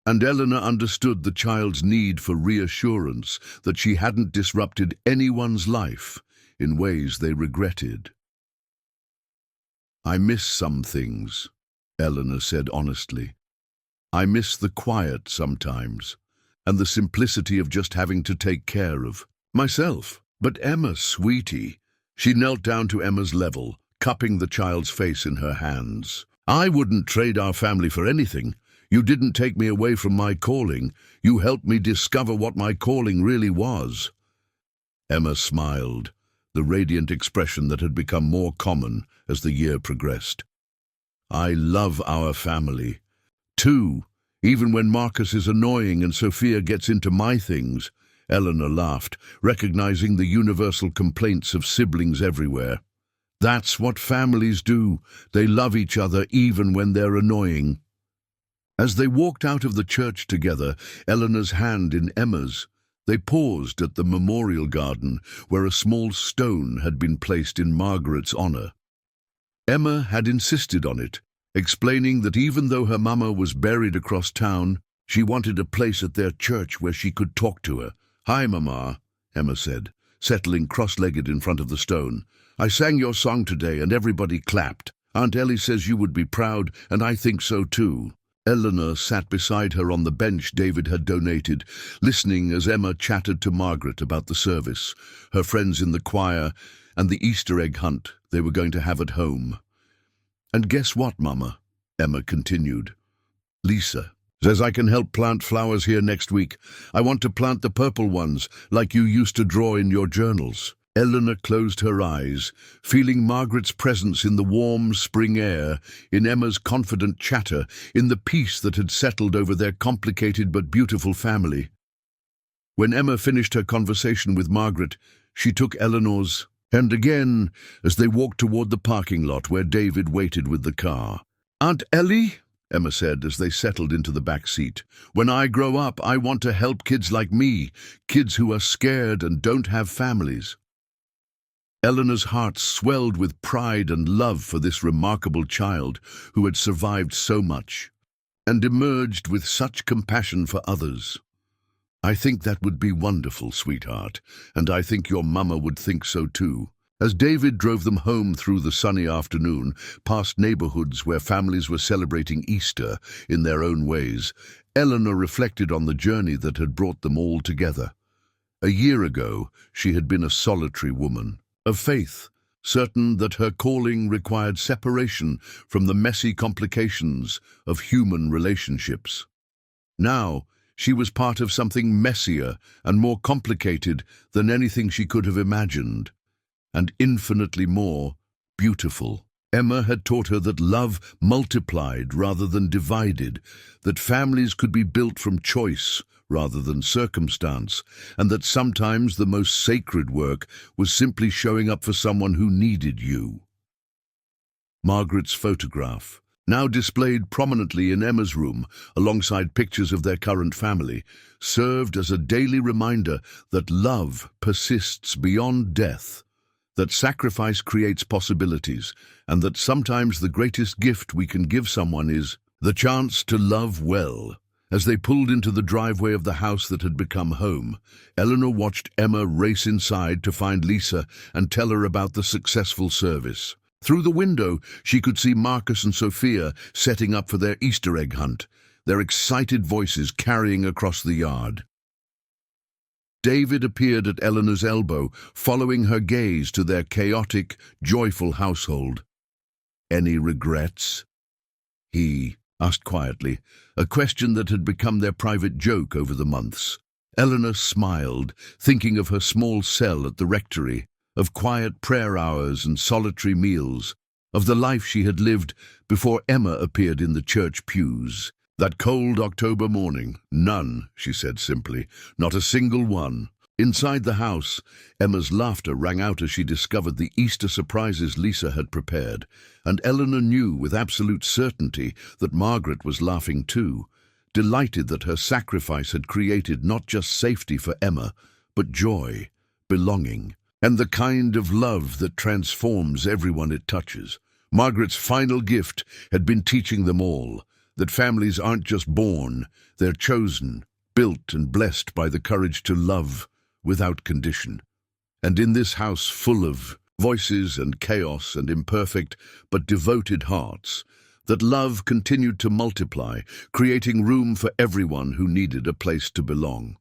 and Eleanor understood the child's need for reassurance that she hadn't disrupted anyone's life in ways they regretted. "I miss some things," Eleanor said honestly. "I miss the quiet sometimes, and the simplicity of just having to take care of myself." "But Emma, sweetie," she knelt down to Emma's level, cupping the child's face in her hands. "I wouldn't trade our family for anything. You didn't take me away from my calling. You helped me discover what my calling really was." Emma smiled, the radiant expression that had become more common as the year progressed. "I love our family, too, even when Marcus is annoying and Sophia gets into my things." Eleanor laughed, recognizing the universal complaints of siblings everywhere. "That's what families do. They love each other even when they're annoying." As they walked out of the church together, Eleanor's hand in Emma's, they paused at the memorial garden where a small stone had been placed in Margaret's honor. Emma had insisted on it, explaining that even though her mama was buried across town, she wanted a place at their church where she could talk to her. "Hi, Mama," Emma said, settling cross-legged in front of the stone. "I sang your song today and everybody clapped. Aunt Ellie says you would be proud, and I think so too." Eleanor sat beside her on the bench David had donated, listening as Emma chatted to Margaret about the service, her friends in the choir, and the Easter egg hunt they were going to have at home. "And guess what, Mama?" Emma continued. "Lisa says I can help plant flowers here next week. I want to plant the purple ones, like you used to draw in your journals." Eleanor closed her eyes, feeling Margaret's presence in the warm spring air, in Emma's confident chatter, in the peace that had settled over their complicated but beautiful family. When Emma finished her conversation with Margaret, she took Eleanor's hand again as they walked toward the parking lot where David waited with the car. "Aunt Ellie," Emma said as they settled into the back seat, "when I grow up, I want to help kids like me, kids who are scared and don't have families." Eleanor's heart swelled with pride and love for this remarkable child who had survived so much and emerged with such compassion for others. "I think that would be wonderful, sweetheart, and I think your mama would think so too." As David drove them home through the sunny afternoon, past neighborhoods where families were celebrating Easter in their own ways, Eleanor reflected on the journey that had brought them all together. A year ago, she had been a solitary woman, of faith, certain that her calling required separation from the messy complications of human relationships. Now, she was part of something messier and more complicated than anything she could have imagined, and infinitely more beautiful. Emma had taught her that love multiplied rather than divided, that families could be built from choice rather than circumstance, and that sometimes the most sacred work was simply showing up for someone who needed you. Margaret's photograph, now displayed prominently in Emma's room alongside pictures of their current family, served as a daily reminder that love persists beyond death, that sacrifice creates possibilities, and that sometimes the greatest gift we can give someone is the chance to love well. As they pulled into the driveway of the house that had become home, Eleanor watched Emma race inside to find Lisa and tell her about the successful service. Through the window, she could see Marcus and Sophia setting up for their Easter egg hunt, their excited voices carrying across the yard. David appeared at Eleanor's elbow, following her gaze to their chaotic, joyful household. "Any regrets?" he asked quietly, a question that had become their private joke over the months. Eleanor smiled, thinking of her small cell at the rectory, of quiet prayer hours and solitary meals, of the life she had lived before Emma appeared in the church pews. That cold October morning, none, she said simply, not a single one. Inside the house, Emma's laughter rang out as she discovered the Easter surprises Lisa had prepared, and Eleanor knew with absolute certainty that Margaret was laughing too, delighted that her sacrifice had created not just safety for Emma, but joy, belonging, and the kind of love that transforms everyone it touches. Margaret's final gift had been teaching them all that families aren't just born, they're chosen, built and blessed by the courage to love without condition. And in this house full of voices and chaos and imperfect but devoted hearts, that love continued to multiply, creating room for everyone who needed a place to belong.